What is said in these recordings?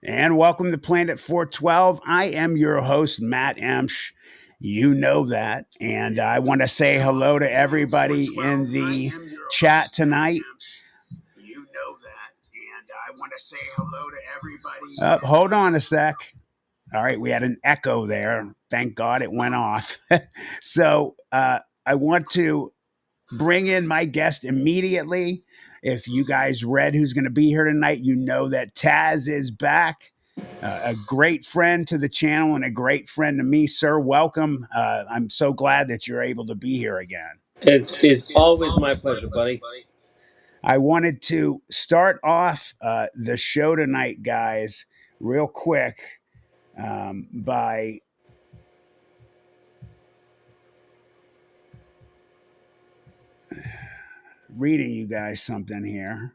And welcome to Planet 412. I am your host, Matt Emsch. You know that. And I want to say hello to everybody in the chat tonight. You know that. And I want to say hello to everybody. Hold on a sec. All right, we had an echo there. Thank God it went off. So I want to bring in my guest immediately. If you guys read who's going to be here tonight, you know that Taz is back. A great friend to the channel and a great friend to me, sir. Welcome. I'm so glad that you're able to be here again. It is always my pleasure, buddy. I wanted to start off the show tonight, guys, real quick by reading you guys something here.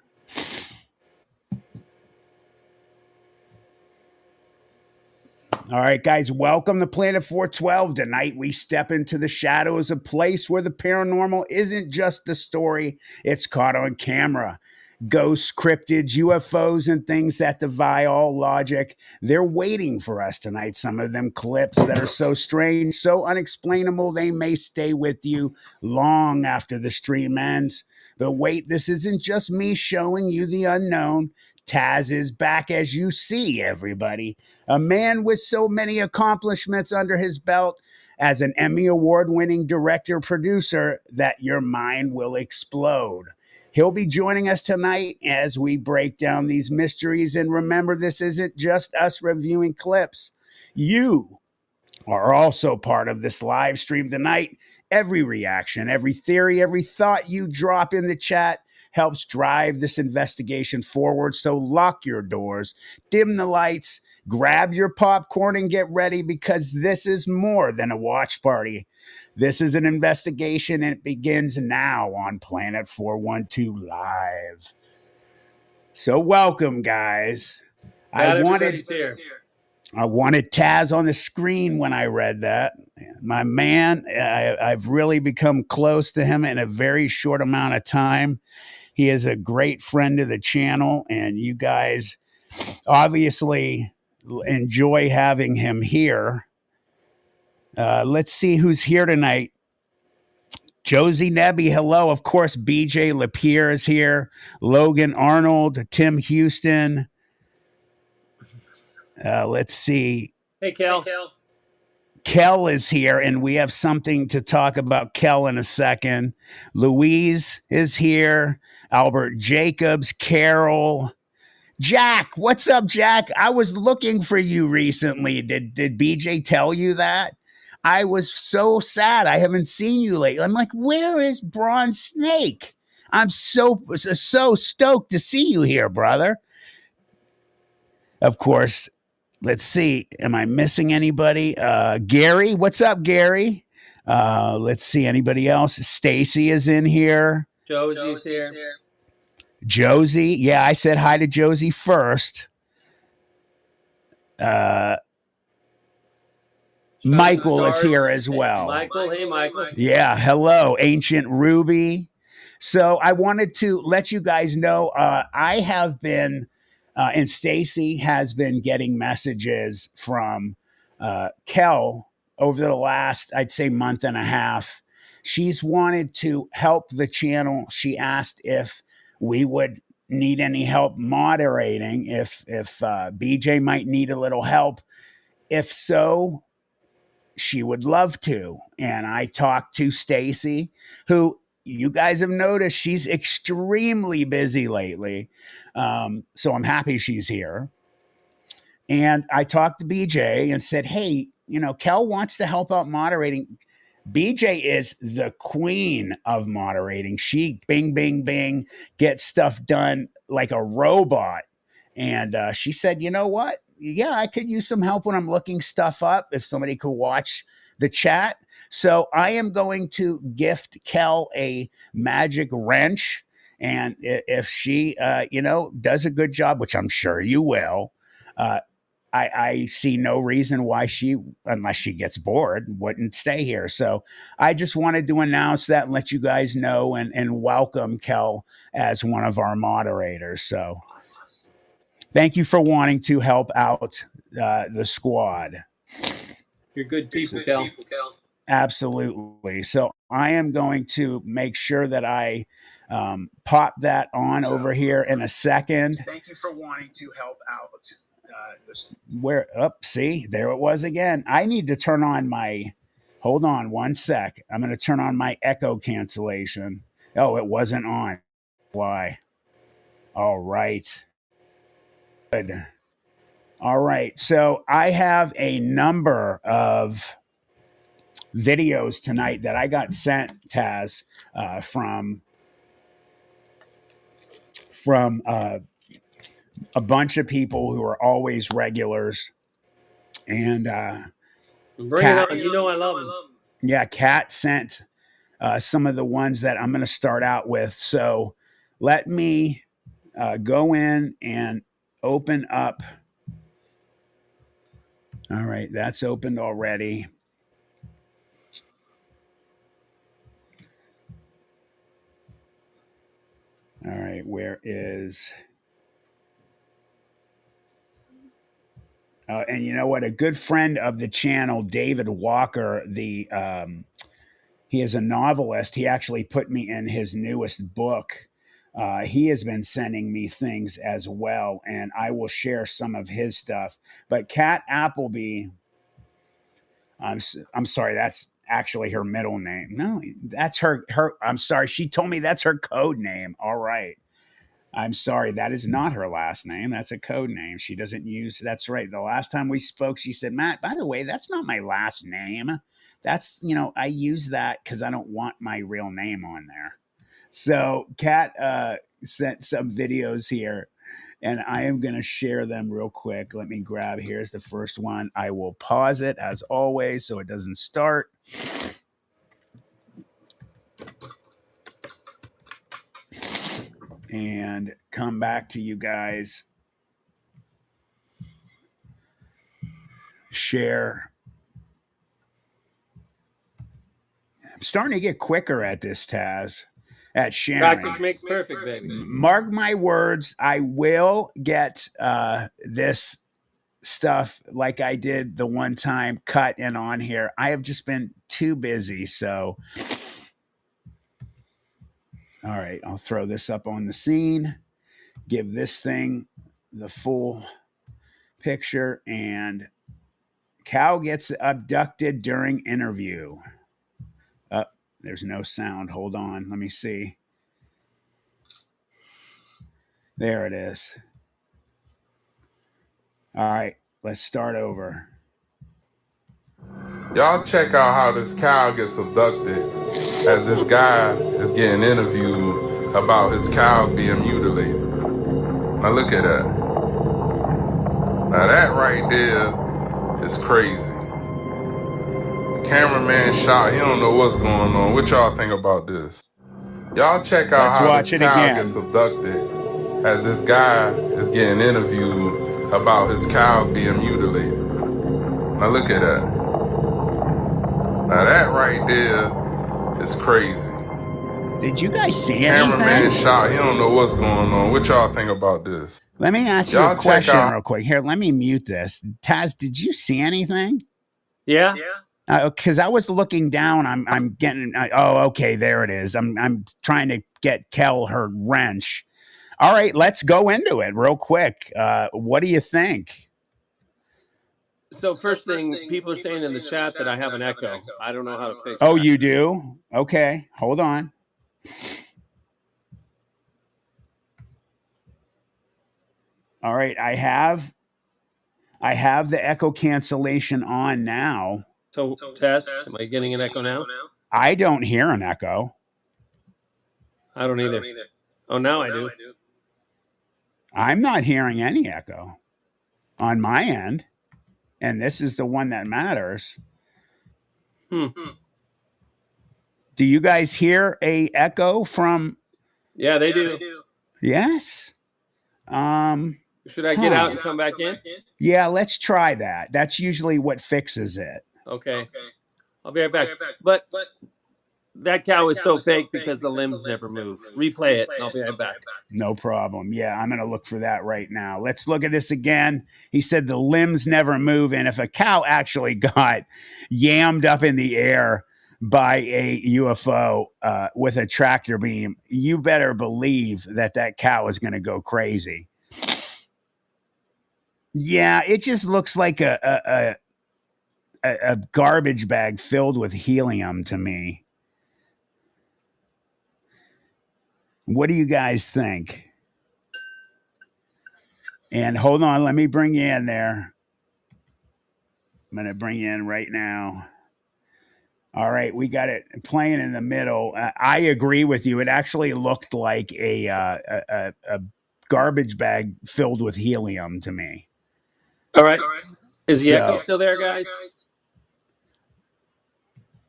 All right, guys, welcome to Planet 412. Tonight, we step into the shadows, a place where the paranormal isn't just the story, it's caught on camera. Ghosts, cryptids, UFOs, and things that defy all logic. They're waiting for us tonight. Some of them clips that are so strange, so unexplainable, they may stay with you long after the stream ends. But wait, this isn't just me showing you the unknown. Taz is back, as you see, everybody. A man with so many accomplishments under his belt as an Emmy Award winning director producer that your mind will explode. He'll be joining us tonight as we break down these mysteries. And remember, this isn't just us reviewing clips. You are also part of this live stream tonight. Every reaction, every theory, every thought you drop in the chat helps drive this investigation forward. So lock your doors, dim the lights, grab your popcorn, and get ready, because this is more than a watch party. This is an investigation, and it begins now on Planet 412 Live. So welcome, guys. Not everybody's here. I wanted Taz on the screen when I read that. My man, I've really become close to him in a very short amount of time. He is a great friend of the channel, and you guys obviously enjoy having him here. Let's see who's here tonight. Josie Nebby, hello. Of course, BJ Lapierre is here. Logan Arnold, Tim Houston. Let's see. Hey, Kel. Kel is here, and we have something to talk about Kel in a second. Louise is here. Albert Jacobs, Carol. Jack, what's up, Jack? I was looking for you recently. Did BJ tell you that? I was so sad. I haven't seen you lately. I'm like, where is Bronze Snake? I'm so stoked to see you here, brother. Of course, let's see. Am I missing anybody? Gary, what's up, Gary? Let's see. Anybody else? Stacy is in here. Josie's here. Josie. Yeah, I said hi to Josie first. Michael is here as well. Michael, hey, Michael. Yeah, hello, Ancient Ruby. So I wanted to let you guys know I have been, and Stacy has been getting messages from Kel over the last, I'd say, month and a half. She's wanted to help the channel. She asked if we would need any help moderating, if BJ might need a little help. If so, she would love to. And I talked to Stacy, who you guys have noticed she's extremely busy lately. So I'm happy she's here. And I talked to BJ and said, hey, Kel wants to help out moderating. BJ is the queen of moderating. She bing, bing, bing, gets stuff done like a robot. And she said, you know what? Yeah, I could use some help when I'm looking stuff up, if somebody could watch the chat. So I am going to gift Kel a magic wrench. And if she, does a good job, which I'm sure you will, I see no reason why she, unless she gets bored, wouldn't stay here. So I just wanted to announce that and let you guys know and welcome Kel as one of our moderators. So Thank you for wanting to help out the squad. You're good people, Cal. Absolutely. So I am going to make sure that I pop that on over here in a second. Thank you for wanting to help out. Where up? See, there it was again. I need to turn on my. Hold on one sec. I'm going to turn on my echo cancellation. Oh, it wasn't on. Why? All right. Good. All right. So I have a number of videos tonight that I got sent, Taz, from a bunch of people who are always regulars, and Bring it on. You know I love them. Yeah, Kat sent some of the ones that I'm going to start out with. So let me go in and open up. All right, that's opened already. All right, where is... and you know what? A good friend of the channel, David Walker, he is a novelist. He actually put me in his newest book. He has been sending me things as well, and I will share some of his stuff. But Kat Appleby, I'm sorry, that's actually her middle name. No, that's her. I'm sorry. She told me that's her code name. All right. I'm sorry, that is not her last name. That's a code name. She doesn't use, that's right. The last time we spoke, she said, Matt, by the way, that's not my last name. That's, I use that because I don't want my real name on there. So Kat sent some videos here, and I am going to share them real quick. Let me grab, here's the first one. I will pause it as always so it doesn't start. And come back to you guys. Share. I'm starting to get quicker at this, Taz, at sharing. Practice makes perfect, baby. Mark my words, I will get this stuff like I did the one time cut and on here. I have just been too busy. So, all right, I'll throw this up on the scene, give this thing the full picture, and cow gets abducted during interview. There's no sound. Hold on. Let me see. There it is. All right, let's start over. Y'all check out how this cow gets abducted as this guy is getting interviewed about his cows being mutilated. Now look at that. Now that right there is crazy. The cameraman shot, he don't know what's going on. What y'all think about this? Y'all check out how this cow gets abducted as this guy is getting interviewed about his cows being mutilated. Now look at that. Now that right there is crazy. Did you guys see anything? Cameraman shot, he don't know what's going on. What y'all think about this? Let me ask you a question real quick. Here, let me mute this. Taz, did you see anything? Yeah. Because I was looking down. I'm getting. Oh, okay, there it is. I'm trying to get Kel her wrench. All right, let's go into it real quick. What do you think? So first thing, people are saying in the chat that I have an echo. I don't know how to fix it. Oh, you do? Okay, hold on. All right, I have the echo cancellation on now. So test, am I getting an echo now? I don't hear an echo. I don't either. Oh, now I do. I'm not hearing any echo on my end. And this is the one that matters. Do you guys hear a echo from? Yeah, they do. Yes. Should I get out and come back in? Yeah, let's try that. That's usually what fixes it. Okay. I'll be right back. But That cow is so fake because the limbs never move. Replay it, and I'll be right back. No problem. Yeah, I'm going to look for that right now. Let's look at this again. He said the limbs never move. And if a cow actually got yammed up in the air by a UFO with a tractor beam, you better believe that that cow is going to go crazy. Yeah, it just looks like a garbage bag filled with helium to me. What do you guys think? And hold on, let me bring you in there. I'm going to bring you in right now. All right, we got it playing in the middle. I agree with you. It actually looked like a garbage bag filled with helium to me. All right. Is the echo still there, guys?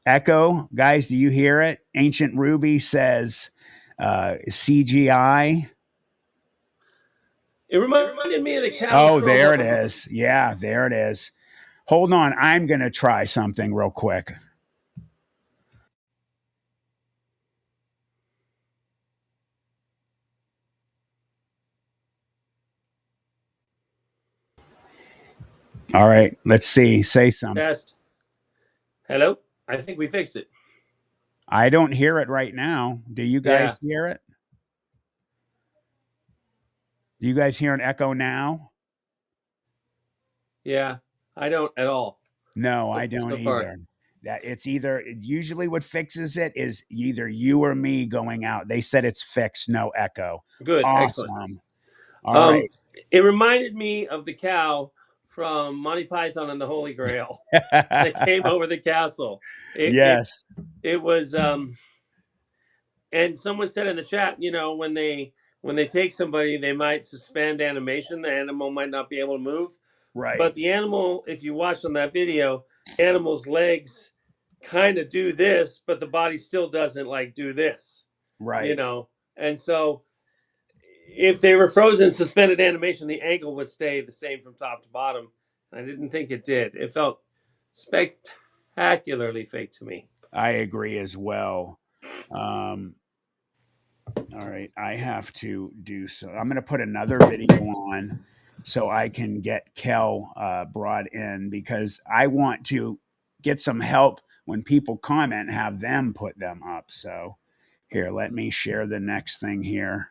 Echo, guys, do you hear it? Ancient Ruby says CGI. It reminded me of the cow. Oh, there it is. Yeah, there it is. Hold on. I'm going to try something real quick. All right. Let's see. Say something. Test. Hello? I think we fixed it. I don't hear it right now. Do you guys hear it? Do you guys hear an echo now? Yeah, I don't at all. No, I don't either. That it's either usually what fixes it is either you or me going out. They said it's fixed, no echo. Good, awesome. Excellent. All right. It reminded me of the cow from Monty Python and the Holy Grail that came over the castle. Yes. It was and someone said in the chat, you know, when they take somebody, they might suspend animation. The animal might not be able to move. Right. But the animal, if you watch on that video, animal's legs kind of do this, but the body still doesn't like do this. Right. You know, and so if they were frozen, suspended animation, the ankle would stay the same from top to bottom. I didn't think it did. It felt spectacularly fake to me. I agree as well. All right, I have to do so. I'm going to put another video on so I can get Kel brought in because I want to get some help when people comment, have them put them up. So here, let me share the next thing here.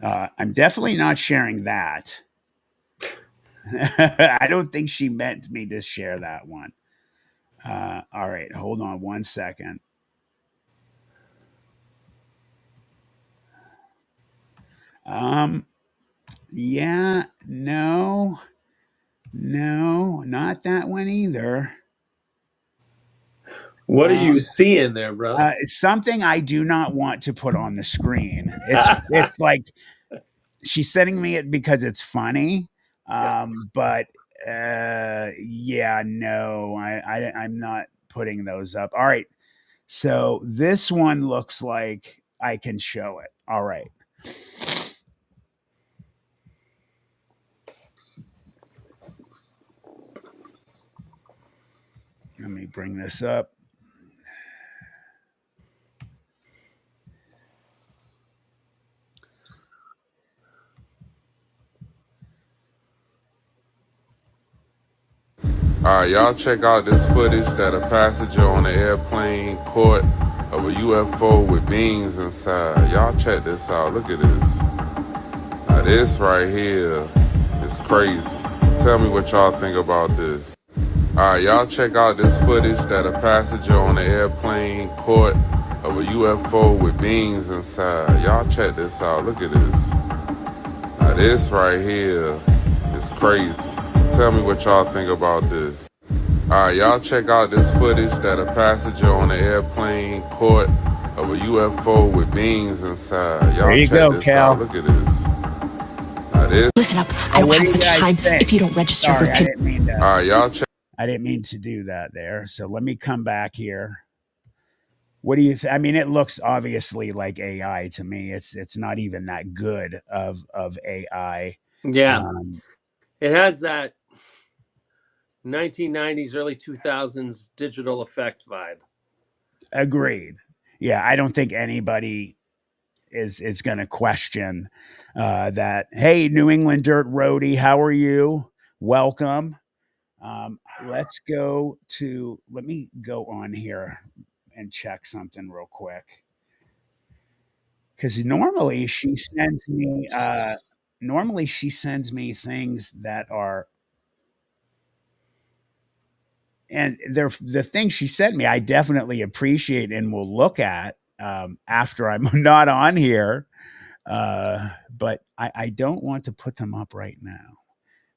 I'm definitely not sharing that. I don't think she meant me to share that one. All right, hold on one second. Yeah, no, not that one either. What are you seeing there, brother? Something I do not want to put on the screen. It's like she's sending me it because it's funny. But yeah, no, I'm not putting those up. All right. So this one looks like I can show it. All right. Let me bring this up. All right, y'all check out this footage that a passenger on the airplane caught of a UFO with beings inside. Y'all check this out. Look at this. Now this right here is crazy. Tell me what y'all think about this. All right, y'all check out this footage that a passenger on the airplane caught of a UFO with beings inside. Y'all check this out. Look at this. Now this right here is crazy. Tell me what y'all think about this. All right, y'all check out this footage that a passenger on the airplane caught of a UFO with beings inside. Y'all check this out. Look at this. Now this. Listen up. I don't have much time if you don't register. Sorry, I didn't mean to. All right, y'all check. I didn't mean to do that there. So let me come back here. What do you I mean, it looks obviously like AI to me. It's not even that good of AI. Yeah, Um, it has that 1990s, early 2000s digital effect vibe. Agreed. Yeah, I don't think anybody is going to question that. Hey, New England Dirt Roadie, how are you? Welcome. Let's go to. Let me go on here and check something real quick because normally she sends me things that are and they're the things she sent me I definitely appreciate and will look at after I'm not on here. But I don't want to put them up right now.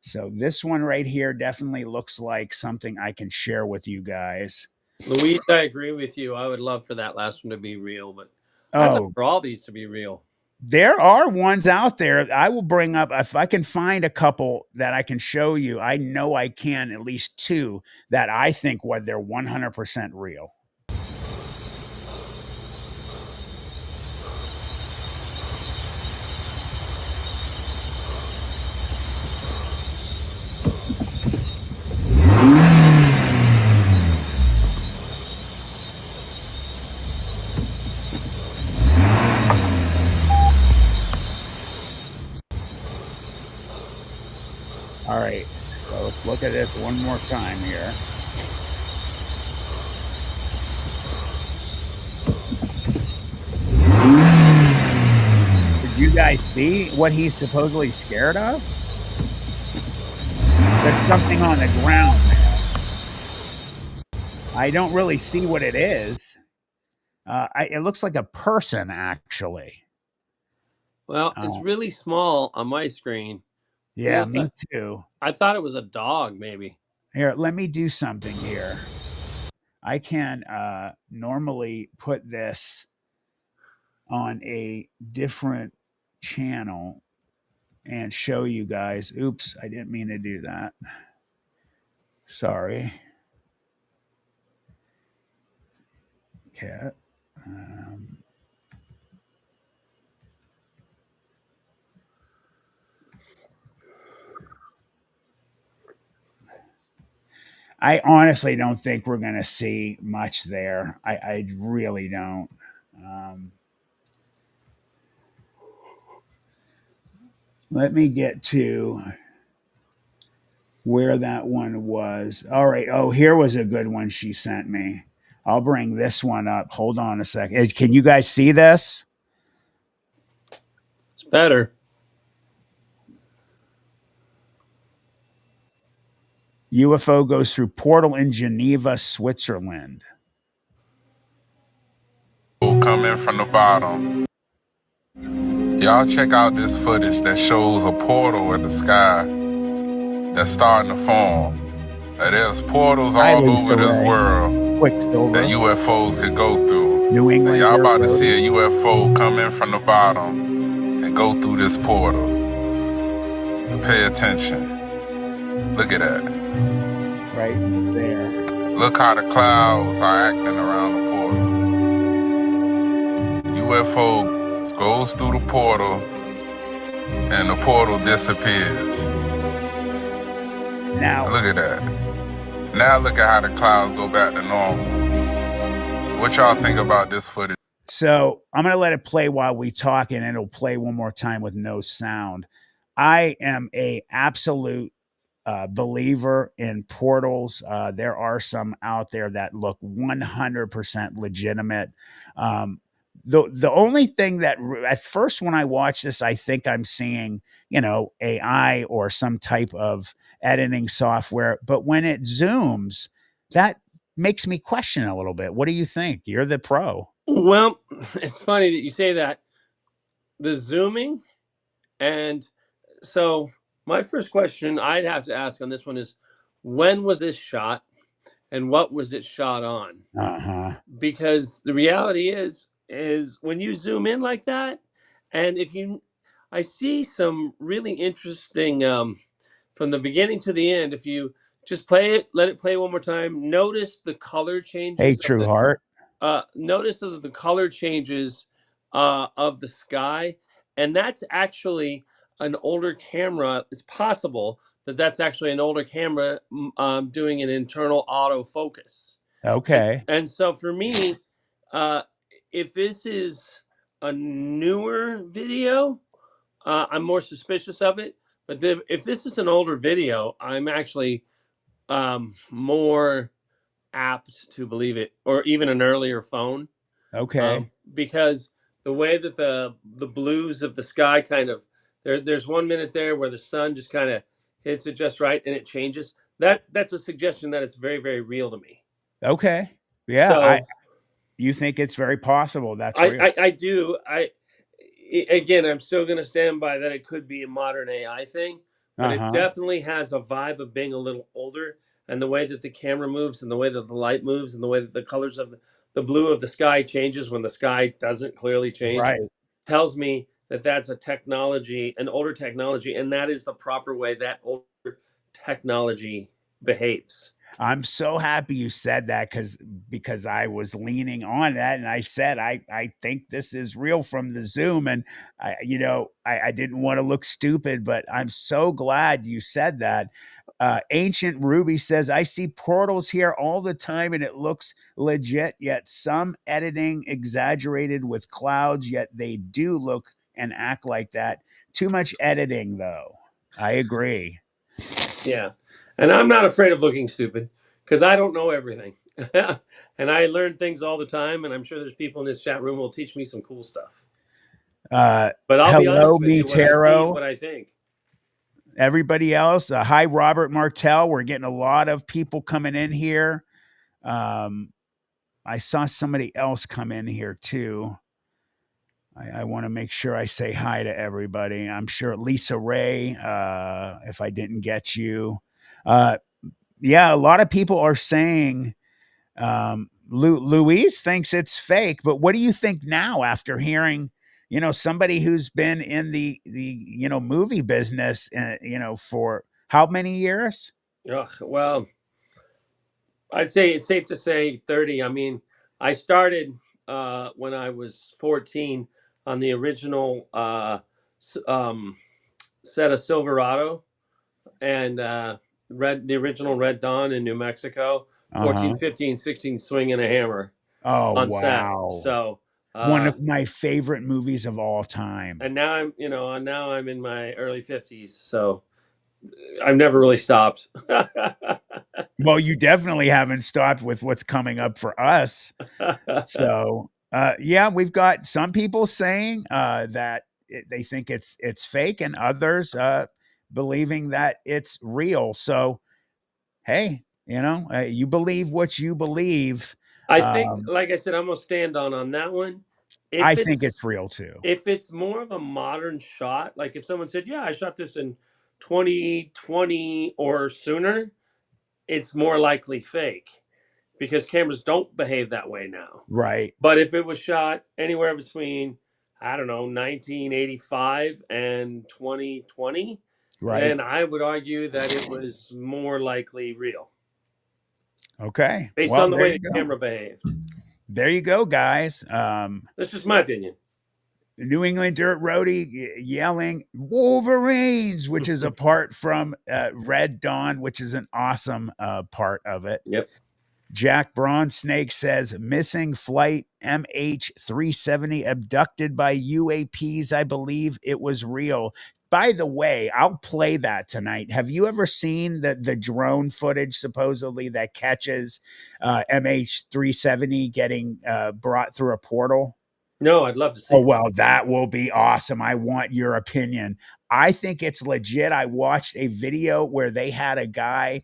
So this one right here definitely looks like something I can share with you guys. Louise, I agree with you. I would love for that last one to be real, but I'd like Oh, for all these to be real. there are ones out there. I will bring up if I can find a couple that I can show you. I know I can at least two that I think what they're 100% real. All right. So let's look at this one more time here. Did you guys see what he's supposedly scared of? There's something on the ground there. I don't really see what it is. It looks like a person, actually. Well, it's really small on my screen. Yeah, me too. I thought it was a dog, maybe. Here, let me do something here. I can normally put this on a different channel and show you guys. Oops, I didn't mean to do that. Sorry. Cat. I honestly don't think we're going to see much there. I really don't. Let me get to where that one was. All right. Oh, here was a good one she sent me. I'll bring this one up. Hold on a second. Can you guys see this? It's better. UFO goes through portal in Geneva, Switzerland. Come in from the bottom. Y'all check out this footage that shows a portal in the sky that's starting to form. There's portals all over this world that UFOs could go through. New England. Y'all about to see a UFO come in from the bottom and go through this portal. Pay attention. Look at that. Right there. Look how the clouds are acting around the portal. UFO goes through the portal and the portal disappears. Now look at that. Now look at how the clouds go back to normal. What y'all think about this footage? So I'm going to let it play while we talk, and it'll play one more time with no sound. I am a absolute believer in portals. There are some out there that look 100% legitimate. The only thing that at first when I watch this, I think I'm seeing, AI or some type of editing software. But when it zooms, that makes me question a little bit. What do you think? You're the pro. Well, it's funny that you say that. The zooming. And so my first question I'd have to ask on this one is, when was this shot and what was it shot on? Because the reality is when you zoom in like that, and I see some really interesting from the beginning to the end. If you just play it, let it play one more time. Notice the color changes. Hey, True Heart. notice the color changes of the sky, and that's actually an older camera. It's possible that that's actually an older camera doing an internal autofocus. Okay. And so for me, uh, if this is a newer video, I'm more suspicious of it. But if this is an older video, I'm actually more apt to believe it, or even an earlier phone, Okay. because the way that the blues of the sky kind of there's 1 minute there where the sun just kind of hits it just right and it changes. That's a suggestion that it's very, very real to me. Okay. Yeah. So You think it's very possible that's I real. I, I do again, I'm still going to stand by that it could be a modern AI thing, but it Uh-huh. definitely has a vibe of being a little older, and the way that the camera moves and the way that the light moves and the way that the colors of the blue of the sky changes when the sky doesn't clearly change Right. tells me that that's a technology, an older technology, and that is the proper way that older technology behaves. I'm so happy you said that because I was leaning on that and I said I think this is real from the Zoom and I didn't want to look stupid, but I'm so glad you said that. Ancient Ruby says, I see portals here all the time and it looks legit, yet some editing exaggerated with clouds, yet they do look and act like that. Too much editing, though. I agree. Yeah. And I'm not afraid of looking stupid because I don't know everything. And I learn things all the time. And I'm sure there's people in this chat room who will teach me some cool stuff. Uh, But I'll be hello, honest with me you, what I see is Taro. what I think. Everybody else, hi, Robert Martell. We're getting a lot of people coming in here. I saw somebody else come in here too. I want to make sure I say hi to everybody. I'm sure Lisa Ray, if I didn't get you. Uh, yeah, a lot of people are saying Louise thinks it's fake, but what do you think now after hearing, somebody who's been in the movie business, for how many years? Ugh, well, I'd say it's safe to say 30. I mean, I started when I was 14 on the original set of Silverado and the original Red Dawn in New Mexico, Uh 14, huh. 15, 16, swinging a hammer Oh on set. wow, So, one of my favorite movies of all time. and now I'm in my early 50s. So I've never really stopped. Well, you definitely haven't stopped with what's coming up for us. So, yeah, we've got some people saying that they think it's fake, and others believing that it's real. So, hey, you believe what you believe. I think, Um, like I said, I'm gonna stand on that one. I If think it's it's real too. if it's more of a modern shot, like if someone said, "Yeah, I shot this in 2020 or sooner," it's more likely fake because cameras don't behave that way now. Right, But if it was shot anywhere between, I don't know, 1985 and 2020, right. then I would argue that it was more likely real Okay. based Well, on the there way you the go. camera behaved. There you go, guys. That's just my opinion. The New England Dirt Roadie yelling Wolverines, which is apart from Red Dawn, which is an awesome part of it. Yep. Jack Braun Snake says missing flight MH370 abducted by UAPs. I believe it was real. By the way, I'll play that tonight. Have you ever seen the drone footage supposedly that catches MH370 getting brought through a portal? No, I'd love to see Oh, it. well, that will be awesome. I want your opinion. I think it's legit. I watched a video where they had a guy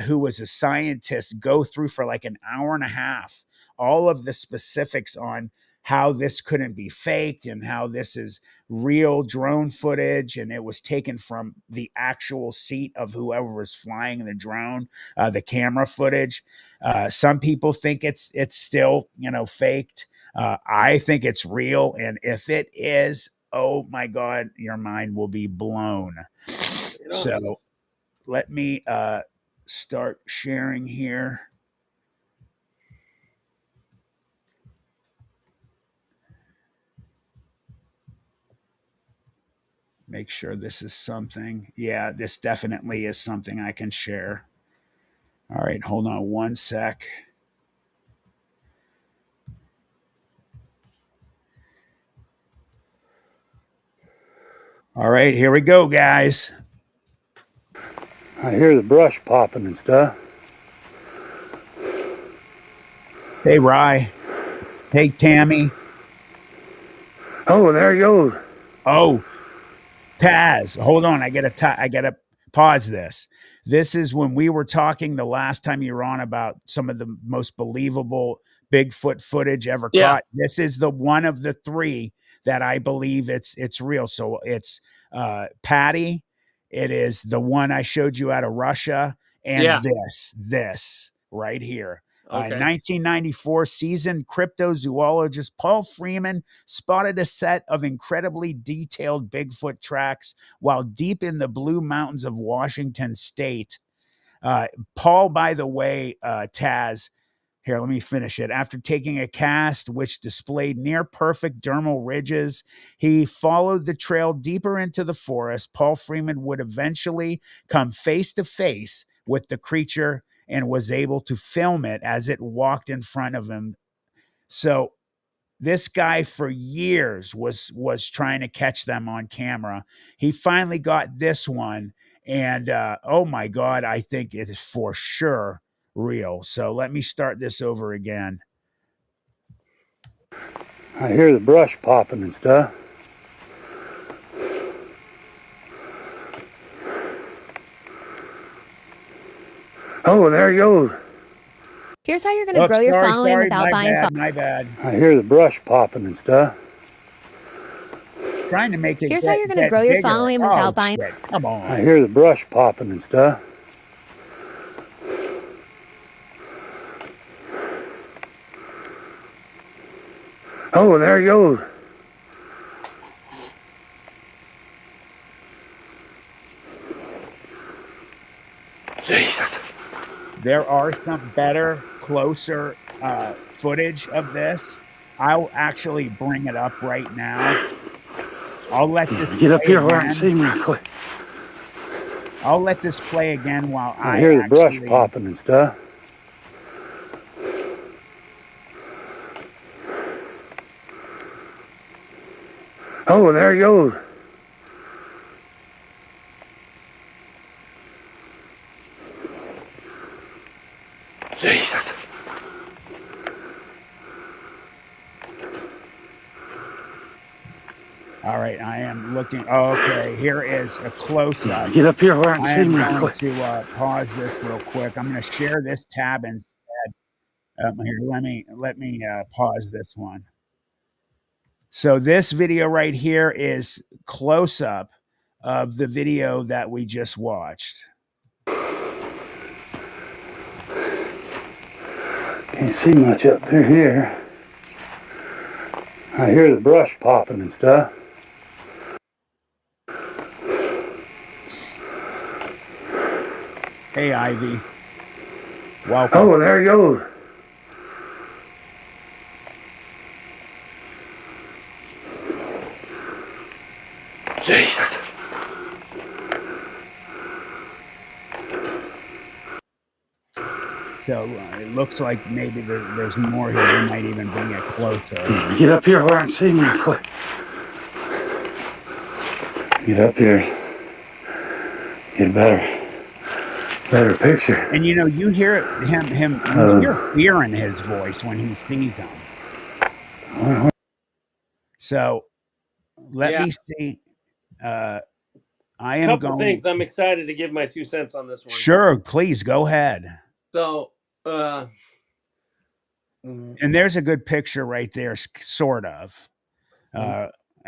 who was a scientist go through for like an hour and a half all of the specifics on how this couldn't be faked and how this is real drone footage. And it was taken from the actual seat of whoever was flying the drone, the camera footage. Some people think it's still, faked. I think it's real. And if it is, oh my God, your mind will be blown. Right on. So let me start sharing here. make sure this is something. Yeah, this definitely is something I can share. All right, hold on one sec. All right, here we go, guys. I hear the brush popping and stuff. Hey, Rye. Hey, Tammy. Oh, there he goes. Oh, Taz, hold on. I gotta pause this. This is when we were talking the last time you were on about some of the most believable Bigfoot footage ever Yeah. caught. This is the one of the three that I believe it's real. So it's Patty. It is the one I showed you out of Russia, and Yeah. this right here. In Okay. 1994, seasoned cryptozoologist Paul Freeman spotted a set of incredibly detailed Bigfoot tracks while deep in the Blue Mountains of Washington state. Paul, by the way, Taz, here, let me finish it. After taking a cast which displayed near perfect dermal ridges, he followed the trail deeper into the forest. Paul Freeman would eventually come face to face with the creature and was able to film it as it walked in front of him. So this guy for years was trying to catch them on camera. He finally got this one, and oh my god, I think it is for sure real. So let me start this over again. I hear the brush popping and stuff. Oh, there he goes. Here's how you're going to grow your following without buying My bad. I hear the brush popping and stuff. Trying to make it Here's how you're going to grow your following without buying. Shit. Come on. I hear the brush popping and stuff. Oh, there he goes. Jesus. There are some better, closer footage of this. I'll actually bring it up right now. I'll let this Get up here where I again. can see me real quick. I'll let this play again while I hear the brush popping and stuff. Oh, there he goes. Jesus. All right, I am looking. Oh, okay, here is a close-up. Get up here where I can I see am me real going quick. to pause this real quick. I'm going to share this tab instead. Here, let me pause this one. So this video right here is close-up of the video that we just watched. Can't see much up through here. I hear the brush popping and stuff. Hey, Ivy. Welcome. Oh, there he goes. Jesus. So it looks like maybe there's more here. We might even bring it closer. Get up here where I can see me real quick. Get up here. Get a better picture. And you know, you hear him you hear fear in his voice when he sees him. So let me see. I am Couple going. things. I'm excited to give my 2 cents on this one. Sure, please go ahead. So, and there's a good picture right there, sort of.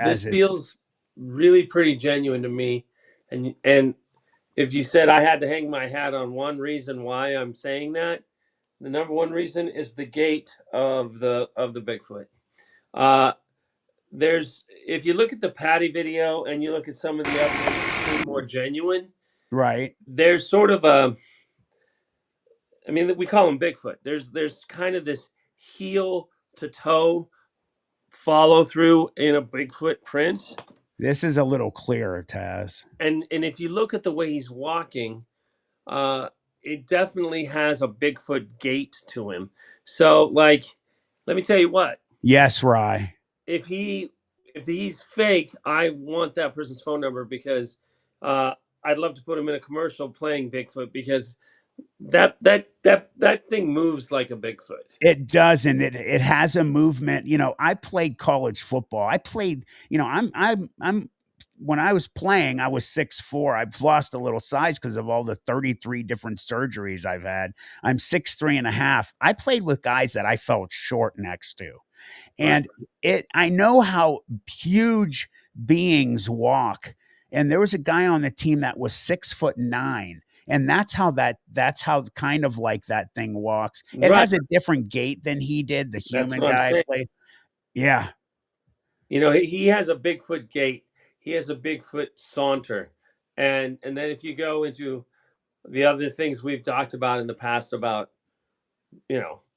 This feels really pretty genuine to me, and if you said I had to hang my hat on one reason why I'm saying that, the number one reason is the gait of the Bigfoot. There's, if you look at the Patty video and you look at some of the other ones that seem more genuine, right? There's sort of a, I mean, we call them Bigfoot. There's kind of this heel to toe follow through in a Bigfoot print. This is a little clearer, Taz. And if you look at the way he's walking, it definitely has a Bigfoot gait to him. So, like, let me tell you what. Yes, Rye. If he's fake, I want that person's phone number because I'd love to put him in a commercial playing Bigfoot because that thing moves like a Bigfoot. It doesn't. It has a movement. I played college football. I played. I'm when I was playing, I was 6'4". I've lost a little size because of all the 33 different surgeries I've had. I'm 6'3" and a half. I played with guys that I felt short next to. And I know how huge beings walk. And there was a guy on the team that was 6'9". And that's how kind of like that thing walks. It has a different gait than he did, the human guy played. Yeah. He has a Bigfoot gait. He has a Bigfoot saunter. And then if you go into the other things we've talked about in the past about,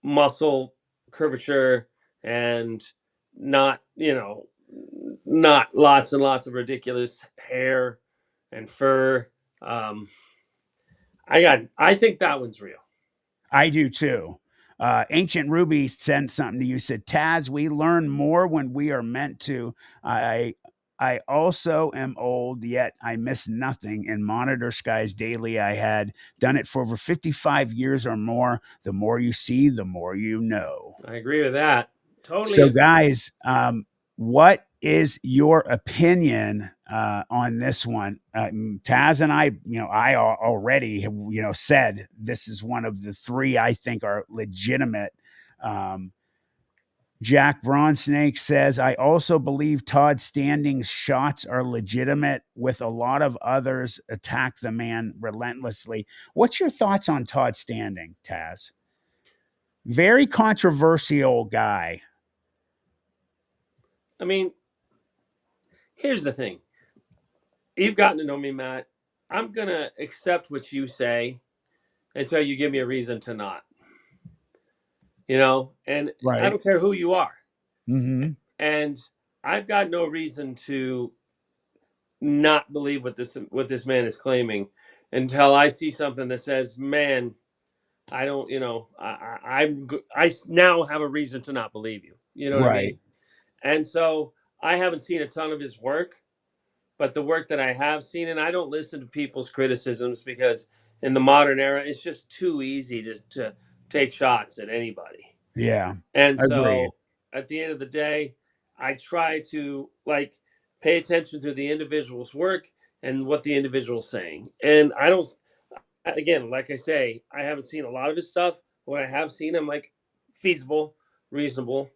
muscle curvature and not lots and lots of ridiculous hair and fur. I think that one's real. I do too. Ancient Ruby sent something to you. Said, Taz, we learn more when we are meant to. I also am old, yet I miss nothing and monitor skies daily. I had done it for over 55 years or more. The more you see, the more you know. I agree with that. Totally. So, guys, what is your opinion on this one? Taz and I already have, said this is one of the three I think are legitimate. Jack Bronsnake says, I also believe Todd Standing's shots are legitimate, with a lot of others attack the man relentlessly. What's your thoughts on Todd Standing, Taz? Very controversial guy. I mean, here's the thing. You've gotten to know me, Matt. I'm going to accept what you say until you give me a reason to not. And right. I don't care who you are. Mm-hmm. And I've got no reason to not believe what this man is claiming until I see something that says, man, I don't, I now have a reason to not believe you. You know what I mean? And so I haven't seen a ton of his work, but the work that I have seen, and I don't listen to people's criticisms because in the modern era, it's just too easy to take shots at anybody. Yeah. And so at the end of the day, I try to pay attention to the individual's work and what the individual's saying. And I don't, again, like I say, I haven't seen a lot of his stuff. What I have seen, I'm like feasible, reasonable,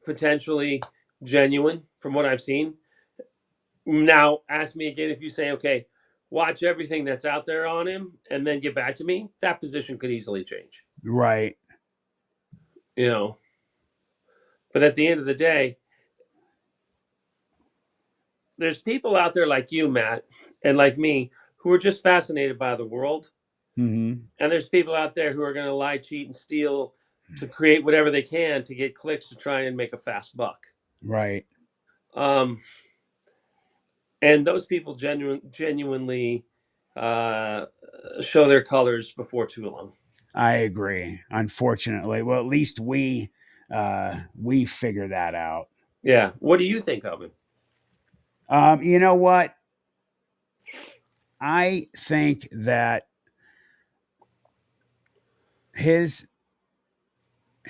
potentially genuine from what I've seen. Now, ask me again if you say, okay, watch everything that's out there on him and then get back to me. That position could easily change. Right. But at the end of the day, there's people out there like you, Matt, and like me, who are just fascinated by the world. Mm-hmm. And there's people out there who are going to lie, cheat, and steal to create whatever they can to get clicks to try and make a fast buck. Right. And those people genuinely show their colors before too long. I agree. Unfortunately, well, at least we figure that out. Yeah. What do you think of him? You know what? I think that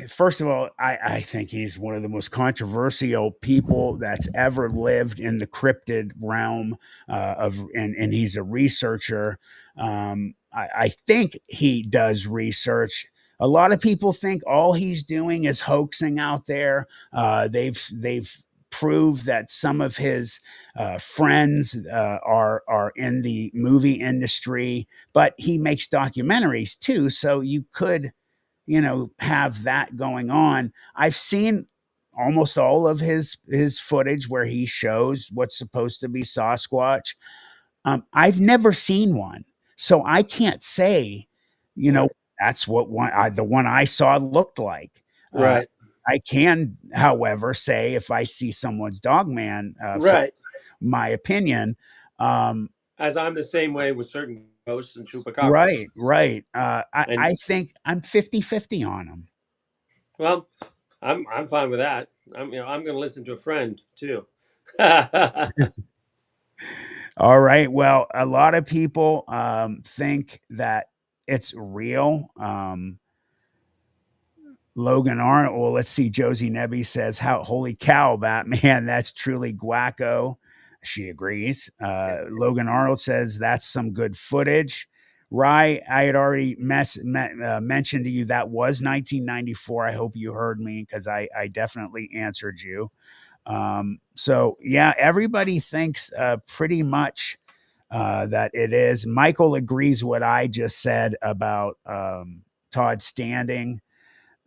first of all, I think he's one of the most controversial people that's ever lived in the cryptid realm and he's a researcher. I think he does research. A lot of people think all he's doing is hoaxing out there. They've proved that some of his friends are in the movie industry, but he makes documentaries too. So you could, have that going on. I've seen almost all of his footage where he shows what's supposed to be Sasquatch. I've never seen one, so I can't say, that's what the one I saw looked like. Right. I can, however, say if I see someone's dog man, Right. my opinion. Um, As I'm the same way with certain ghosts and chupacabras. right, right. And I think I'm 50-50 on them. well, I'm fine with that. I'm going to listen to a friend too. Right. All right. Well, a lot of people think that it's real. Logan Arnold. Well, let's see. Josie Nebby says, "How holy cow, Batman! That's truly guaco." She agrees. Logan Arnold says that's some good footage. Right, I had already mentioned to you that was 1994. I hope you heard me because I definitely answered you. So yeah, everybody thinks pretty much that it is. Michael agrees what I just said about Todd Standing.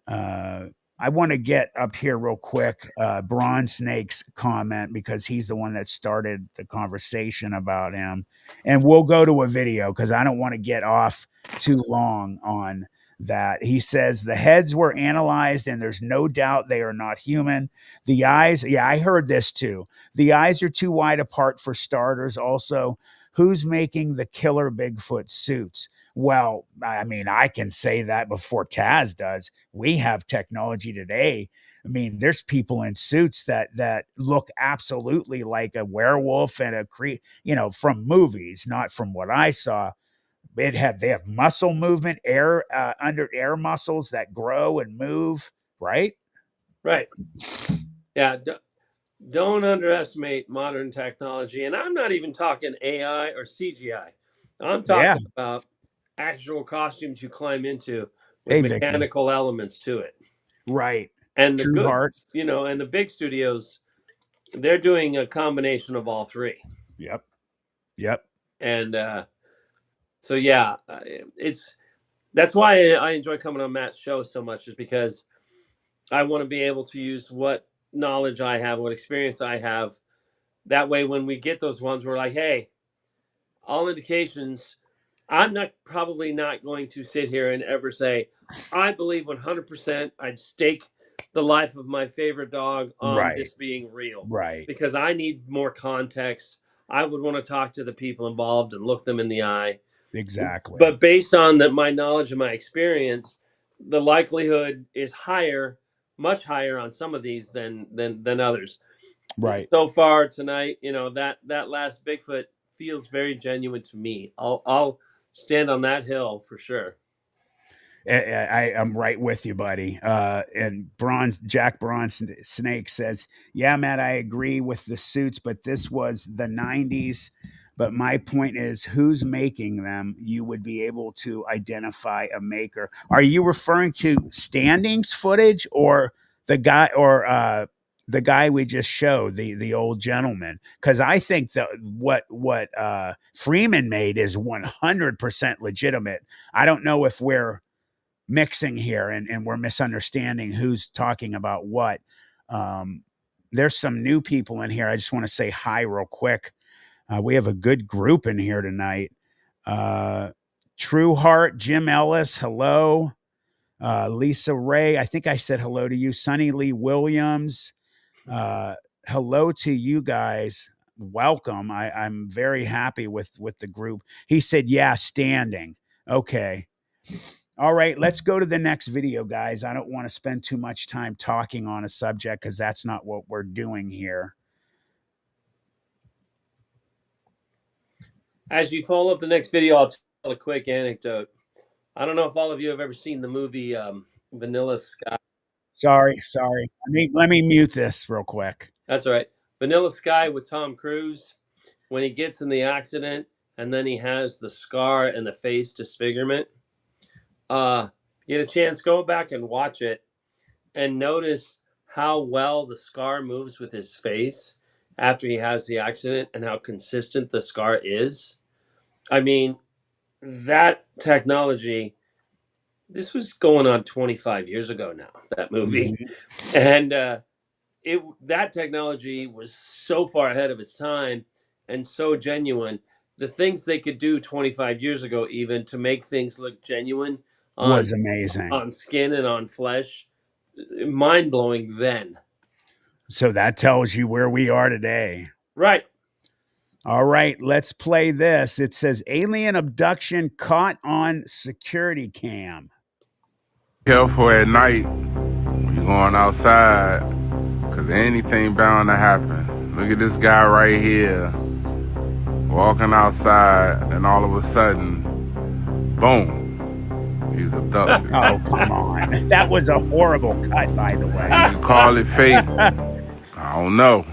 Uh, I want to get up here real quick, Bronze Snake's comment because he's the one that started the conversation about him. And we'll go to a video because I don't want to get off too long on that. He says the heads were analyzed and there's no doubt they are not human. The eyes, yeah, I heard this too. The eyes are too wide apart for starters. Also, who's making the killer Bigfoot suits? Well, I mean, I can say that before Taz does. We have technology today. I mean, there's people in suits that look absolutely like a werewolf and from movies, not from what I saw. They have muscle movement, air under air muscles that grow and move, right? Yeah. Don't underestimate modern technology. And I'm not even talking AI or CGI. I'm Yeah. talking about actual costumes you climb into with Hey, Vicky. mechanical elements to it. Right. And the True good, Heart. and the big studios, they're doing a combination of all three. Yep. Yep. And so, yeah, that's why I enjoy coming on Matt's show so much, is because I want to be able to use what knowledge I have, what experience I have. That way, when we get those ones, we're like, hey, all indications. I'm probably not going to sit here and ever say, I believe 100% I'd stake the life of my favorite dog on Right. this being real, Right. because I need more context. I would want to talk to the people involved and look them in the eye. Exactly. But based on my knowledge and my experience, the likelihood is higher, much higher on some of these than others. Right. So far tonight, that last Bigfoot feels very genuine to me. I'll stand on that hill for sure. I'm right with you, buddy. And Jack Bronze Snake says, "Yeah, Matt, I agree with the suits, but this was the '90s. But my point is, who's making them? You would be able to identify a maker. Are you referring to Standings footage or the guy we just showed, the old gentleman? Because I think that what Freeman made is 100% legitimate. I don't know if we're mixing here and we're misunderstanding who's talking about what. There's some new people in here. I just want to say hi real quick. We have a good group in here tonight. True Heart, Jim Ellis, hello. Lisa Ray, I think I said hello to you. Sonny Lee Williams, hello to you guys. Welcome. I'm very happy with the group. He said, yeah, standing. Okay. All right, let's go to the next video, guys. I don't want to spend too much time talking on a subject because that's not what we're doing here. As you follow up the next video, I'll tell a quick anecdote. I don't know if all of you have ever seen the movie Vanilla Sky. Sorry. Let me mute this real quick. That's all right. Vanilla Sky with Tom Cruise, when he gets in the accident and then he has the scar and the face disfigurement. You get a chance, go back and watch it and notice how well the scar moves with his face after he has the accident and how consistent the scar is. I mean, that technology, this was going on 25 years ago now, that movie. Mm-hmm. And that technology was so far ahead of its time and so genuine. The things they could do 25 years ago, even to make things look genuine was amazing on skin and on flesh, mind blowing then. So that tells you where we are today. Right. All right, let's play this. It says alien abduction caught on security cam. Careful at night when you're going outside, because anything bound to happen. Look at this guy right here, walking outside, and all of a sudden, boom, he's abducted. Oh, come on. That was a horrible cut, by the way. You can call it fate. I don't know.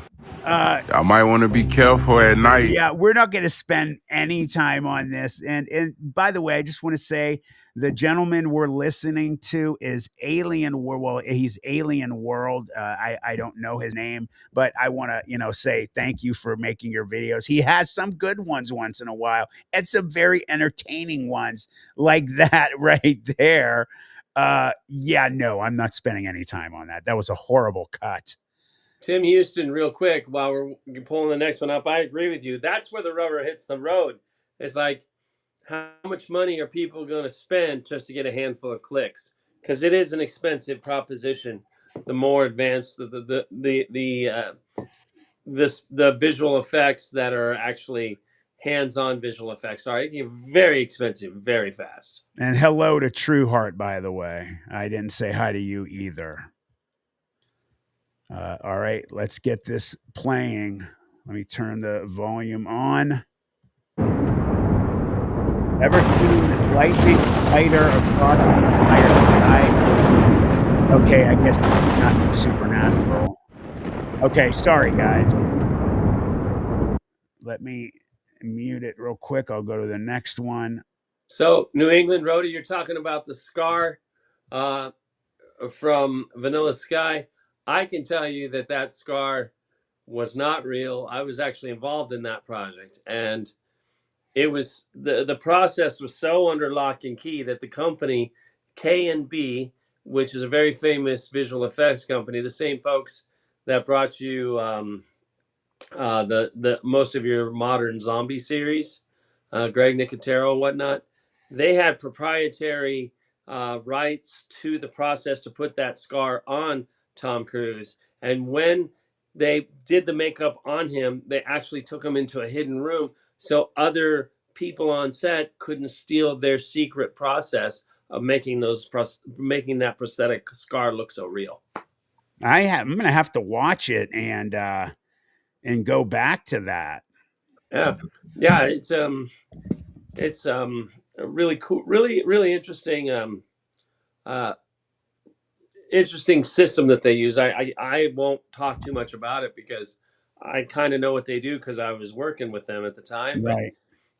Y'all might want to be careful at night. Yeah, we're not going to spend any time on this. And by the way, I just want to say the gentleman we're listening to is Alien World. Well, he's Alien World. I don't know his name, but I want to, say thank you for making your videos. He has some good ones once in a while and some very entertaining ones like that right there. Yeah, no, I'm not spending any time on that. That was a horrible cut. Tim Houston, real quick, while we're pulling the next one up, I agree with you. That's where the rubber hits the road. It's like, how much money are people going to spend just to get a handful of clicks? Because it is an expensive proposition. The more advanced the visual effects that are actually hands-on visual effects are, very expensive, very fast. And hello to True Heart, by the way. I didn't say hi to you either. All right, let's get this playing. Let me turn the volume on. Ever seen lightning spider across the entire sky? Okay, I guess it's not supernatural. Okay, sorry, guys. Let me mute it real quick. I'll go to the next one. So, New England Roadie, you're talking about the scar from Vanilla Sky. I can tell you that scar was not real. I was actually involved in that project, and it was the process was so under lock and key that the company K&B, which is a very famous visual effects company, the same folks that brought you the most of your modern zombie series, Greg Nicotero and whatnot, they had proprietary rights to the process to put that scar on Tom Cruise. And when they did the makeup on him, they actually took him into a hidden room so other people on set couldn't steal their secret process of making that prosthetic scar look so real. I'm going to have to watch it and go back to that. Yeah, it's a really cool, really interesting interesting system that they use. I won't talk too much about it because I kind of know what they do because I was working with them at the time. Right.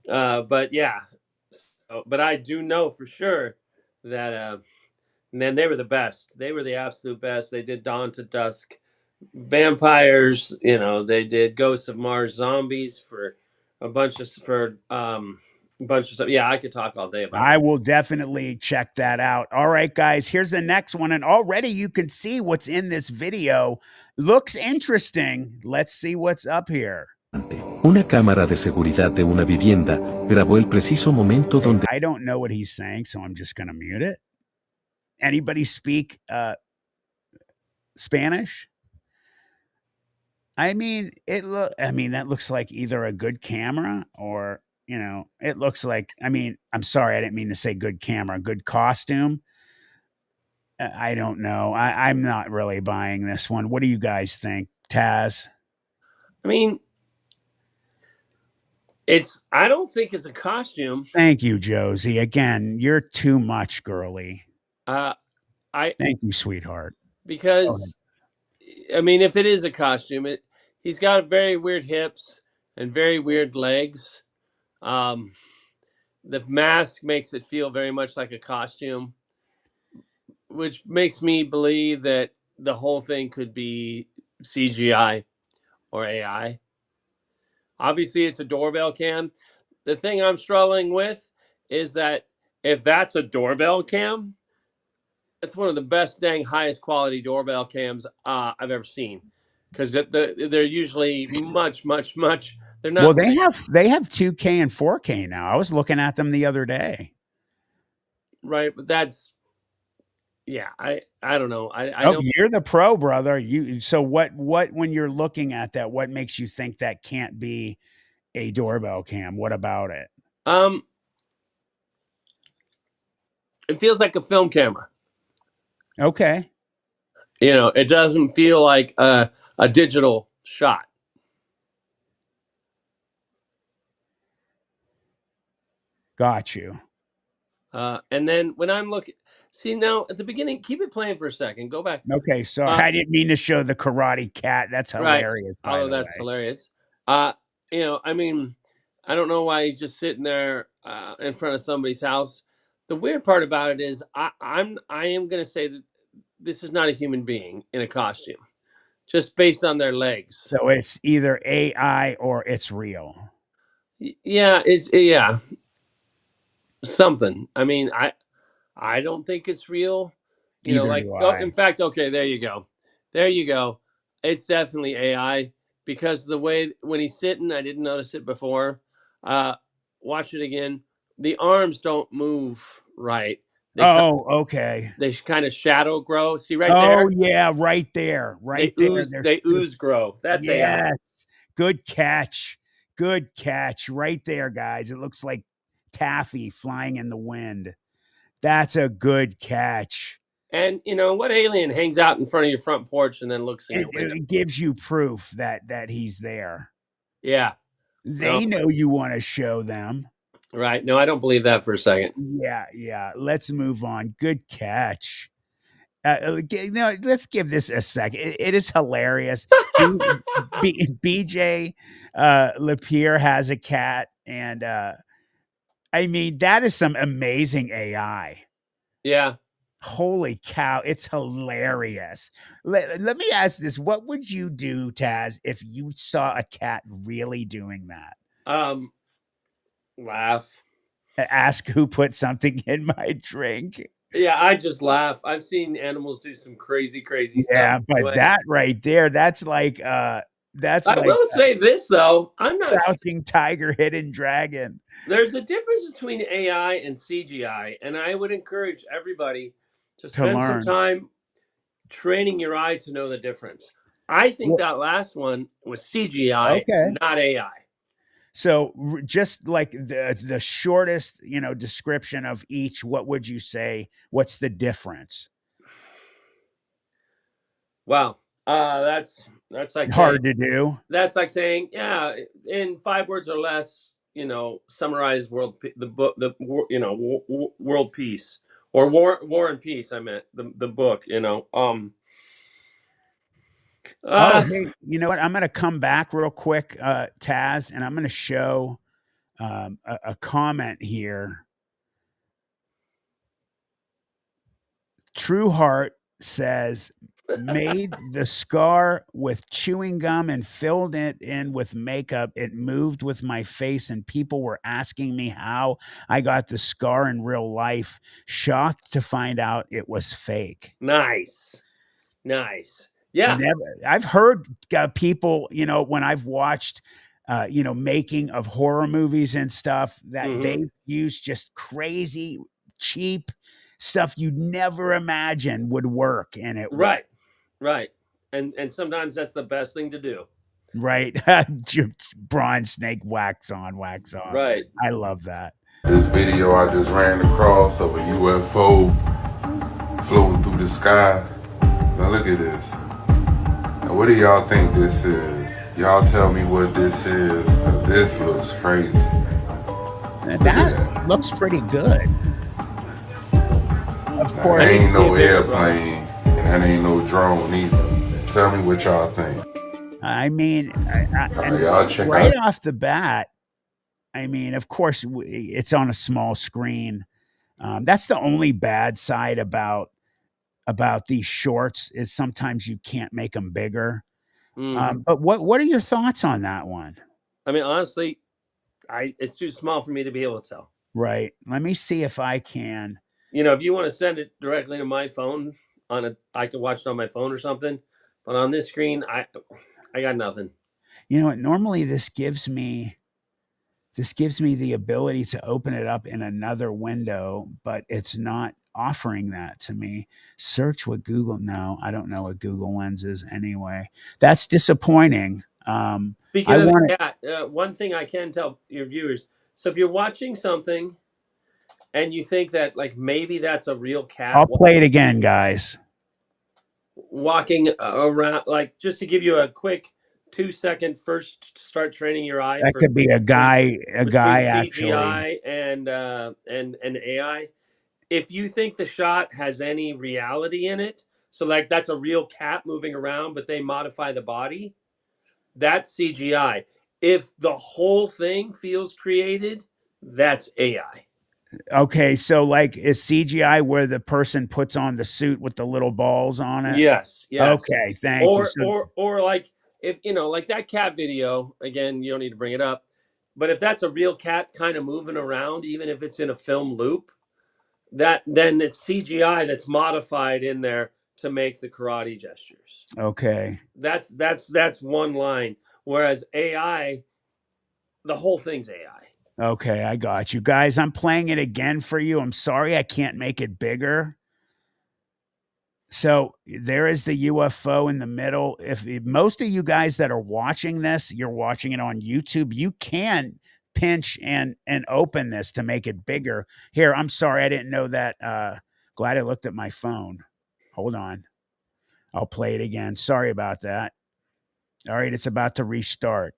But yeah, but I do know for sure that man, they were the best. They were the absolute best. They did Dawn to Dusk, vampires. They did Ghosts of Mars, zombies for a bunch of stuff. Yeah, I could talk all day about it. I will definitely check that out. All right, guys, here's the next one. And already you can see what's in this video. Looks interesting. Let's see what's up here. Una cámara de seguridad de una vivienda grabó el preciso momento donde... I don't know what he's saying, so I'm just going to mute it. Anybody speak Spanish? I mean, that looks like either a good camera or, it looks like, I'm sorry, I didn't mean to say good camera, good costume. I don't know. I'm not really buying this one. What do you guys think, Taz? I mean, I don't think it's a costume. Thank you, Josie. Again, you're too much, girly. Thank you, sweetheart. Because, if it is a costume, he's got very weird hips and very weird legs. The mask makes it feel very much like a costume, which makes me believe that the whole thing could be CGI or AI. Obviously, it's a doorbell cam. The thing I'm struggling with is that if that's a doorbell cam, it's one of the best dang highest quality doorbell cams I've ever seen. Because they're usually much. They're not. Well, they have 2K and 4K now. I was looking at them the other day. Right, but that's Yeah, I don't know. I Oh, don't. you're the pro, brother. So what when you're looking at that, what makes you think that can't be a doorbell cam? What about it? Um, it feels like a film camera. Okay. It doesn't feel like a digital shot. Got you. And then when I'm looking, see now at the beginning, keep it playing for a second. Go back. Okay, sorry. Uh, I didn't mean to show the karate cat. That's right. hilarious, by Although the that's way. hilarious. I mean, I don't know why he's just sitting there in front of somebody's house. The weird part about it is I am going to say that this is not a human being in a costume, just based on their legs. So it's either AI or it's real. Yeah, yeah something. I mean, I don't think it's real. Either Like do go. I. In fact, okay, there you go, there you go. It's definitely AI because the way when he's sitting, I didn't notice it before. Uh, watch it again. The arms don't move right. They kind Oh, okay. they kind of shadow grow. See right Oh, there, yeah, right there. Right there. There's they ooze grow. That's AI. yes. Good catch. Good catch. Right there, guys. It looks like taffy flying in the wind. That's a good catch. And what alien hangs out in front of your front porch and then looks in It, your window? it gives you proof that he's there. Yeah. No. They know you want to show them. Right. No, I don't believe that for a second. Yeah, yeah. Let's move on. Good catch. No, let's give this a second. It is hilarious. BJ Lapierre has a cat, and I mean that is some amazing AI. Yeah. Holy cow, it's hilarious. Let me ask this: what would you do, Taz, if you saw a cat really doing that? Laugh. Ask who put something in my drink. Yeah, I just laugh. I've seen animals do some crazy, crazy stuff. Yeah, but Anyway, that right there, that's I like will say this though. I'm not sure. crouching tiger, hidden dragon There's a difference between AI and CGI, and I would encourage everybody to to spend some learn. time training your eye to know the difference. I think Well, that last one was CGI, okay. not AI. So just like the shortest, description of each, what would you say? What's the difference? Wow. That's like saying Hard to do. yeah, in 5 words or less, summarize the book, world peace or war and peace. I meant the book. Oh, Uh, hey, you know what? I'm going to come back real quick, Taz, and I'm going to show a comment here. True Heart says, made the scar with chewing gum and filled it in with makeup. It moved with my face, and people were asking me how I got the scar in real life. Shocked to find out it was fake. nice, nice. Yeah. Never. I've heard people, when I've watched, making of horror movies and stuff, that Hmm. they use just crazy, cheap stuff you'd never imagine would work, and it Right. Right. And sometimes that's the best thing to do. right. Bronze snake, wax on, wax off. Right. I love that. This video I just ran across of a UFO floating through the sky. Now look at this. Now what do y'all think this is? Y'all tell me what this is, but this looks crazy. Look at That looks pretty good. Of Now, course. that ain't no See a video, airplane, and that ain't no drone either. Tell me what y'all think. I mean, and Y'all check right out. off the bat, I mean, of course, it's on a small screen. That's the only bad side about these shorts is sometimes you can't make them bigger. Mm. But what are your thoughts on that one? I mean, honestly, it's too small for me to be able to tell. Right. Let me see if I can. If you want to send it directly to my phone I can watch it on my phone or something. But on this screen, I got nothing. You know what? Normally this gives me the ability to open it up in another window, but it's not offering that to me. Search what Google. No, I don't know what Google Lens is anyway. That's disappointing. Speaking I of want the it. cat, one thing I can tell your viewers. So if you're watching something and you think that like maybe that's a real cat I'll play it again, guys. walking around, like just to give you a quick 2 second first start training your eye That for could be a guy. A between guy actually. CGI and AI. If you think the shot has any reality in it, so like that's a real cat moving around, but they modify the body, that's CGI. If the whole thing feels created, that's AI. Okay, so like is CGI where the person puts on the suit with the little balls on it? Yes, yes. Okay, thank you. Or So or or like if like that cat video, again, you don't need to bring it up, but if that's a real cat kind of moving around, even if it's in a film loop, that then it's CGI that's modified in there to make the karate gestures. okay. That's one line. Whereas AI, the whole thing's AI. Okay, I got you. Guys, I'm playing it again for you. I'm sorry I can't make it bigger. So there is the UFO in the middle. If most of you guys that are watching this, you're watching it on YouTube, you can pinch and open this to make it bigger. Here, I'm sorry, I didn't know that. Glad I looked at my phone. Hold on. I'll play it again. Sorry about that. All right, it's about to restart.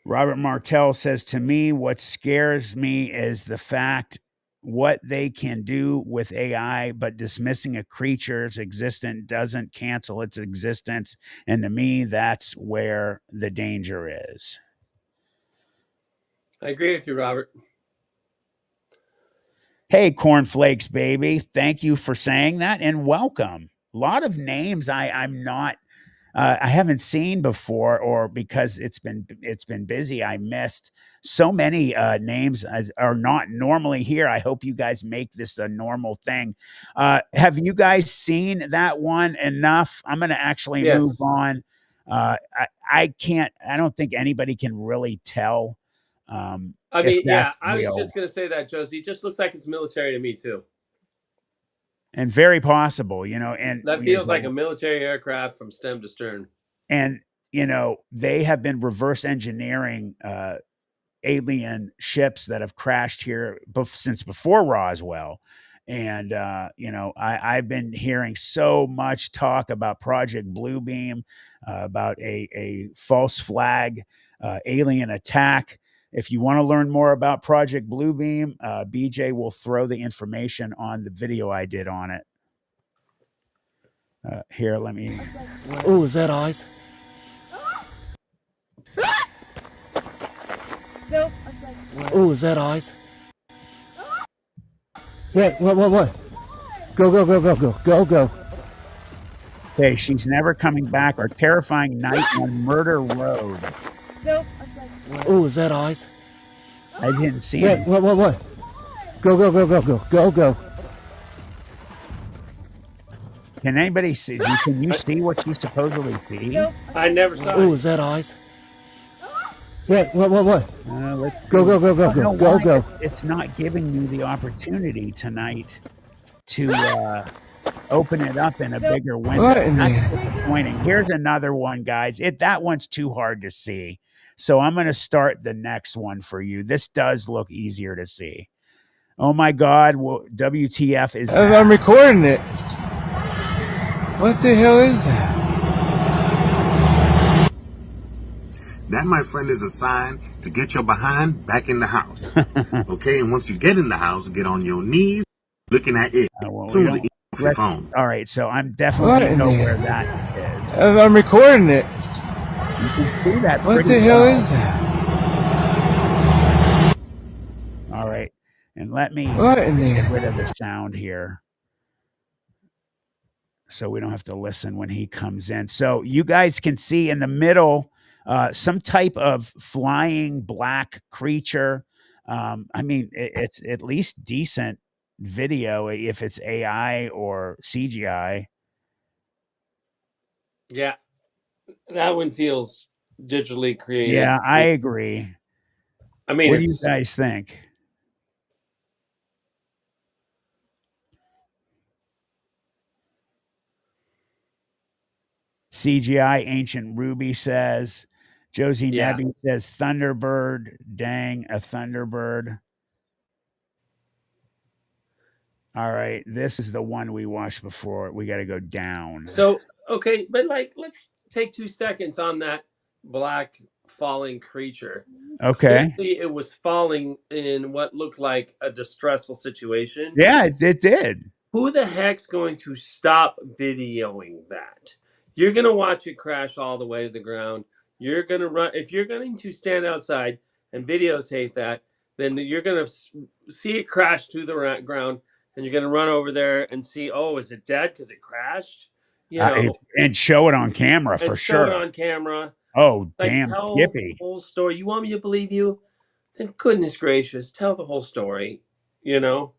Robert Martell says to me, what scares me is the fact what they can do with AI, but dismissing a creature's existence doesn't cancel its existence. And to me, that's where the danger is. I agree with you, Robert. Hey, cornflakes, baby. Thank you for saying that and welcome. A lot of names I'm not I haven't seen before, or because it's been busy, I missed so many names are not normally here. I hope you guys make this a normal thing. Have you guys seen that one enough? I'm going to actually move Yes. on. I can't. I don't think anybody can really tell I if mean, yeah, that's I was real, just going to say that, Josie. It just looks like it's military to me, too. and very possible, and That feels like a military aircraft from stem to stern. and they have been reverse engineering alien ships that have crashed here since before Roswell. And, I've been hearing so much talk about Project Bluebeam, about a false flag alien attack. If you want to learn more about Project Bluebeam, BJ will throw the information on the video I did on it. Here, let me. Oh, is that eyes? Nope. Oh, is that eyes? What? Go. Okay, she's never coming back. Or terrifying night on Murder Road. Nope. Oh, is that eyes? I didn't see it. What? Go. Can anybody see? Can you see what she supposedly sees? Nope. I never saw Oh, it. is that eyes? Let's What? Go. It's not giving you the opportunity tonight to open it up in a bigger window. That's disappointing. Here's another one, guys. That one's too hard to see. So I'm going to start the next one for you. This does look easier to see. Oh my God. Well, WTF is that? I'm recording it. What the hell is that? That, my friend, is a sign to get your behind back in the house. Okay, and once you get in the house, get on your knees, looking at it. Soon to eat off your phone. All right, so I'm definitely know where that is. I'm recording it. You can see that. What the hell is that? All right, and let me get rid of the sound here, so we don't have to listen when he comes in. So you guys can see in the middle some type of flying black creature. I mean, it's at least decent video if it's AI or CGI. Yeah, that one feels digitally created. Yeah, I agree. I mean, What do you it's guys think? CGI Ancient Ruby says. Josie yeah. Nebby says Thunderbird. Dang, a Thunderbird. All right, this is the one we watched before. We got to go down. So okay, but like, let's take 2 seconds on that black falling creature. Okay. Clearly, it was falling in what looked like a distressful situation. Yeah, it did. Who the heck's going to stop videoing that? You're going to watch it crash all the way to the ground. You're going to run. If you're going to stand outside and videotape that, then you're going to see it crash to the ground, and you're going to run over there and see, oh, is it dead because it crashed? You know, And show it on camera for and show it sure. on camera. Oh, Like, damn, tell the Skippy. whole story. You want me to believe you? Then goodness gracious, tell the whole story. You know.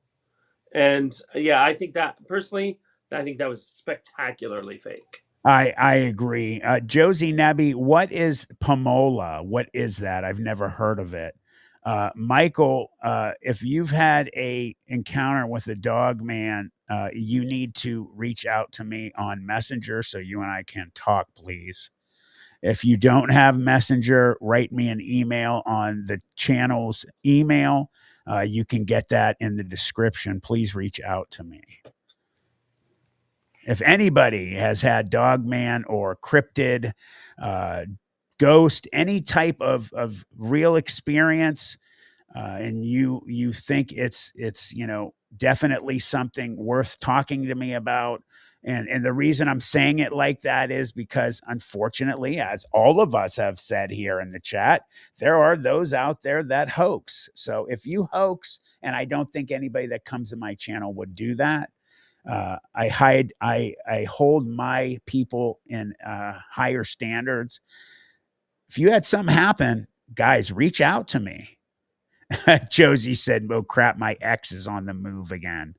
And yeah, I think that personally, I think that was spectacularly fake. I agree. Josie Nebby, what is Pomola? What is that? I've never heard of it. Michael, if you've had a encounter with a dog man, you need to reach out to me on Messenger so you and I can talk, please. If you don't have Messenger, write me an email on the channel's email. You can get that in the description. Please reach out to me. If anybody has had Dogman or Cryptid, Ghost, any type of real experience, and you think it's definitely something worth talking to me about. And the reason I'm saying it like that is because, unfortunately, as all of us have said here in the chat, there are those out there that hoax. So if you hoax, and I don't think anybody that comes to my channel would do that, I hold my people in higher standards. If you had something happen, guys, reach out to me. Josie said, "Oh crap, my ex is on the move again."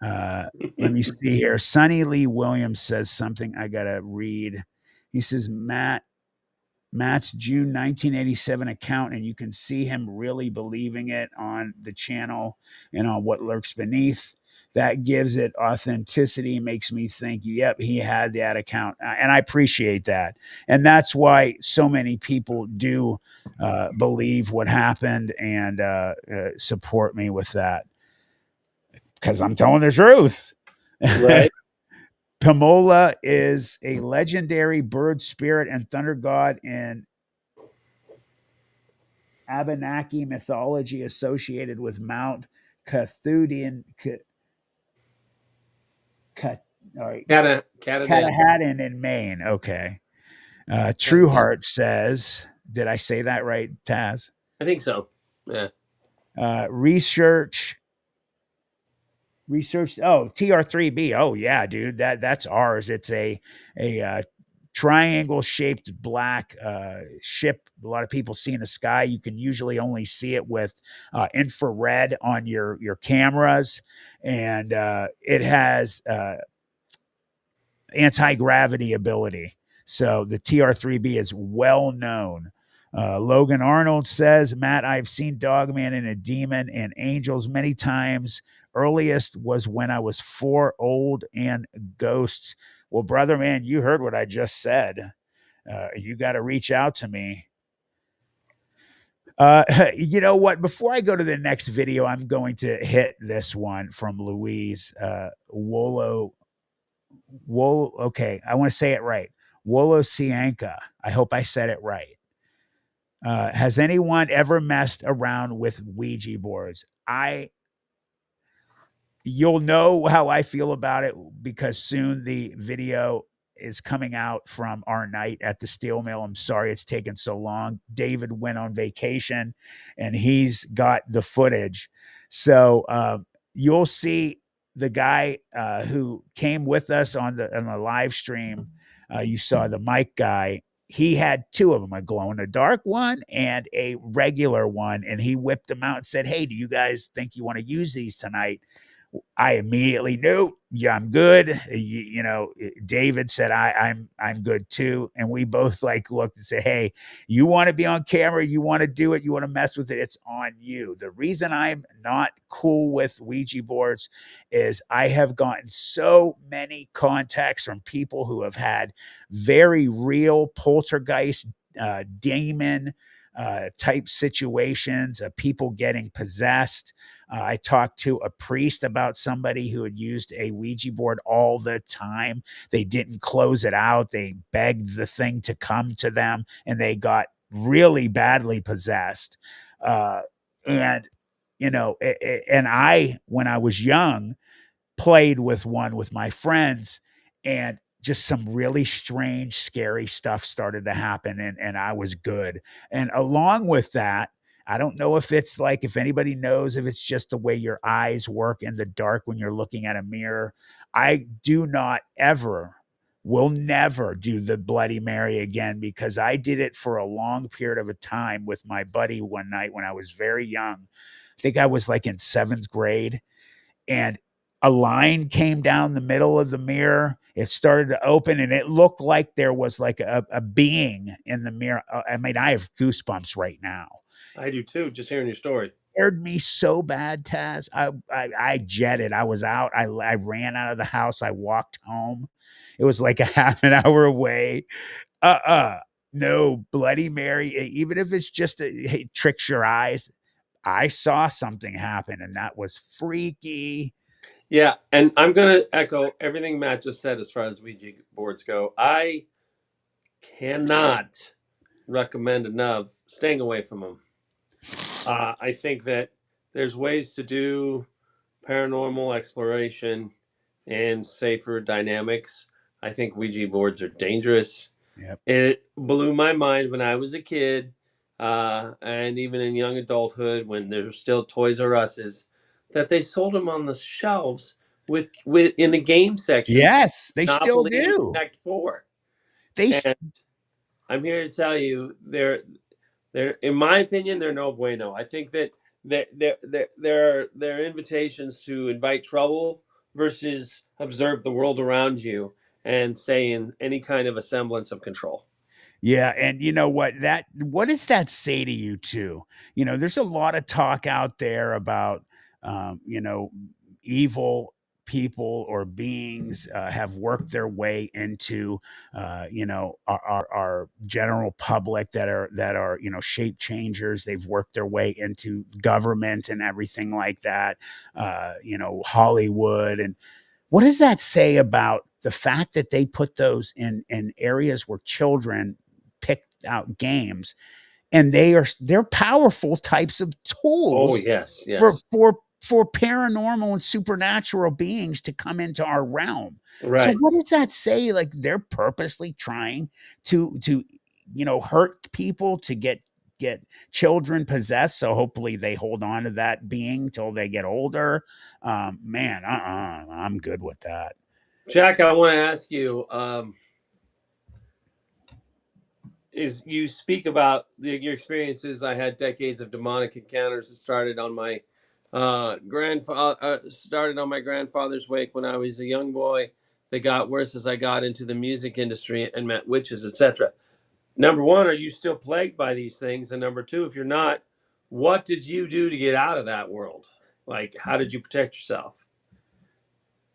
Let me see here. Sonny Lee Williams says something I gotta read. He says, Matt's June 1987 account, and you can see him really believing it on the channel and on What Lurks Beneath. That gives it authenticity, makes me think, yep, he had that account. And I appreciate that. And that's why so many people do believe what happened and support me with that. Because I'm telling the truth. Right. Pomola is a legendary bird spirit and thunder god in Abenaki mythology associated with Mount Cathudian, Katahdin in Maine. Okay. True Heart says, did I say that right, Taz? I think so. Yeah. Research. Oh, TR3B. Oh yeah, dude. That's ours. It's a triangle shaped black ship. A lot of people see in the sky. You can usually only see it with infrared on your cameras, and it has anti-gravity ability. So the TR3B is well known. Logan Arnold says, Matt, I've seen Dogman and a demon and angels many times. Earliest was when I was 4, old and ghosts. Well, brother, man, you heard what I just said. You got to reach out to me. You know what? Before I go to the next video, I'm going to hit this one from Louise Wolo. Okay, I want to say it right. Wolosianka. I hope I said it right. Has anyone ever messed around with Ouija boards? You'll know how I feel about it because soon the video is coming out from our night at the steel mill. I'm sorry it's taken so long. David went on vacation and he's got the footage. So you'll see the guy who came with us on the live stream. You saw the mic guy. He had 2 of them, a glow in the dark one and a regular one. And he whipped them out and said, hey, do you guys think you want to use these tonight? I immediately knew, yeah, I'm good. David said, I'm good too. And we both like looked and said, hey, you want to be on camera? You want to do it? You want to mess with it? It's on you. The reason I'm not cool with Ouija boards is I have gotten so many contacts from people who have had very real poltergeist, demon type situations, people getting possessed. I talked to a priest about somebody who had used a Ouija board all the time. They didn't close it out. They begged the thing to come to them, and they got really badly possessed. And, and when I was young, played with one with my friends, and just some really strange, scary stuff started to happen, and I was good. And along with that, I don't know if it's like, if anybody knows, if it's just the way your eyes work in the dark when you're looking at a mirror. I do not ever, will never do the Bloody Mary again, because I did it for a long period of a time with my buddy one night when I was very young. I think I was like in 7th grade, and a line came down the middle of the mirror. It started to open, and it looked like there was like a being in the mirror. I mean, I have goosebumps right now. I do too, just hearing your story. Scared me so bad, Taz. I jetted. I was out. I ran out of the house. I walked home. It was like a half an hour away. No, Bloody Mary, even if it's just it tricks your eyes. I saw something happen, and that was freaky. Yeah, and I'm going to echo everything Matt just said as far as Ouija boards go. I cannot recommend enough staying away from them. I think that there's ways to do paranormal exploration and safer dynamics. I think Ouija boards are dangerous. Yep. It blew my mind when I was a kid, and even in young adulthood, when there were still Toys R Us's, that they sold them on the shelves with in the game section. Yes, they still Monopoly and do. Connect Four. They And I'm here to tell you, they're in my opinion, they're no bueno. I think that they're invitations to invite trouble versus observe the world around you and stay in any kind of a semblance of control. Yeah, and you know what does that say to you too? There's a lot of talk out there about evil people or beings have worked their way into our general public, that are shape changers. They've worked their way into government and everything like that. Hollywood. And what does that say about the fact that they put those in areas where children picked out games, and they're powerful types of tools? Oh yes, for paranormal and supernatural beings to come into our realm. Right. So what does that say? Like, they're purposely trying to hurt people to get children possessed, so hopefully they hold on to that being till they get older. Man, I'm good with that. Jack, I want to ask you, is you speak about your experiences. I had decades of demonic encounters that started on my grandfather's wake when I was a young boy. They got worse as I got into the music industry and met witches, etc. Number one, are you still plagued by these things? And number two, if you're not, what did you do to get out of that world? Like, how did you protect yourself?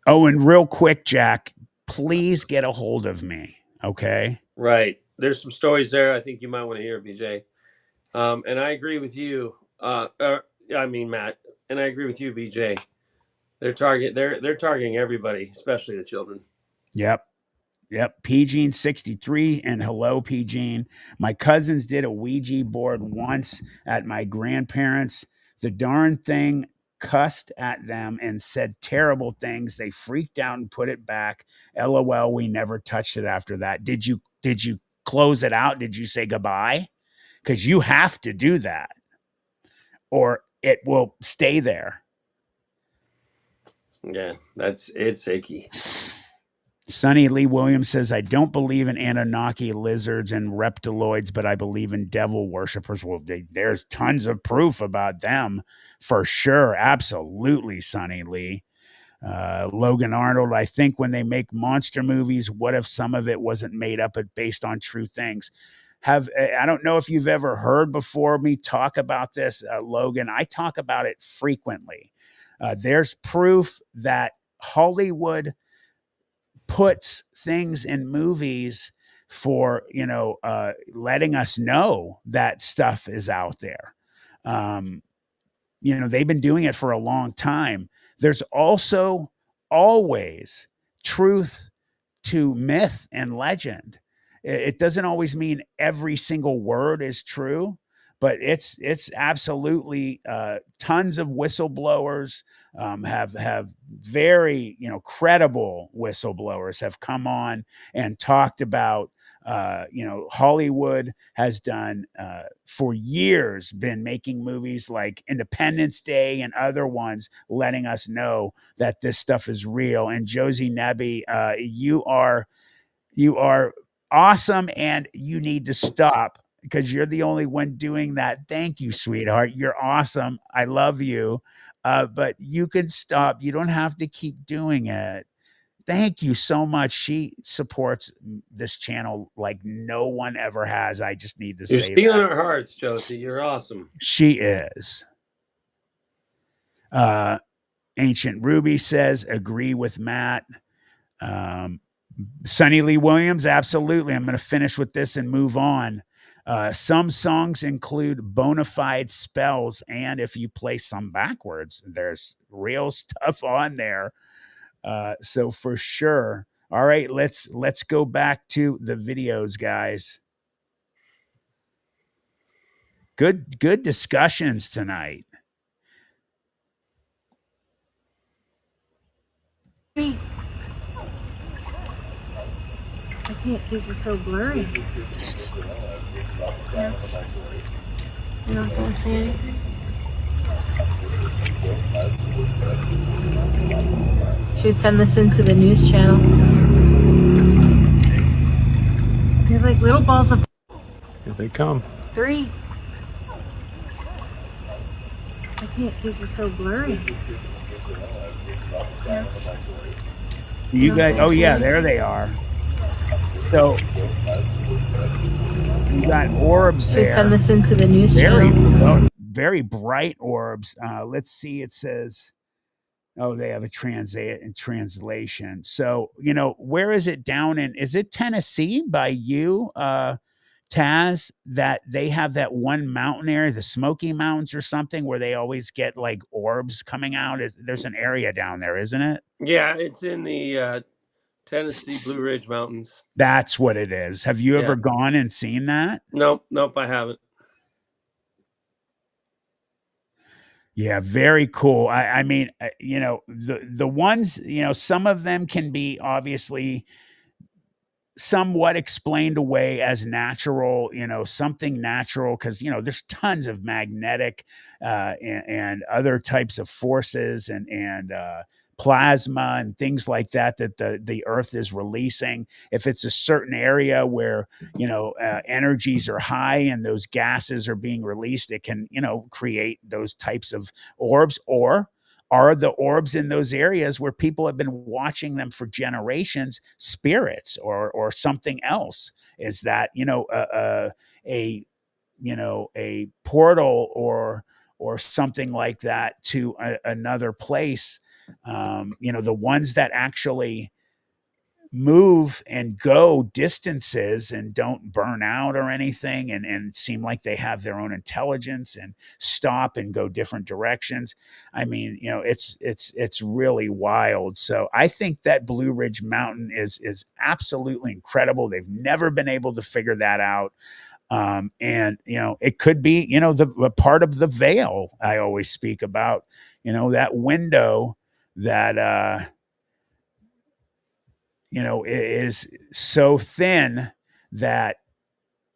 Oh, and real quick, Jack, please get a hold of me. Okay. Right. There's some stories there I think you might want to hear, BJ. And I agree with you. Matt, and I agree with you, BJ. They're targeting everybody, especially the children. Yep. PGene 63 and hello, PGene. My cousins did a Ouija board once at my grandparents'. The darn thing cussed at them and said terrible things. They freaked out and put it back. LOL, we never touched it after that. Did you close it out? Did you say goodbye? Because you have to do that, or it will stay there. Yeah, it's icky. Sonny Lee Williams says, I don't believe in Anunnaki lizards and reptiloids, but I believe in devil worshippers. Well, there's tons of proof about them for sure. Absolutely, Sonny Lee. Logan Arnold, I think when they make monster movies, what if some of it wasn't made up but based on true things? I don't know if you've ever heard before me talk about this, Logan. I talk about it frequently. There's proof that Hollywood puts things in movies for, letting us know that stuff is out there. They've been doing it for a long time. There's also always truth to myth and legend. It doesn't always mean every single word is true, but it's absolutely tons of whistleblowers have very credible whistleblowers have come on and talked about Hollywood has done for years been making movies like Independence Day and other ones, letting us know that this stuff is real. And Josie Nebby, you are awesome, and you need to stop because you're the only one doing that. Thank you, sweetheart. You're awesome. I love you. But you can stop. You don't have to keep doing it. Thank you so much. She supports this channel like no one ever has. I just need to You're say stealing that. our hearts, Josie. You're awesome. She is. Ancient Ruby says, agree with Matt. Sonny Lee Williams, absolutely. I'm going to finish with this and move on. Some songs include bona fide spells, and if you play some backwards, there's real stuff on there. So for sure. All right, let's go back to the videos, guys. Good discussions tonight. I can't because it's so blurry. Yeah. You're not going to see anything? Should send this into the news channel. They're like little balls of... Here they come. 3. I can't because it's so blurry. Yeah. You guys, oh yeah, there they are. So you got orbs there. Should send this into the news channel. Very bright orbs. Let's see. It says, oh, they have a translation. So where is it down in? Is it Tennessee by you, Taz? That they have that one mountain area, the Smoky Mountains or something, where they always get like orbs coming out. There's an area down there, isn't it? Yeah, it's in the Tennessee Blue Ridge Mountains. That's what it is. Have you ever gone and seen that? Nope, I haven't. Yeah, very cool. I mean, the ones, some of them can be obviously somewhat explained away as natural, something natural, because there's tons of magnetic and other types of forces and plasma and things like that the earth is releasing. If it's a certain area where energies are high and those gases are being released, it can create those types of orbs. Or are the orbs in those areas where people have been watching them for generations spirits or something else? Is that a portal or something like that to another place? The ones that actually move and go distances and don't burn out or anything and seem like they have their own intelligence and stop and go different directions. I mean, it's really wild. So I think that Blue Ridge Mountain is absolutely incredible. They've never been able to figure that out. And it could be the part of the veil I always speak about, that window that it is so thin that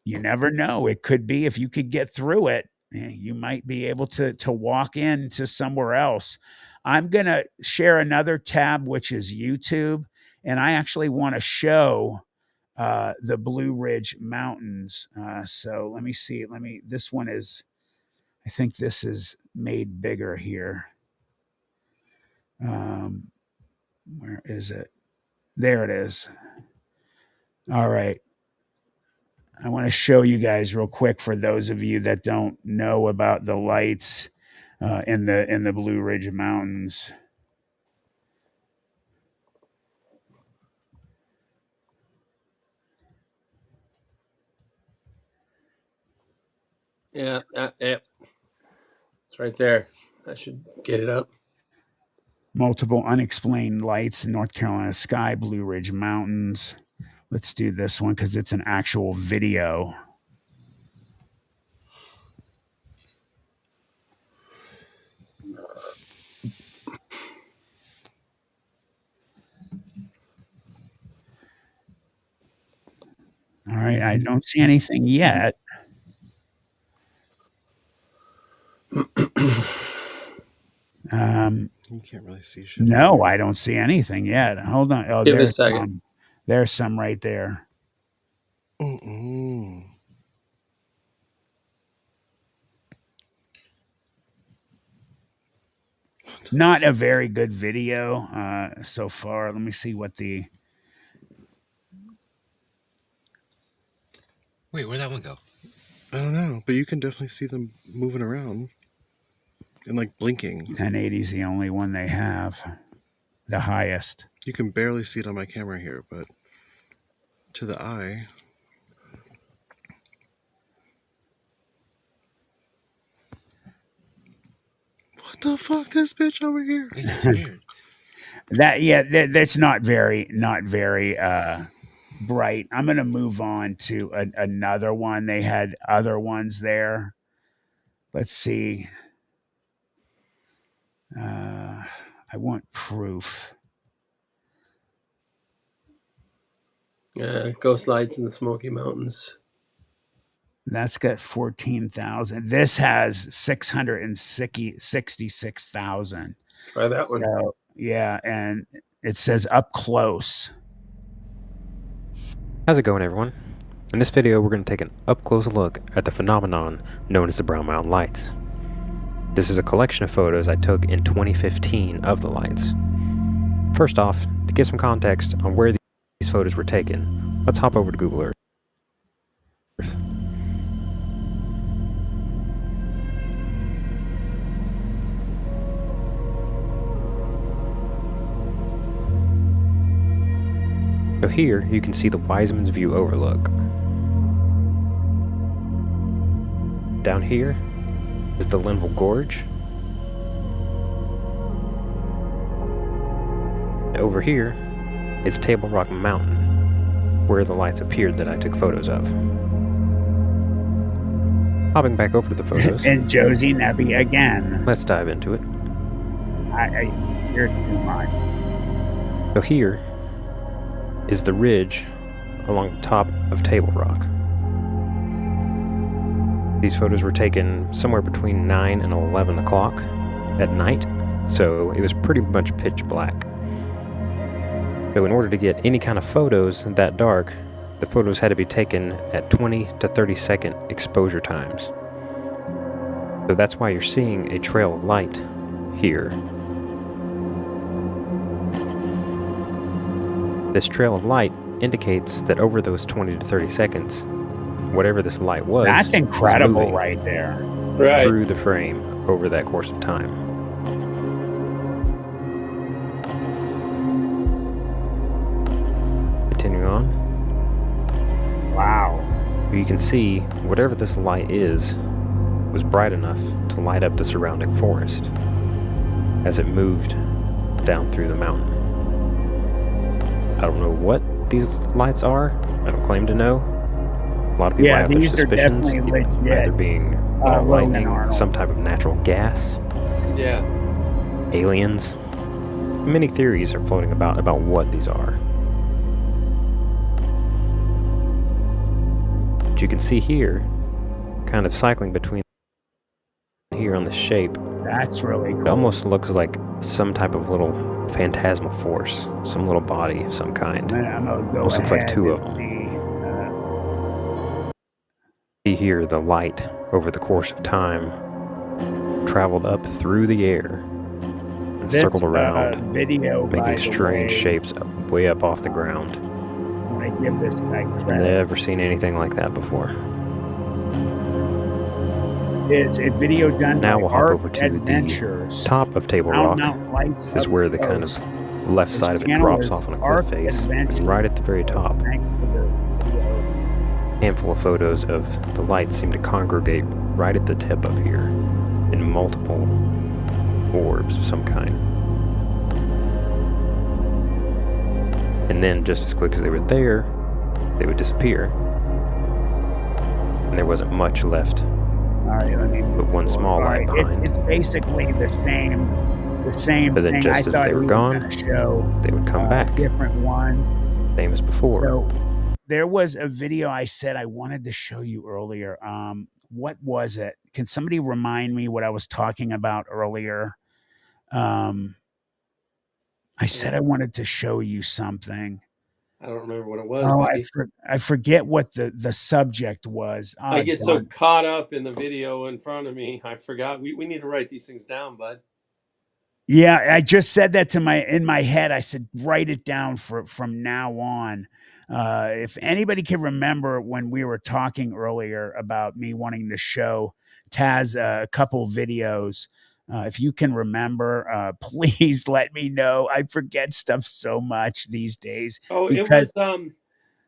you never know. It could be, if you could get through it, you might be able to walk into somewhere else. I'm going to share another tab, which is YouTube. And I actually want to show the Blue Ridge Mountains. So let me see. This one is, I think this is made bigger here. Where is it? There it is. All right. I want to show you guys real quick for those of you that don't know about the lights in the Blue Ridge Mountains. Yeah, it's right there. I should get it up. Multiple unexplained lights in North Carolina sky, Blue Ridge Mountains. Let's do this one because it's an actual video. All right, I don't see anything yet. You can't really see shit. No, I don't see anything yet. Hold on. Oh, Give it a there's second. some. There's some right there. Not a very good video so far. Let me see what the. Wait, where'd that one go? I don't know, but you can definitely see them moving around and like blinking. 1080 is the only one they have. The highest. You can barely see it on my camera here, but to the eye. What the fuck? This bitch over here. It disappeared. That's not very bright. I'm gonna move on to another one. They had other ones there. Let's see. I want proof. Ghost lights in the Smoky Mountains. That's got 14,000. This has 666,000. Try that one. So, yeah, and it says up close. How's it going, everyone? In this video, we're going to take an up-close look at the phenomenon known as the Brown Mountain Lights. This is a collection of photos I took in 2015 of the lights. First off, to give some context on where these photos were taken, let's hop over to Google Earth. So here, you can see the Wiseman's View overlook. Down here is the Linville Gorge. Over here is Table Rock Mountain, where the lights appeared that I took photos of. Hopping back over to the photos. And Josie Nebby again. Let's dive into it. You're too much. So here is the ridge along the top of Table Rock. These photos were taken somewhere between 9 and 11 o'clock at night, so it was pretty much pitch black. So in order to get any kind of photos that dark, the photos had to be taken at 20 to 30 second exposure times. So that's why you're seeing a trail of light here. This trail of light indicates that over those 20 to 30 seconds, whatever this light was, that's incredible right there. Right. Through the frame over that course of time. Continuing on. Wow. You can see whatever this light is was bright enough to light up the surrounding forest as it moved down through the mountain. I don't know what these lights are. I don't claim to know. A lot of people have their suspicions, either being lightning, some type of natural gas, aliens. Many theories are floating about what these are. But you can see here, kind of cycling between here on the shape. That's really cool. It almost looks like some type of little phantasmal force, some little body of some kind. Almost looks like two of them. See here the light over the course of time traveled up through the air and light circled around, video, making strange shapes way up off the ground. I give this guy credit. Never seen anything like that before. It's a video done now by we'll hop over to Adventures. the top of Table Rock. This is where the kind of left side of it drops off on a cliff face, and right at the very top. A handful of photos of the lights seem to congregate right at the tip up here in multiple orbs of some kind. And then just as quick as they were there, they would disappear. And there wasn't much left. All right, but one small light behind. It's basically the same but then thing. just as they were gone, they would come back. Different ones. Same as before. So there was a video I said I wanted to show you earlier. What was it? Can somebody remind me what I was talking about earlier? I said I wanted to show you something. I don't remember what it was. Oh, I forget what the subject was. Oh, I get so caught up in the video in front of me, I forgot. We need to write these things down, bud. Yeah, I just said that in my head. I said write it down from now on. If anybody can remember when we were talking earlier about me wanting to show Taz a couple videos. If you can remember, please let me know. I forget stuff so much these days. Oh, because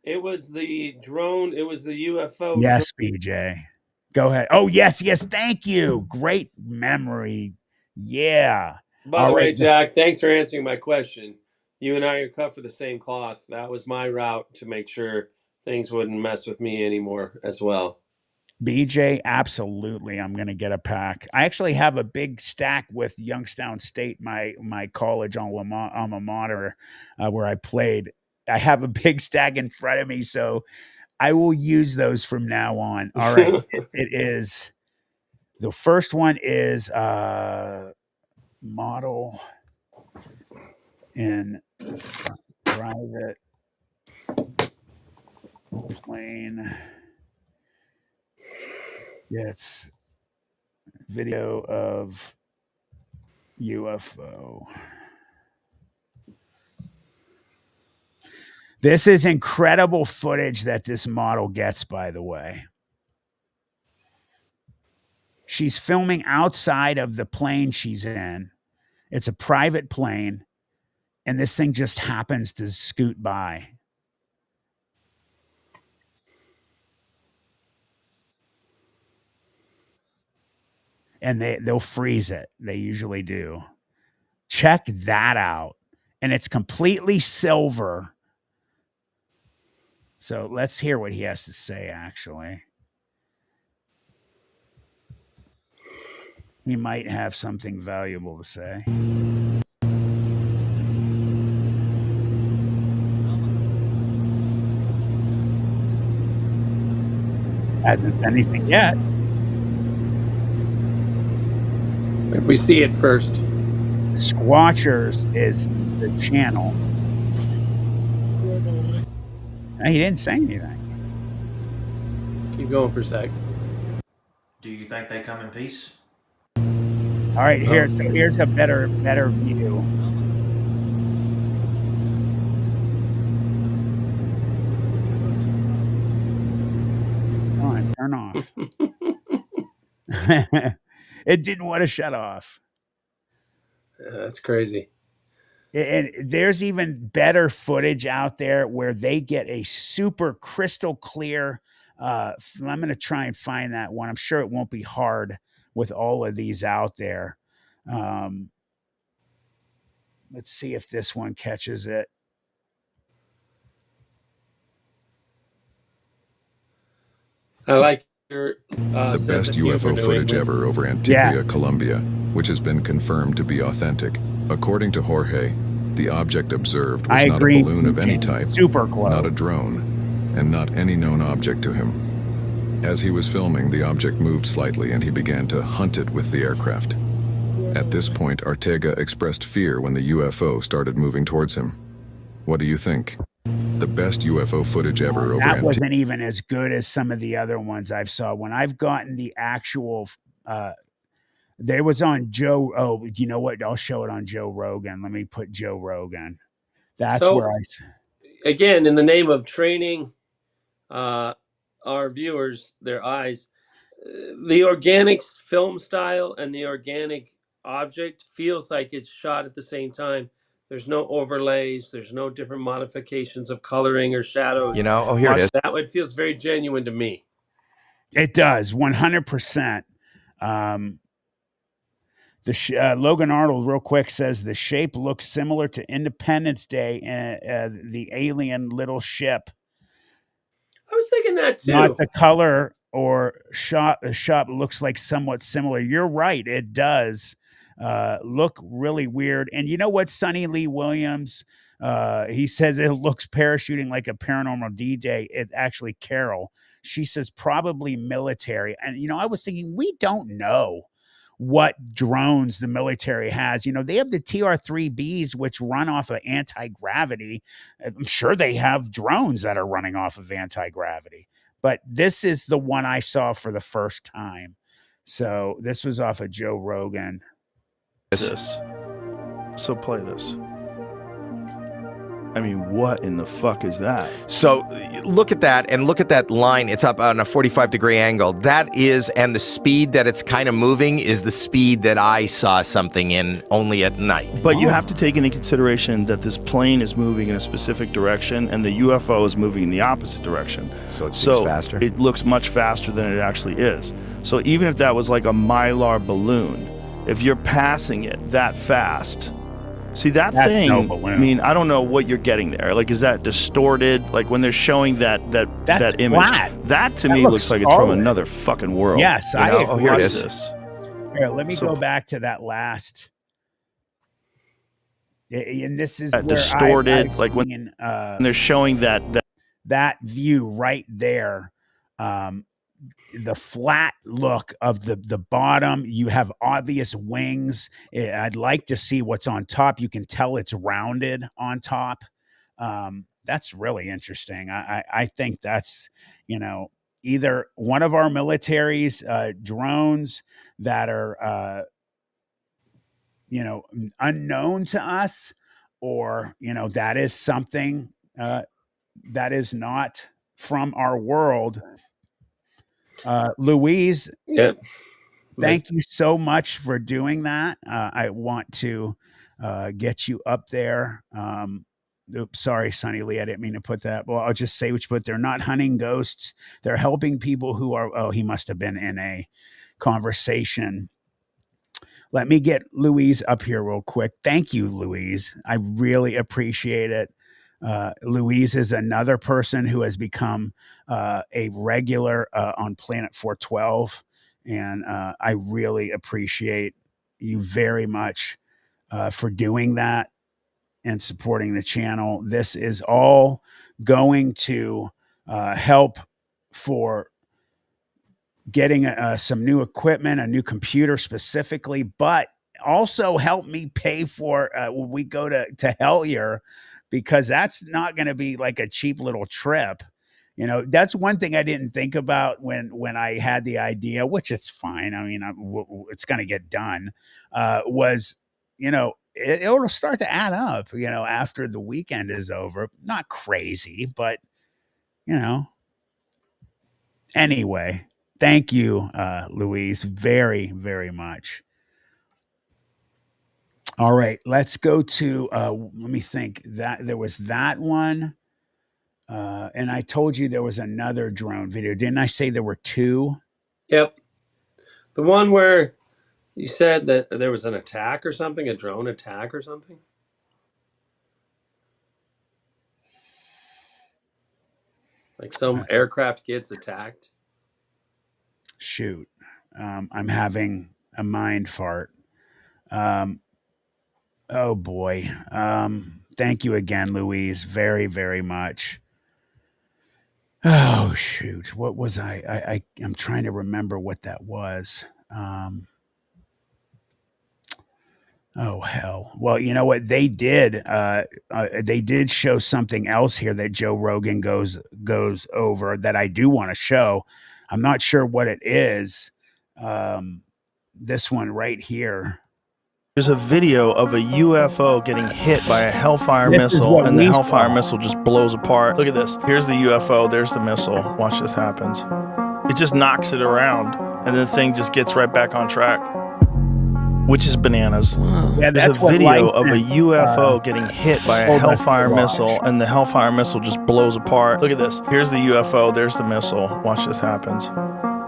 it was the drone. It was the UFO. Yes, BJ. Go ahead. Oh, yes. Thank you. Great memory. Yeah. By the way, Jack, thanks for answering my question. You and I are cut for the same cloth. That was my route to make sure things wouldn't mess with me anymore as well. BJ, absolutely. I'm going to get a pack. I actually have a big stack with Youngstown State, my college alma mater, where I played. I have a big stack in front of me, so I will use those from now on. All right. It is. The first one is model in private plane. It's video of UFO. This is incredible footage that this model gets, by the way. She's filming outside of the plane she's in. It's a private plane, and this thing just happens to scoot by. And they'll freeze it. They usually do. Check that out. And it's completely silver. So let's hear what he has to say, actually. He might have something valuable to say. Hasn't said anything yet. If we see it first. Squatchers is the channel. He didn't say anything. Keep going for a sec. Do you think they come in peace? All right, here's a better view. Come on, turn off. It didn't want to shut off. That's crazy. And there's even better footage out there where they get a super crystal clear. I'm going to try and find that one. I'm sure it won't be hard with all of these out there. Let's see if this one catches it. I like your the best UFO footage ever over Antigua, Colombia, which has been confirmed to be authentic. According to Jorge, the object observed was not a balloon of any type, not a drone, and not any known object to him. As he was filming, the object moved slightly and he began to hunt it with the aircraft. At this point, Ortega expressed fear when the UFO started moving towards him. What do you think? The best UFO footage ever over That wasn't even as good as some of the other ones I've saw. When I've gotten the actual There was on Joe. Oh, you know what? I'll show it on Joe Rogan. Let me put Joe Rogan. That's So, where again, in the name of training our viewers, their eyes, the organic film style and the organic object feels like it's shot at the same time. There's no overlays. There's no different modifications of coloring or shadows. You know, oh, here it is. That one feels very genuine to me. It does 100%. Logan Arnold, real quick, says the shape looks similar to Independence Day and the alien little ship. I was thinking that too. Not the color or shop looks like somewhat similar. You're right. It does look really weird. And you know what? Sonny Lee Williams, he says it looks parachuting like a Paranormal D-Day. It's actually Carol. She says probably military. And, you know, I was thinking, we don't know what drones the military has. You know, they have the TR-3Bs, which run off of anti-gravity. I'm sure they have drones that are running off of anti-gravity. But this is the one I saw for the first time. So this was off of Joe Rogan. So play this. I mean, what in the fuck is that? So look at that and look at that line. It's up on a 45-degree angle. That is, and the speed that it's kind of moving is the speed that I saw something in only at night. But you have to take into consideration that this plane is moving in a specific direction and the UFO is moving in the opposite direction. So it seems faster? It looks much faster than it actually is. So even if that was like a Mylar balloon, if you're passing it that fast... See, that's thing, no balloon. I mean, I don't know what you're getting there. Like, is that distorted? Like, when they're showing that image, flat. That to me looks like it's from another fucking world. Yes, I agree. Oh, here it is. Here, let me go back to that last. And this is where distorted, like when they're showing that view right there. The flat look of the bottom, you have obvious wings. I'd like to see what's on top. You can tell it's rounded on top. That's really interesting. I think that's, you know, either one of our military's drones that are, you know, unknown to us, or, you know, that is something that is not from our world. Louise, thank you so much for doing that. I want to get you up there. Oops, sorry, Sonny Lee, I didn't mean to put that. Well, I'll just say what you put. They're not hunting ghosts. They're helping people who are, oh, he must have been in a conversation. Let me get Louise up here real quick. Thank you, Louise. I really appreciate it. Louise is another person who has become a regular on Planet 412, and I really appreciate you very much for doing that and supporting the channel. This is all going to help for getting some new equipment, a new computer specifically, but also help me pay for when we go to Hellier, because that's not going to be like a cheap little trip. You know, that's one thing I didn't think about when I had the idea, which it's fine. I mean, it's going to get done, was, you know, it'll start to add up, you know, after the weekend is over. Not crazy, but, you know. Anyway, thank you, Louise, very, very much. All right, let's go to, let me think, that there was that one. And I told you there was another drone video. Didn't I say there were two? Yep. The one where you said that there was an attack or something, a drone attack or something? Like some aircraft gets attacked? Shoot. I'm having a mind fart. Oh boy. Thank you again, Louise, very, very much. Oh shoot. What was I'm trying to remember what that was. Oh hell. Well, you know what they did? They did show something else here that Joe Rogan goes over that I do want to show. I'm not sure what it is. this one right here. There's a video of a UFO getting hit by a Hellfire missile, and the Hellfire missile just blows apart. Look at this. Here's the UFO. There's the missile. Watch this happens. It just knocks it around, and the thing just gets right back on track, which is bananas. Yeah, there's a video of a UFO getting hit by a Hellfire missile, and the Hellfire missile just blows apart. Look at this. Here's the UFO. There's the missile. Watch this happens.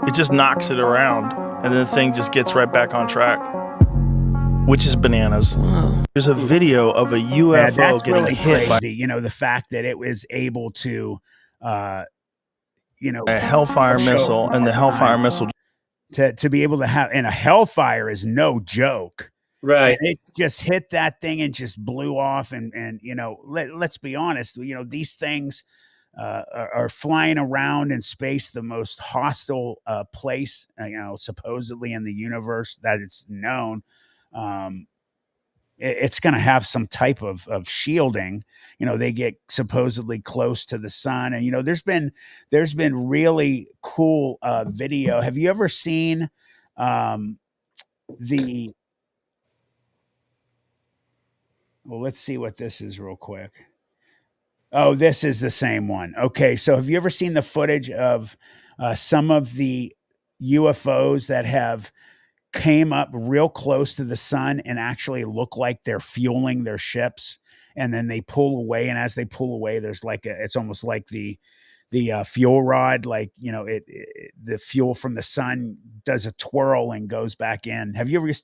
It just knocks it around, and the thing just gets right back on track, which is bananas. There's a video of a UFO getting really hit by, the fact that it was able to, a Hellfire missile, and the Hellfire missile to be able to have, and a Hellfire is no joke. Right. And it just hit that thing and just blew off. And let's be honest, these things are flying around in space, the most hostile place, supposedly in the universe that it's known. It's going to have some type of shielding. They get supposedly close to the sun, and there's been really cool video. Have you ever seen let's see what this is real quick. Oh, this is the same one. Okay, so have you ever seen the footage of some of the UFOs that have came up real close to the sun and actually look like they're fueling their ships, and then they pull away, and as they pull away, there's it's almost like the fuel rod, the fuel from the sun does a twirl and goes back in.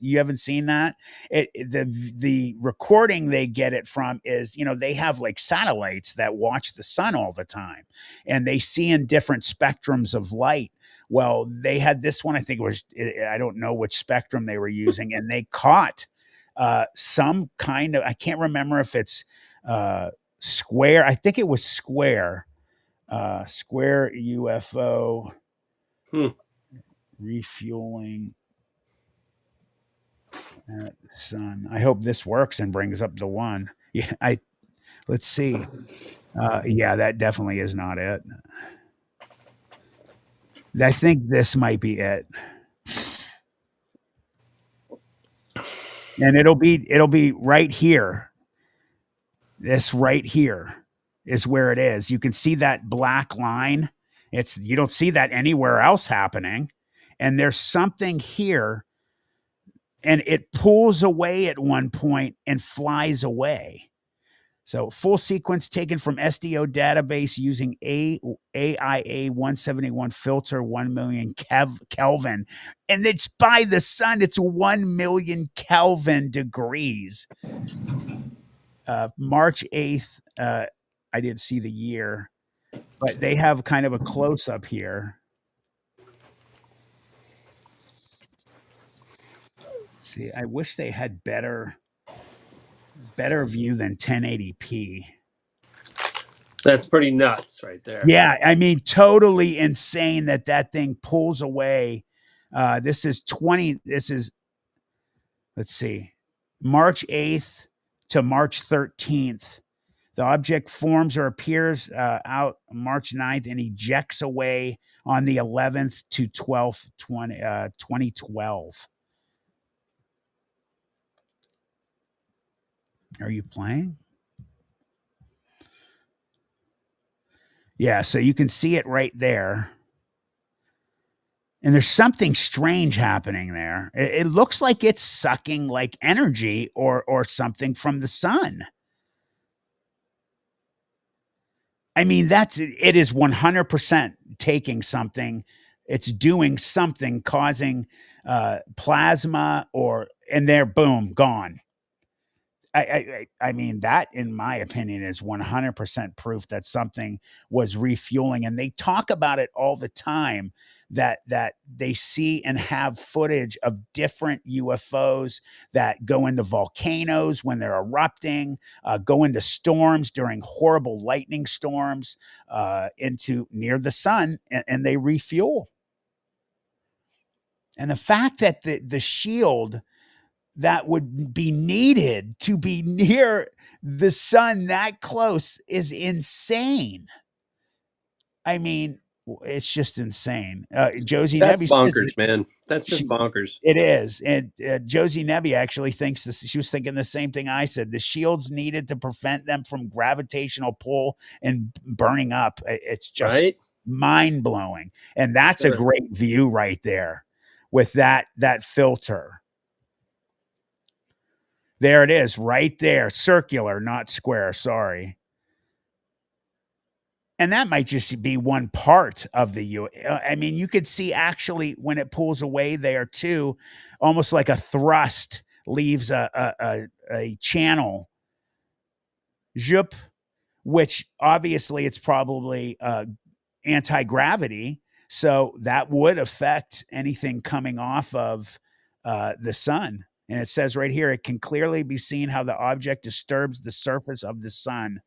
You haven't seen that? The recording they get it from is, they have like satellites that watch the sun all the time, and they see in different spectrums of light. Well, they had this one, I think it was, I don't know which spectrum they were using, and they caught some kind of, I can't remember if it's square. I think it was square UFO refueling at the sun. I hope this works and brings up the one. Yeah, let's see. Yeah, that definitely is not it. I think this might be it. And it'll be right here. This right here is where it is. You can see that black line. You don't see that anywhere else happening. And there's something here, and it pulls away at one point and flies away. So full sequence taken from SDO database using AIA 171 filter 1 million Kelvin. And it's by the sun. It's 1 million Kelvin degrees. March 8th. I didn't see the year, but they have kind of a close up here. See, I wish they had better view than 1080p. That's pretty nuts right there. Yeah, I mean, totally insane that thing pulls away. This is let's see, March 8th to March 13th. The object forms or appears out March 9th and ejects away on the 11th to 12th, 2012. Are you playing? Yeah, so you can see it right there. And there's something strange happening there. It looks like it's sucking like energy or something from the sun. I mean, it is 100% taking something. It's doing something, causing plasma and they're boom, gone. I mean, that, in my opinion, is 100% proof that something was refueling. And they talk about it all the time, that they see and have footage of different UFOs that go into volcanoes when they're erupting, go into storms during horrible lightning storms, into near the sun, and they refuel. And the fact that the shield that would be needed to be near the sun that close is insane. I mean, it's just insane. Josie That's Nebby says bonkers, man. That's just bonkers. it is. And Josie Nebby actually thinks this. She was thinking the same thing I said. The shield's needed to prevent them from gravitational pull and burning up. It's just mind blowing. And that's a great view right there with that filter. There it is right there. Circular, not square. Sorry. And that might just be one part of the I mean, you could see actually when it pulls away there too, almost like a thrust leaves a channel, zhup, which obviously it's probably anti-gravity. So that would affect anything coming off of the sun. And it says right here, it can clearly be seen how the object disturbs the surface of the sun.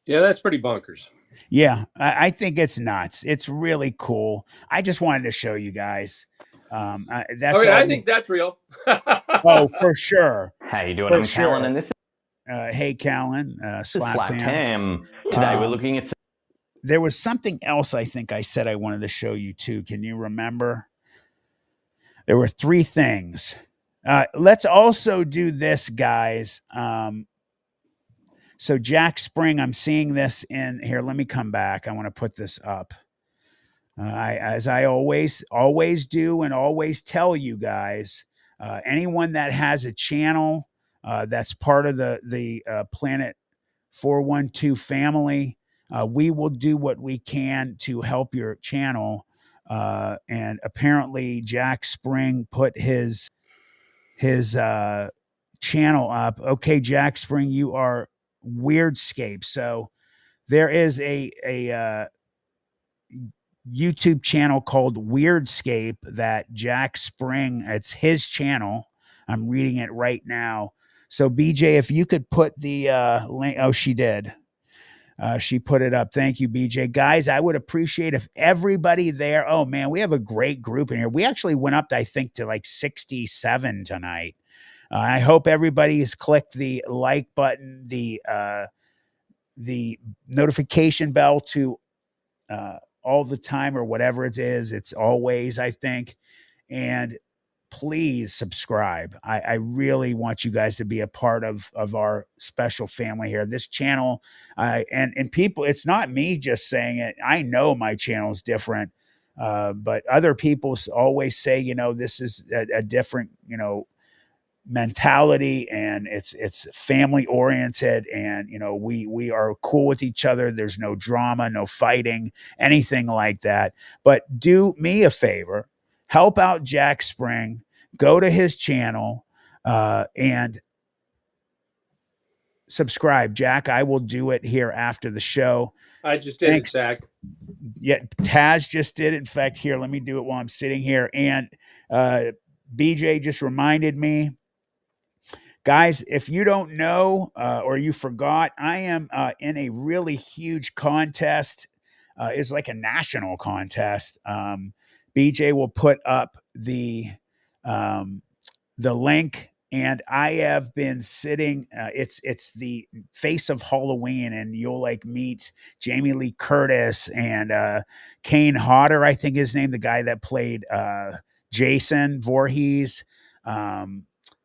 Yeah, that's pretty bonkers. Yeah, I think it's nuts. It's really cool. I just wanted to show you guys. That's I think that's real. Oh, for sure. How you doing? I'm Callan, and this is hey, Callan. Slap Tam. Today we're looking at. There was something else I think I said I wanted to show you too. Can you remember? There were 3 things. Let's also do this, guys. So Jack Spring, I'm seeing this in here. Let me come back. I want to put this up. As I always do and always tell you guys, anyone that has a channel that's part of the Planet 412 family, we will do what we can to help your channel. And apparently Jack Spring put his channel up. Okay, Jack Spring, you are Weirdscape. So there is a YouTube channel called Weirdscape that Jack Spring, it's his channel. I'm reading it right now. So BJ, if you could put the link. Oh, she did. She put it up. Thank you, BJ. Guys, I would appreciate if everybody there. Oh man, we have a great group in here. We actually went up, I think, to like 67 tonight. I hope everybody has clicked the like button, the notification bell to all the time or whatever it is. It's always, I think. And please subscribe. I really want you guys to be a part of our special family here. This channel, and people, it's not me just saying it. I know my channel is different, but other people always say, this is a different, mentality, and it's family oriented, and we are cool with each other. There's no drama, no fighting, anything like that. But do me a favor, help out Jack Spring, go to his channel and subscribe. Jack, I will do it here after the show. I just did it, Zach. Yeah, Taz just did it. In fact, here, let me do it while I'm sitting here. And BJ just reminded me. Guys, if you don't know or you forgot, I am in a really huge contest. It's like a national contest. BJ will put up the link, and I have been sitting. It's the face of Halloween, and you'll meet Jamie Lee Curtis and Kane Hodder, I think his name, the guy that played Jason Voorhees.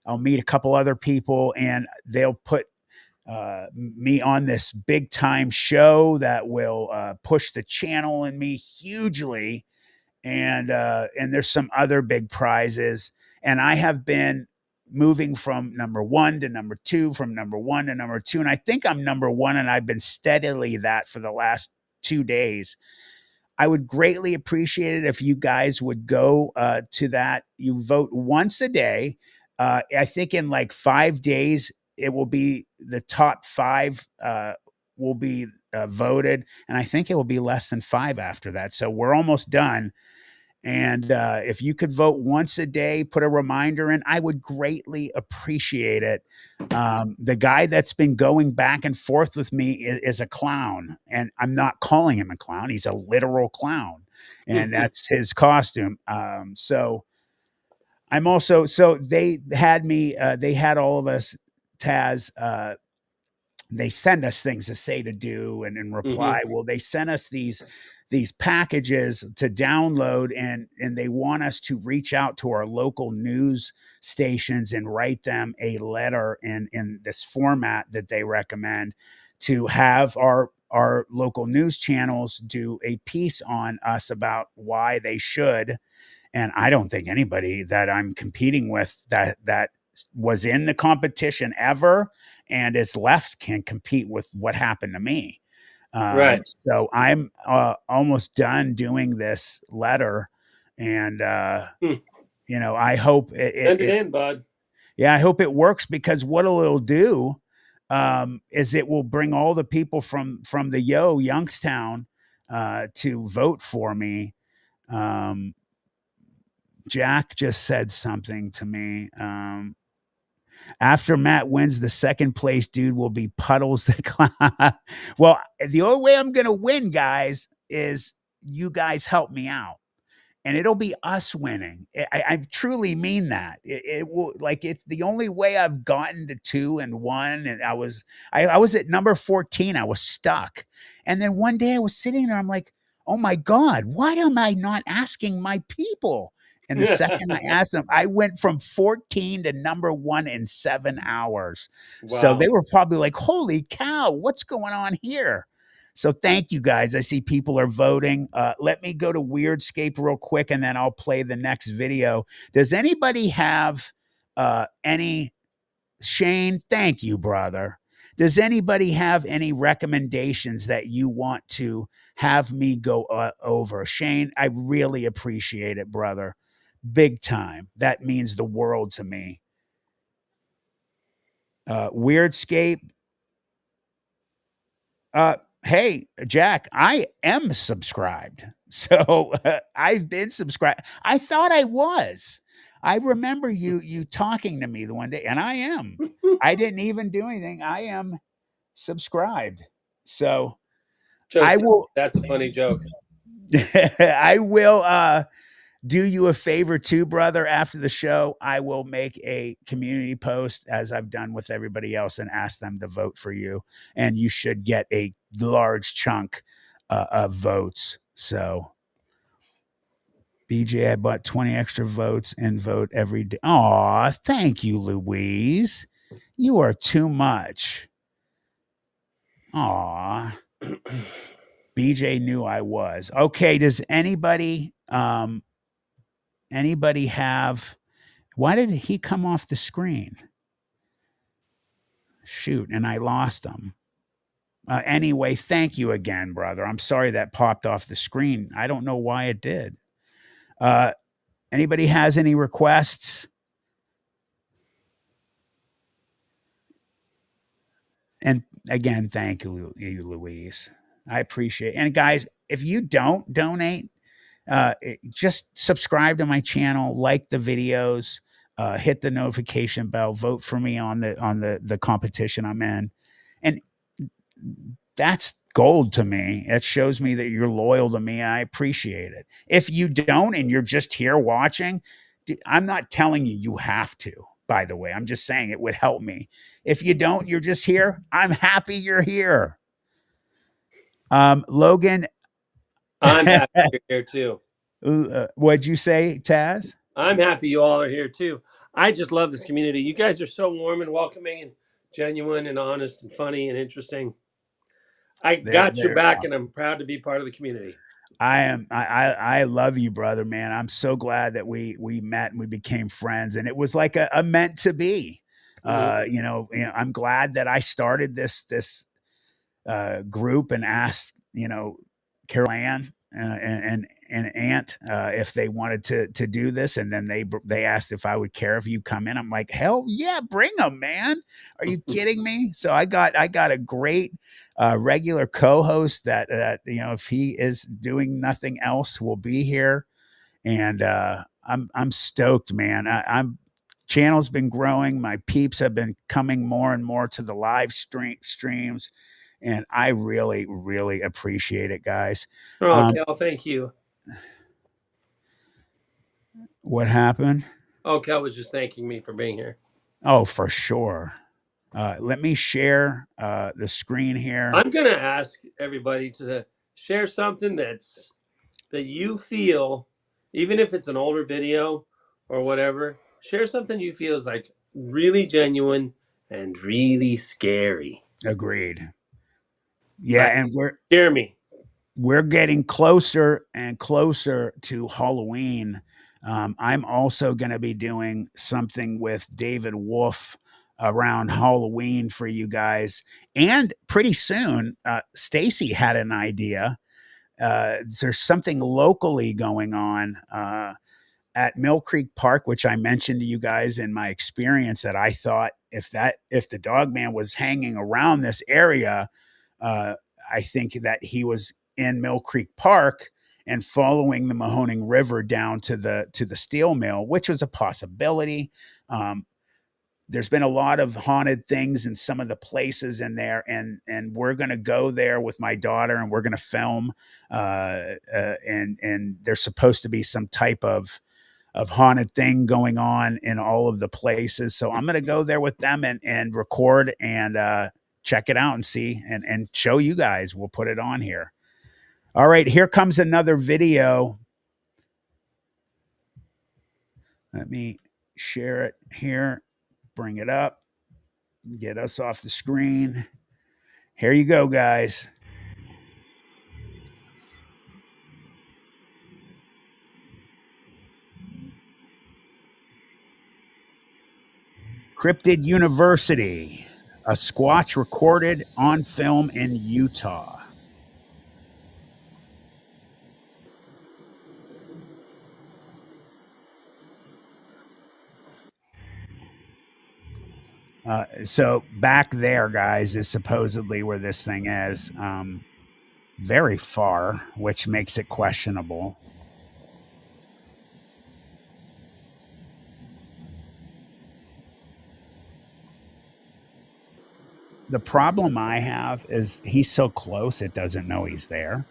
I'll meet a couple other people, and they'll put me on this big time show that will push the channel and me hugely. And there's some other big prizes. And I have been moving from number 1 to number 2, from number 1 to number 2. And I think I'm number 1, and I've been steadily that for the last 2 days. I would greatly appreciate it if you guys would go to that. You vote once a day. I think in 5 days, it will be the top 5 will be voted. And I think it will be less than 5 after that. So we're almost done. And if you could vote once a day, put a reminder in, I would greatly appreciate it. The guy that's been going back and forth with me is a clown, and I'm not calling him a clown. He's a literal clown, and that's his costume. So I'm also, so they had me, they had all of us, Taz, they send us things to say, to do, and in reply. Well, they sent us these packages to download, and they want us to reach out to our local news stations and write them a letter in this format that they recommend, to have our local news channels do a piece on us about why they should. And I don't think anybody that I'm competing with that was in the competition ever and is left can compete with what happened to me. Right. So I'm almost done doing this letter, and you know, I hope Send it in, bud. Yeah, I hope it works, because what it'll do is it will bring all the people from the Youngstown to vote for me. Jack just said something to me. After Matt wins, the second place dude will be Puddles the Clown. Well, the only way I'm going to win, guys, is you guys help me out. And it'll be us winning. I truly mean that. It will, like, it's the only way I've gotten to 2 and 1. And I was at number 14. I was stuck. And then one day I was sitting there. I'm like, oh my God, why am I not asking my people? And the second I asked them, I went from 14 to number 1 in 7 hours. Wow. So they were probably like, holy cow, what's going on here? So thank you, guys. I see people are voting. Let me go to Weirdscape real quick, and then I'll play the next video. Does anybody have any... Shane, thank you, brother. Does anybody have any recommendations that you want to have me go over? Shane, I really appreciate it, brother. Big time. That means the world to me. Weirdscape. Hey, Jack, I am subscribed. So I've been subscribed. I thought I was. I remember you talking to me the one day, and I am. I didn't even do anything. I am subscribed. So I will. That's a funny joke. I will do you a favor too, brother. After the show, I will make a community post, as I've done with everybody else, and ask them to vote for you. And you should get a large chunk of votes. So BJ, I bought 20 extra votes and vote every day. Aw, thank you, Louise. You are too much. Aw. BJ knew I was. Okay, does anybody have... Why did he come off the screen? Shoot, and I lost him. Anyway, thank you again, brother. I'm sorry that popped off the screen. I don't know why it did. Anybody has any requests? And again, thank you, Louise. I appreciate it. And guys, if you don't donate, just subscribe to my channel, like the videos, hit the notification bell, vote for me on the competition I'm in. And that's gold to me. It shows me that you're loyal to me. I appreciate it. If you don't, and you're just here watching, I'm not telling you have to, by the way. I'm just saying it would help me. If you don't, you're just here, I'm happy you're here. Logan. I'm happy you're here too. What'd you say, Taz? I'm happy you all are here too. I just love this community. You guys are so warm and welcoming and genuine and honest and funny and interesting. I got your back, awesome. And I'm proud to be part of the community. I love you, brother, man. I'm so glad that we met and we became friends, and it was like a meant to be. You know, I'm glad that I started this group and asked, Carol Ann and Aunt if they wanted to do this, and then they asked if I would care if you come in. I'm like, hell yeah, bring them, man. Are you kidding me? So I got a great regular co-host that if he is doing nothing else will be here, and I'm stoked, man. I'm channel's been growing. My peeps have been coming more and more to the live streams, and I really, really appreciate it, guys. Oh, Cal, thank you. What happened? Oh, Cal was just thanking me for being here. Oh, for sure. Let me share the screen here. I'm going to ask everybody to share something that you feel, even if it's an older video or whatever, share something you feel is like really genuine and really scary. Agreed. Yeah, and scare me. We're getting closer and closer to Halloween. I'm also going to be doing something with David Wolf around Halloween for you guys. And pretty soon, Stacy had an idea. There's something locally going on at Mill Creek Park, which I mentioned to you guys in my experience, that I thought if the dog man was hanging around this area, I think that he was in Mill Creek Park and following the Mahoning River down to the steel mill, which was a possibility. There's been a lot of haunted things in some of the places in there, and we're going to go there with my daughter, and we're going to film. And there's supposed to be some type of haunted thing going on in all of the places. So I'm going to go there with them and record and check it out and see and show you guys. We'll put it on here. All right, here comes another video. Let me share it here. Bring it up. Get us off the screen. Here you go, guys. Cryptid University. A Squatch recorded on film in Utah. So back there, guys, is supposedly where this thing is. Very far, which makes it questionable. The problem I have is he's so close, it doesn't know he's there.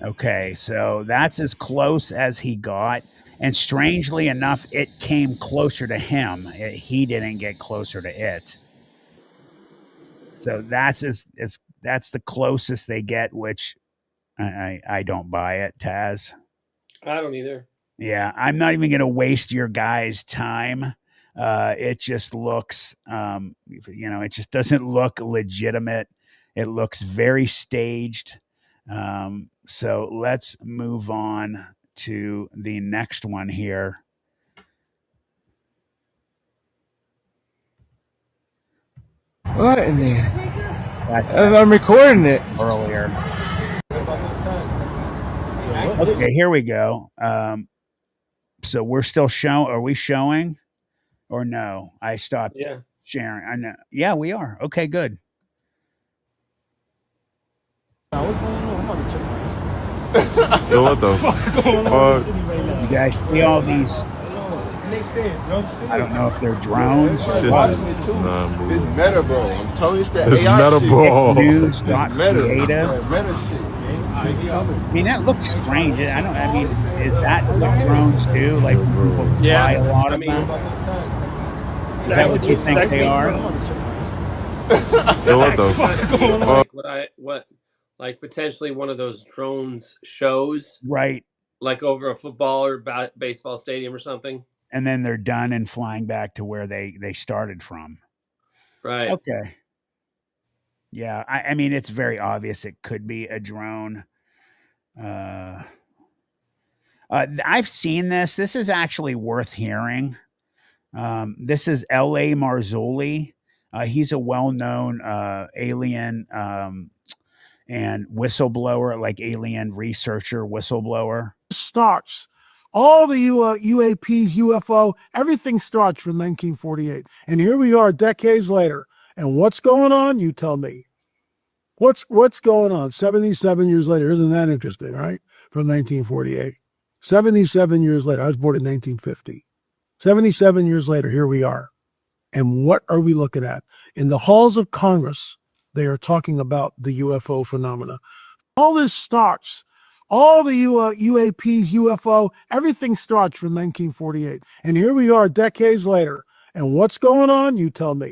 Okay, so that's as close as he got. And strangely enough, it came closer to him. He didn't get closer to it. So that's that's the closest they get, which I don't buy it, Taz. I don't either. Yeah, I'm not even going to waste your guys' time. It just looks, it just doesn't look legitimate. It looks very staged. So let's move on to the next one here. What in there? I'm recording it earlier. Okay, here we go. So we're still showing. Are we showing? Or no? I stopped sharing. I know. Yeah, we are. Okay, good. Yo, what the fuck? You guys see all these? I don't know if they're drones. It's meta, bro. I'm telling you, it's that it's AI meta, shit. bro. News.creative. I mean, that looks strange. I mean, is that what drones do? Like, people fly a lot of them? Is that what you think they are? Yo, what the fuck? Like potentially one of those drones shows, right? Like over a football or baseball stadium or something. And then they're done and flying back to where they started from. Right. Okay. Yeah, I mean, it's very obvious it could be a drone. I've seen this. This is actually worth hearing. This is L.A. Marzulli. He's a well-known alien and whistleblower, like alien researcher, whistleblower. Starts. All the UAPs, UFO, everything starts from 1948. And here we are decades later. And what's going on? You tell me. What's going on? 77 years later. Isn't that interesting, right? From 1948. 77 years later. I was born in 1950. 77 years later, here we are. And what are we looking at? In the halls of Congress, they are talking about the UFO phenomena. All this starts, all the UAPs, UFO, everything starts from 1948. And here we are decades later. And what's going on? You tell me.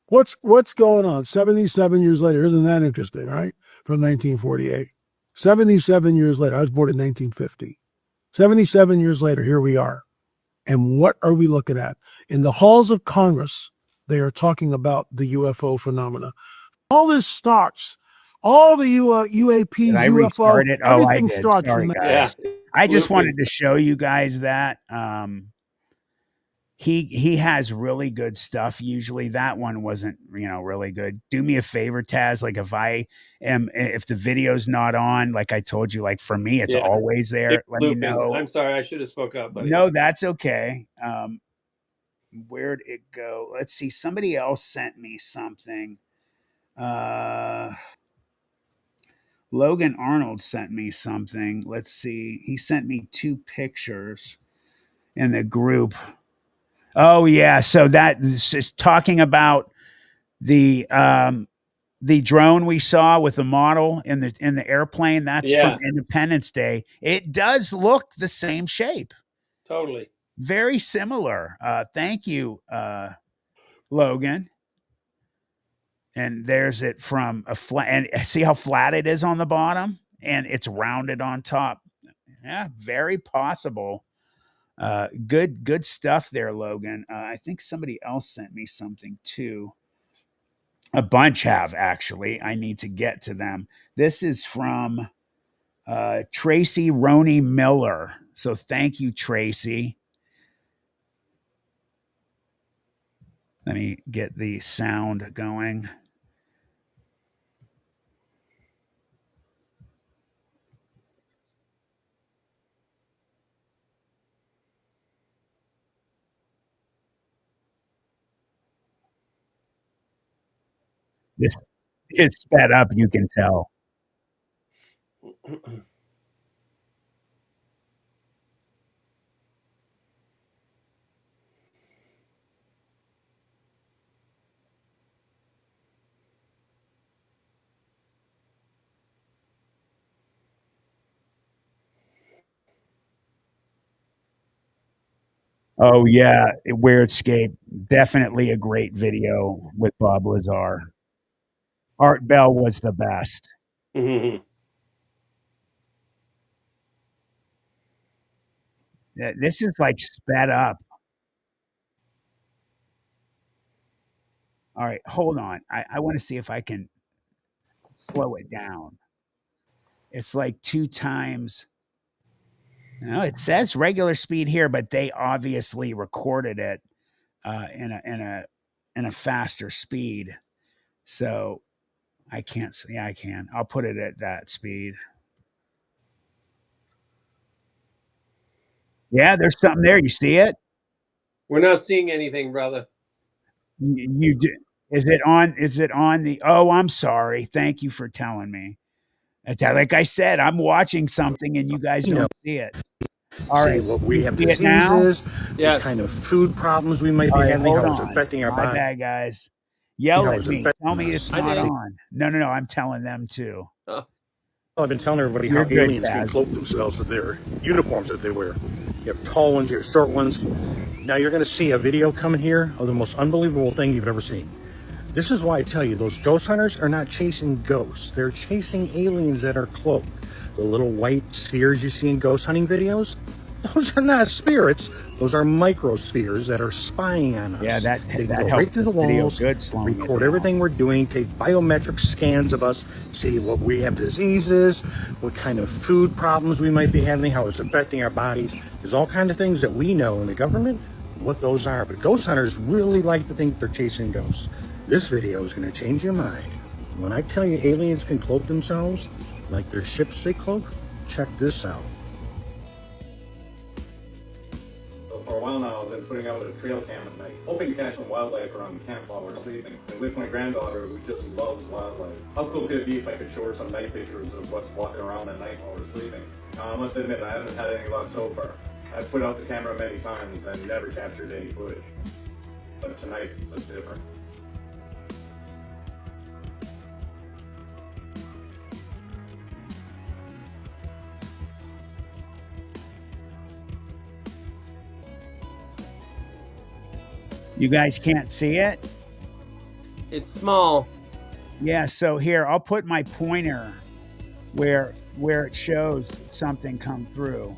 What's going on? 77 years later. Isn't that interesting, right? From 1948. 77 years later. I was born in 1950. 77 years later, here we are. And what are we looking at? In the halls of Congress, they are talking about the UFO phenomena. All this starts, all the UAPs, UFO, everything starts from guys. I just wanted to show you guys that. He has really good stuff. Usually that one wasn't, really good. Do me a favor, Taz. Like if the video's not on, like I told you, like for me, it's always there. Let me know. I'm sorry. I should have spoke up, buddy. No, that's okay. Where'd it go? Let's see. Somebody else sent me something. Logan Arnold sent me something. Let's see. He sent me 2 pictures in the group. Oh yeah, so that is talking about the drone we saw with the model in the airplane. That's from Independence Day. It does look the same shape. Totally. Very similar. Thank you, Logan. And there's it from a flat, and see how flat it is on the bottom, and it's rounded on top. Yeah, very possible. Good stuff there, Logan. I think somebody else sent me something too. A bunch have, actually. I need to get to them. This is from Tracy Roney Miller. So thank you, Tracy. Let me get the sound going. This is sped up, you can tell. Oh yeah, Weird Escape. Definitely a great video with Bob Lazar. Art Bell was the best. Mm-hmm. This is like sped up. All right, hold on. I want to see if I can slow it down. It's like 2 times. It says regular speed here, but they obviously recorded it in a faster speed. So I can't see. I can. I'll put it at that speed. Yeah, there's something there. You see it? We're not seeing anything, brother. You do. Is it on the? Oh, I'm sorry. Thank you for telling me. Like I said, I'm watching something and you guys don't see it. All right, what we have diseases, what kind of food problems we might be having, how it's affecting our body. My bad, guys. Yell at me. Tell me it's not on. No. I'm telling them too. Well, I've been telling everybody how aliens can cloak themselves with their uniforms that they wear. You have tall ones, you have short ones. Now you're going to see a video coming here of the most unbelievable thing you've ever seen. This is why I tell you, those ghost hunters are not chasing ghosts. They're chasing aliens that are cloaked. The little white spheres you see in ghost hunting videos, those are not spirits. Those are microspheres that are spying on us. Yeah, that go helped right through the walls, record everything we're doing, take biometric scans of us, see what we have diseases, what kind of food problems we might be having, how it's affecting our bodies. There's all kinds of things that we know in the government, what those are. But ghost hunters really like to think they're chasing ghosts. This video is going to change your mind. When I tell you aliens can cloak themselves like their ships they cloak, check this out. For For a while now, I've been putting out a trail cam at night, hoping to catch some wildlife around camp while we're sleeping. And with my granddaughter, who just loves wildlife. How cool could it be if I could show her some night pictures of what's walking around at night while we're sleeping? Now, I must admit, I haven't had any luck so far. I've put out the camera many times and never captured any footage. But tonight was different. You guys can't see it? It's small. Yeah, so here, I'll put my pointer where it shows something come through.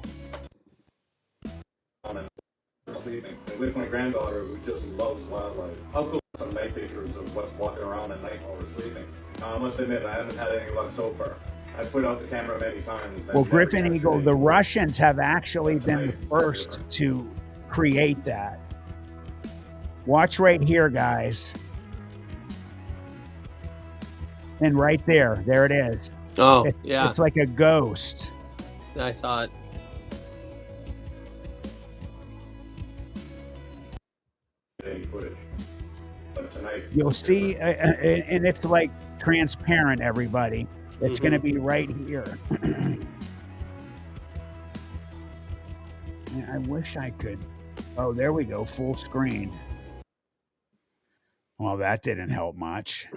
Sleeping. And with my granddaughter, who just loves wildlife. How cool are some night pictures of what's walking around at night while we're sleeping? Now, I must admit, I haven't had any luck so far. I've put out the camera many times. Well, Griffin Eagle, the Russians have actually been the first to create that. Watch right here, guys. And right there it is. Oh, yeah. It's like a ghost. I saw it. Footage. But tonight, you'll see, and it's like transparent, everybody. It's going to be right here. I wish I could. Oh, there we go. Full screen. Well, that didn't help much.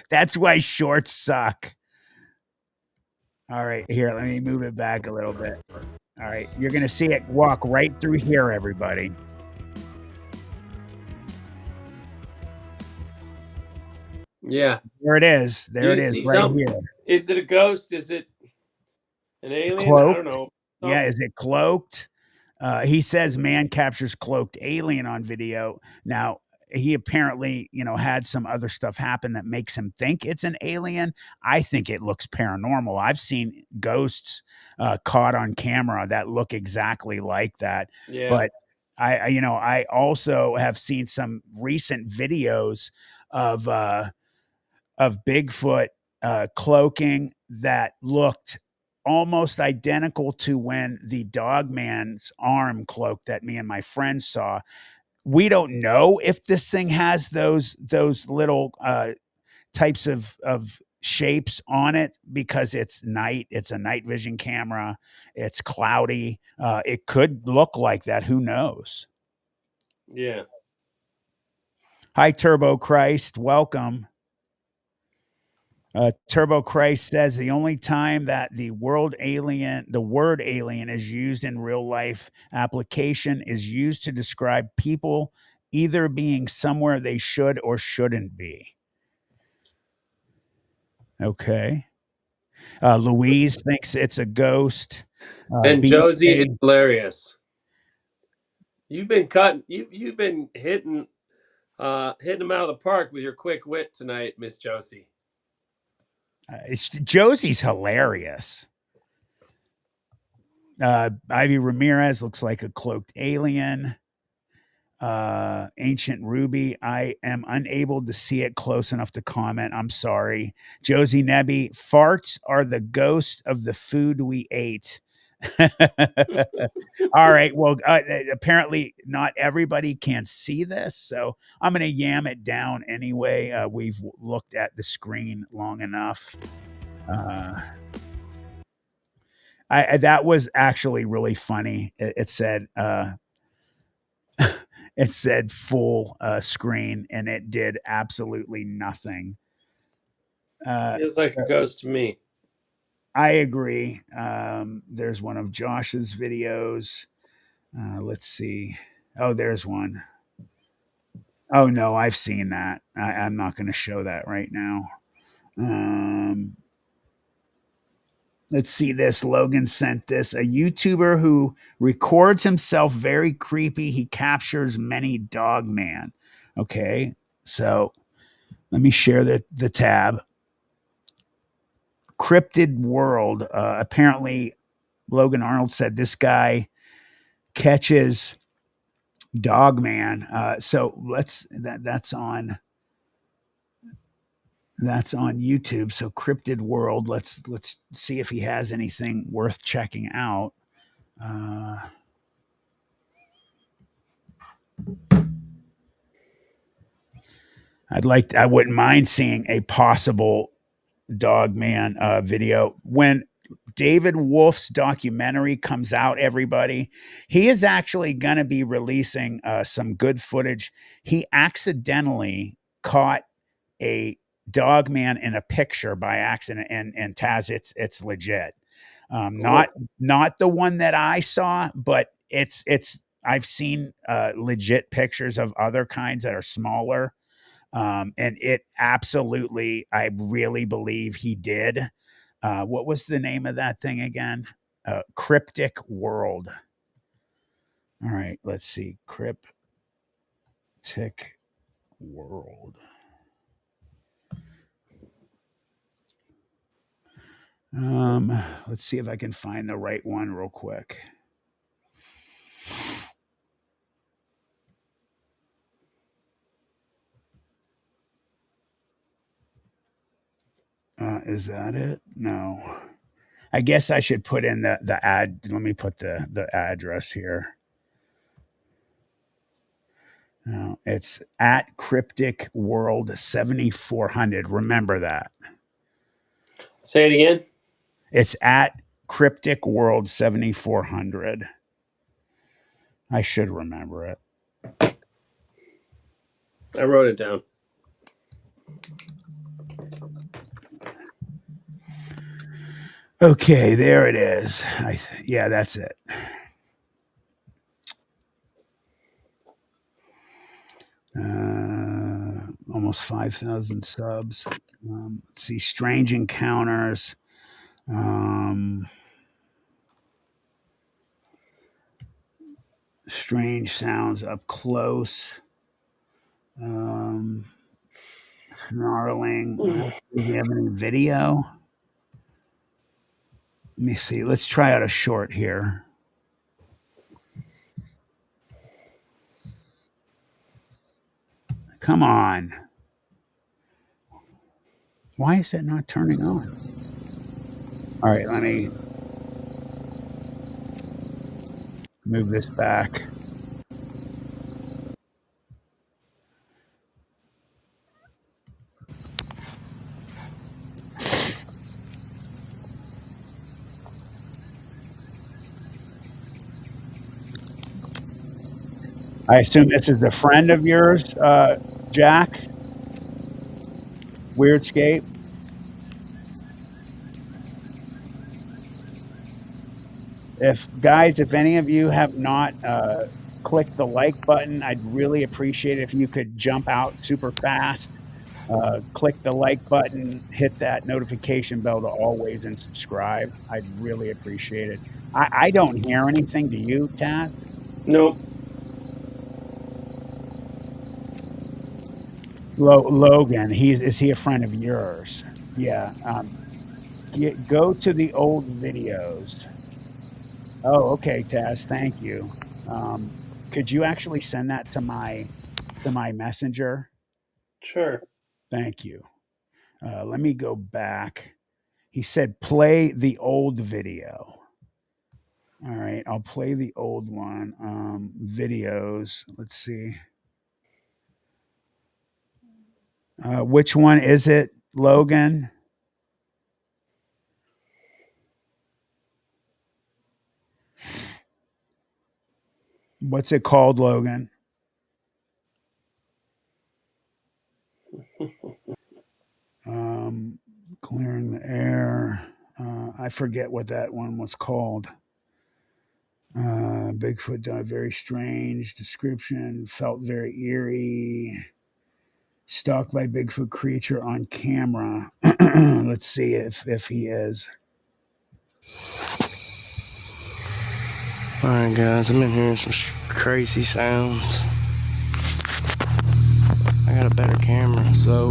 That's why shorts suck. All right, here, let me move it back a little bit. All right, you're going to see it walk right through here, everybody. Yeah. There it is. There it is, right here. Is it a ghost? Is it an alien? Cloaked? I don't know. Yeah, is it cloaked? He says man captures cloaked alien on video. Now, he apparently, had some other stuff happen that makes him think it's an alien. I think it looks paranormal. I've seen ghosts caught on camera that look exactly like that. Yeah. But I also have seen some recent videos of Bigfoot cloaking that looked almost identical to when the Dogman's arm cloak that me and my friends saw. We don't know if this thing has those little types of shapes on it because it's night. It's a night vision camera. It's cloudy. It could look like that. Who knows? Yeah. Hi, Turbo Christ. Welcome. Turbo Christ says the only time that the word alien is used in real life application is used to describe people either being somewhere they should or shouldn't be. Okay. Louise thinks it's a ghost. And Josie is hilarious. You've been cutting. You've been hitting them out of the park with your quick wit tonight, Miss Josie. Josie's hilarious. Ivy Ramirez looks like a cloaked alien. Ancient Ruby, I am unable to see it close enough to comment. I'm sorry. Josie Nebby, farts are the ghost of the food we ate. All right. Well, apparently not everybody can see this, so I'm going to yam it down anyway. We've looked at the screen long enough. That was actually really funny. It said it said full screen, and it did absolutely nothing. Feels like a ghost to me. I agree. There's one of Josh's videos. Let's see. Oh, there's one. Oh, no, I've seen that. I'm not going to show that right now. Let's see this. Logan sent this. A YouTuber who records himself very creepy. He captures many dogman. Okay, so let me share the tab. Cryptid World. Apparently, Logan Arnold said this guy catches dogman. So that's on YouTube. So Cryptid World. Let's see if he has anything worth checking out. I wouldn't mind seeing a possible Dogman video when David Wolf's documentary comes out. Everybody, he is actually going to be releasing some good footage. He accidentally caught a Dogman in a picture by accident, and Taz, it's legit. Not the one that I saw, but it's I've seen legit pictures of other kinds that are smaller. And it absolutely, I really believe he did. What was the name of that thing again? Cryptic World. All right, let's see. Cryptic World. Let's see if I can find the right one real quick. Is that it? No. I guess I should put in the ad. Let me put the address here. No, it's at Cryptic World 7400. Remember that. Say it again. It's at Cryptic World 7400. I should remember it. I wrote it down. Okay, there it is. Yeah, that's it. Almost 5,000 subs. Let's see. Strange encounters. Strange sounds up close. Snarling. Do we have any video? Let me see. Let's try out a short here. Come on. Why is it not turning on? All right, let me move this back. I assume this is a friend of yours, Jack? Weirdscape? If any of you have not clicked the like button, I'd really appreciate it if you could jump out super fast, click the like button, hit that notification bell to always and subscribe. I'd really appreciate it. I don't hear anything. Do you, Taz? Nope. Logan, is he a friend of yours? Yeah. Go to the old videos. Oh, okay, Taz. Thank you. Could you actually send that to my messenger? Sure. Thank you. Let me go back. He said play the old video. All right, I'll play the old one. Videos. Let's see. Which one is it, Logan? What's it called, Logan? Clearing the air. I forget what that one was called. Bigfoot died, very strange description, felt very eerie. Stalked by Bigfoot creature on camera. Let's see if he is. All right, guys, I've been hearing some crazy sounds. I got a better camera, so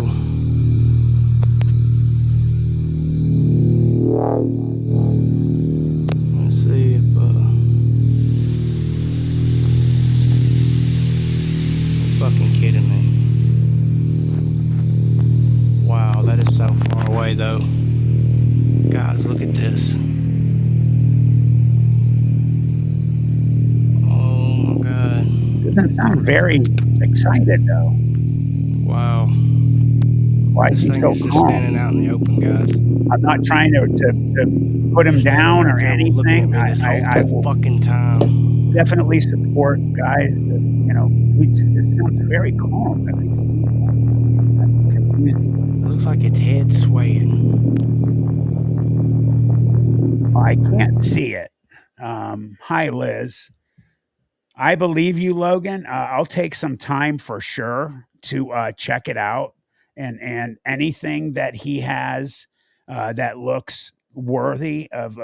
let's see if you're fucking kidding me. Wow, that is so far away, though. Guys, look at this. doesn't sound very excited, though. Wow. Why is This he thing so is just calm? standing out in the open, guys. I'm not trying to put him down or anything. I will fucking time. definitely support guys that, you know, it sounds very calm. I'm confused. It looks like its head swaying. I can't see it. Hi, Liz. I believe you, Logan. I'll take some time for sure to check it out, and anything that he has that looks worthy of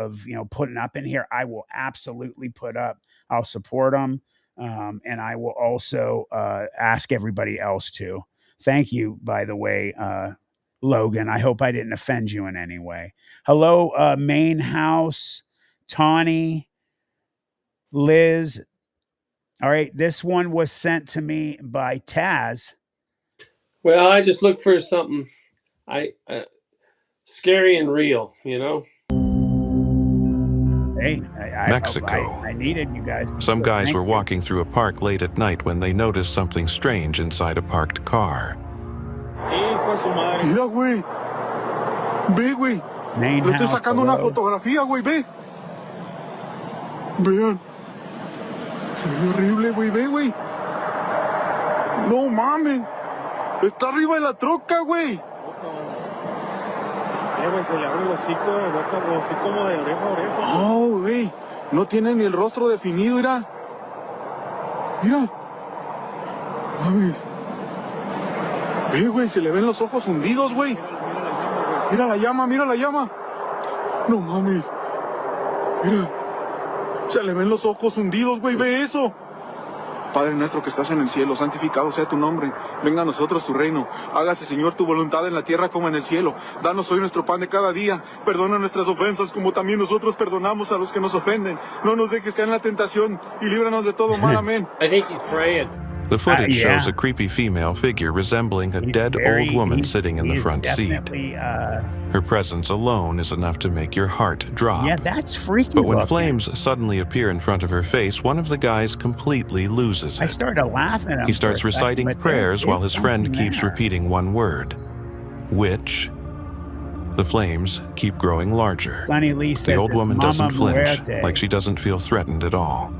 putting up in here, I will absolutely put up. I'll support him, and I will also ask everybody else to. Thank you, by the way, Logan. I hope I didn't offend you in any way. Hello, Main House, Tawny, Liz. All right, this one was sent to me by Taz. Well, I just look for something scary and real, you know? Hey, Mexico. I needed you guys. Some guys were walking through a park late at night when they noticed something strange inside a parked car. Mira, güey. Ve, güey. Le estoy sacando una fotografía, güey, ve. Vean. Se ve horrible, güey, ve, güey. No mames. Está arriba de la troca, güey. Güey, se le abre el hocico de boca, así como de oreja a oreja. No, güey. No tiene ni el rostro definido, mira. Mira. Mames. Ve, güey, se le ven los ojos hundidos, güey. Mira la llama, mira la llama. No mames. Mira. Se le ven los ojos hundidos, güey, ve eso. Padre nuestro que estás en el cielo, santificado sea tu nombre. Venga a nosotros tu reino. Hágase, Señor, tu voluntad en la tierra como en el cielo. Danos hoy nuestro pan de cada día. Perdona nuestras ofensas como también nosotros perdonamos a los que nos ofenden. No nos dejes caer en la tentación y líbranos de todo mal. Amén. I think he's praying. The footage shows a creepy female figure resembling a dead old woman sitting in the front seat. Her presence alone is enough to make your heart drop. Yeah, that's freaky. But when flames suddenly appear in front of her face, one of the guys completely loses it. I started laughing. He starts reciting prayers while his friend keeps repeating one word. Witch. The flames keep growing larger. The old woman doesn't flinch, like she doesn't feel threatened at all.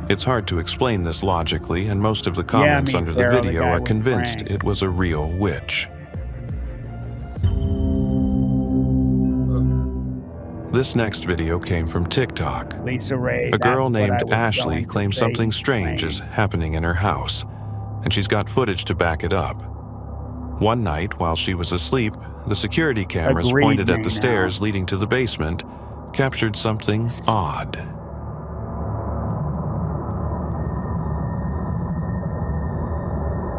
It's hard to explain this logically, and most of the comments under the video are convinced it was a real witch. This next video came from TikTok. Lisa Ray. A girl named Ashley claims something strange is happening in her house, and she's got footage to back it up. One night, while she was asleep, the security cameras pointed at the stairs leading to the basement captured something odd.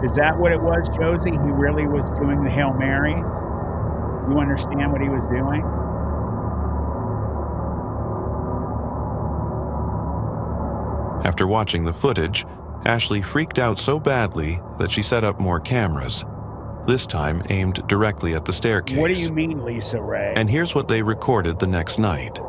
Is that what it was, Josie? He really was doing the Hail Mary? You understand what he was doing? After watching the footage, Ashley freaked out so badly that she set up more cameras, this time aimed directly at the staircase. What do you mean, Lisa Ray? And here's what they recorded the next night.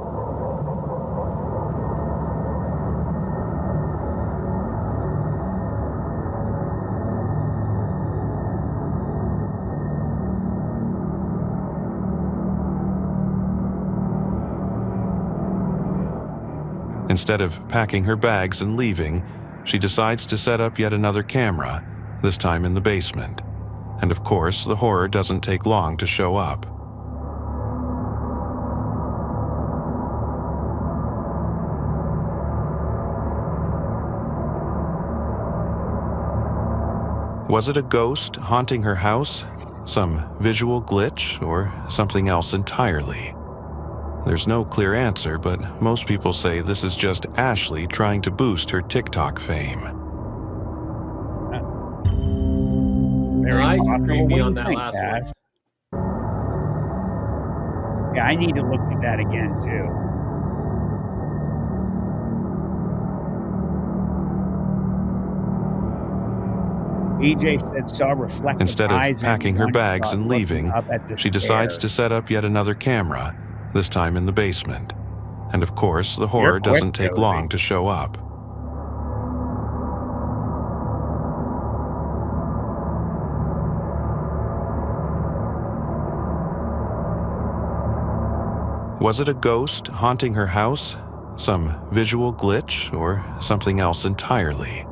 Instead of packing her bags and leaving, she decides to set up yet another camera, this time in the basement. And of course, the horror doesn't take long to show up. Was it a ghost haunting her house? Some visual glitch, or something else entirely? There's no clear answer, but most people say this is just Ashley trying to boost her TikTok fame. Her eyes were creepy on that last one. Yeah, I need to look at that again, too. EJ said saw reflective Instead of eyes packing her bags and leaving, she decides to set up yet another camera, this time in the basement. And of course, the horror doesn't take long to show up. Was it a ghost haunting her house, some visual glitch, or something else entirely?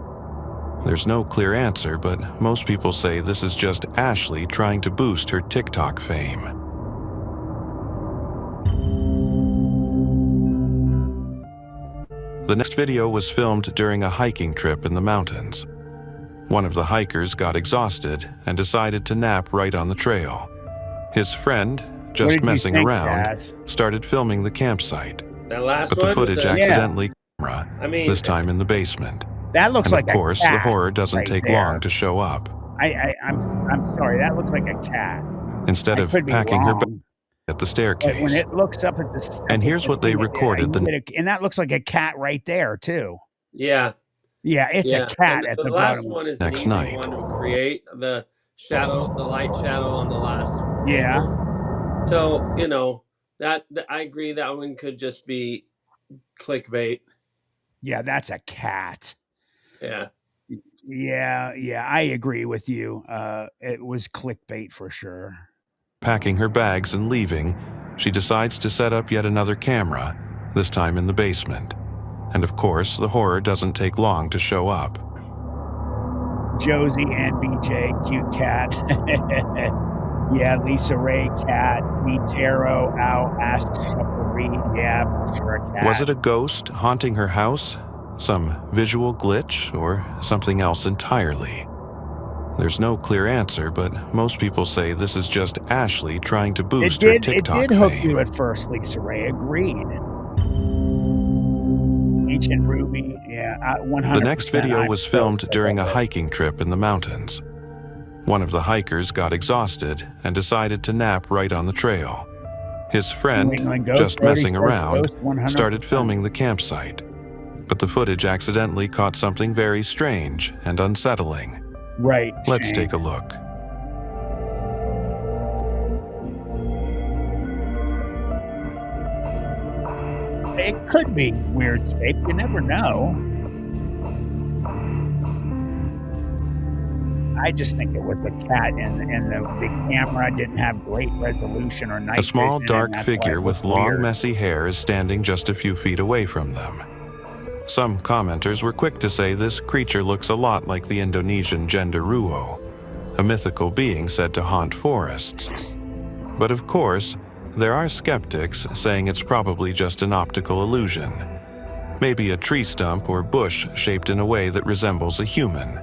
There's no clear answer, but most people say this is just Ashley trying to boost her TikTok fame. The next video was filmed during a hiking trip in the mountains. One of the hikers got exhausted and decided to nap right on the trail. His friend, just messing around, started filming the campsite. That last but the one, footage accidentally camera, this time in the basement. That looks and like of course, a cat the horror doesn't right take there. long to show up. I'm sorry, that looks like a cat. Instead of packing her bag at the staircase. But when it looks up at the and here's what they recorded. And that looks like a cat right there too. Yeah. Yeah, it's a cat at the last bottom. one is next an easy night. one to create. The shadow, the light shadow on the last. Yeah. So, you know, that I agree that one could just be clickbait. Yeah, that's a cat. Yeah. Yeah, I agree with you. It was clickbait for sure. Packing her bags and leaving, she decides to set up yet another camera, this time in the basement. And of course, the horror doesn't take long to show up. Josie and BJ, cute cat. Yeah, Lisa Ray, cat. Me Taro, Al, Ask Shuffle Reed. Yeah, for sure, a cat. Was it a ghost haunting her house? Some visual glitch, or something else entirely? There's no clear answer, but most people say this is just Ashley trying to boost her TikTok It did hook fame. you at first, Lisa Ray. Agreed. Ancient Ruby, yeah, 100%. The next video was filmed during a hiking trip in the mountains. One of the hikers got exhausted and decided to nap right on the trail. His friend, just messing around, started filming the campsite. But the footage accidentally caught something very strange and unsettling. Right. Let's take a look. It could be weird shape. You never know. I just think it was a cat, and the camera didn't have great resolution or night A small vision, dark and that's figure why it with was long, weird. messy hair is standing just a few feet away from them. Some commenters were quick to say this creature looks a lot like the Indonesian genderuwo, a mythical being said to haunt forests. But of course, there are skeptics saying it's probably just an optical illusion. Maybe a tree stump or bush shaped in a way that resembles a human.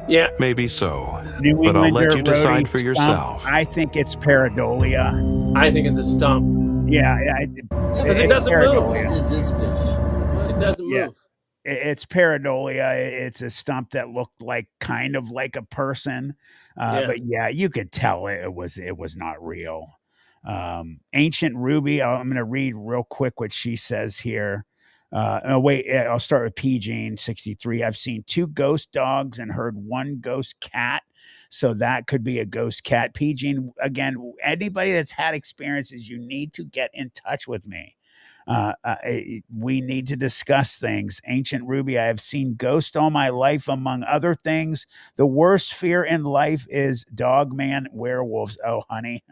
Yeah. Maybe so, New but I'll let Englander you decide roadie for stump. yourself. I think it's pareidolia. I think it's a stump. Yeah, Because it doesn't move. Is this fish? It doesn't Yeah. move. It's pareidolia. It's a stump that looked like kind of like a person, but yeah, you could tell it was not real. Ancient Ruby. I'm going to read real quick what she says here. I'll start with PG 63. I've seen 2 ghost dogs and heard 1 ghost cat. So that could be a ghost cat. PG, again, anybody that's had experiences, you need to get in touch with me. We need to discuss things. Ancient Ruby, I have seen ghosts all my life, among other things. The worst fear in life is dogman werewolves. Oh, honey,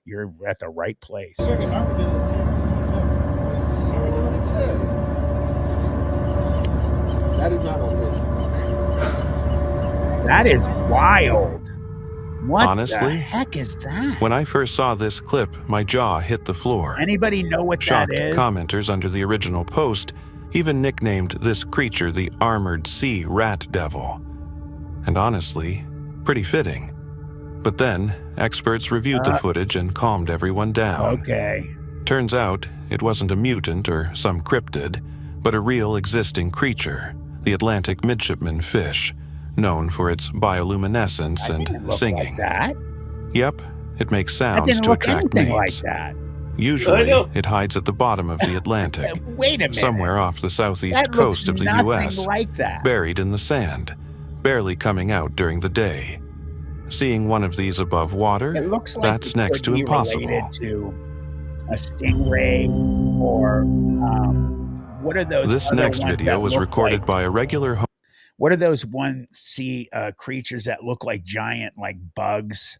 you're at the right place. That is not no fish. That is wild. What Honestly, the heck is that? when I first saw this clip, my jaw hit the floor. Anybody know what Shocked that is? commenters under the original post even nicknamed this creature the Armored Sea Rat Devil. And honestly, pretty fitting. But then, experts reviewed the footage and calmed everyone down. Okay. Turns out, it wasn't a mutant or some cryptid, but a real existing creature, the Atlantic midshipman fish, known for its bioluminescence and singing. Like that? Yep, it makes That sounds didn't to look attract anything mates. like that. Usually, it hides at the bottom of the Atlantic, Wait a minute. somewhere off the southeast That coast looks of the nothing U.S., like that. buried in the sand, barely coming out during the day. Seeing one of these above water, It looks like that's it next could to be impossible. related to a stingray or what are those? This other next ones video that was look recorded like, by a regular what are those sea creatures that look like giant, like bugs?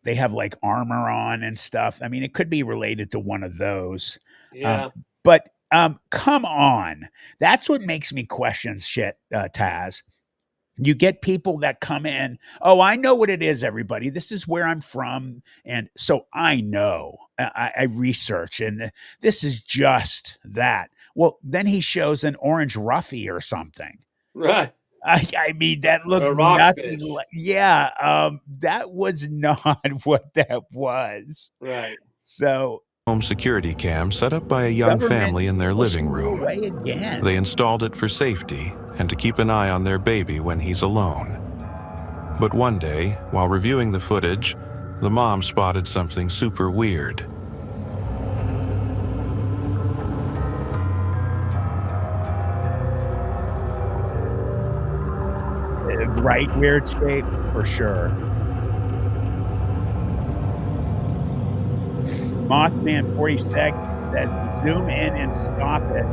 they have like armor on and stuff. I mean, it could be related to one of those. Yeah. But come on. That's what makes me question shit, Taz. You get people that come in, oh, I know what it is, everybody. This is where I'm from. And so I know. I research, and this is just that. Well, then he shows an orange roughy or something. Right. I mean, that looked A nothing rockfish. like, yeah, that was not what that was. Right. So home security cam set up by a young family in their living room. Again. They installed it for safety and to keep an eye on their baby when he's alone. But one day, while reviewing the footage, the mom spotted something super weird. Right weird shape, for sure. Mothman 46 says, zoom in and stop it.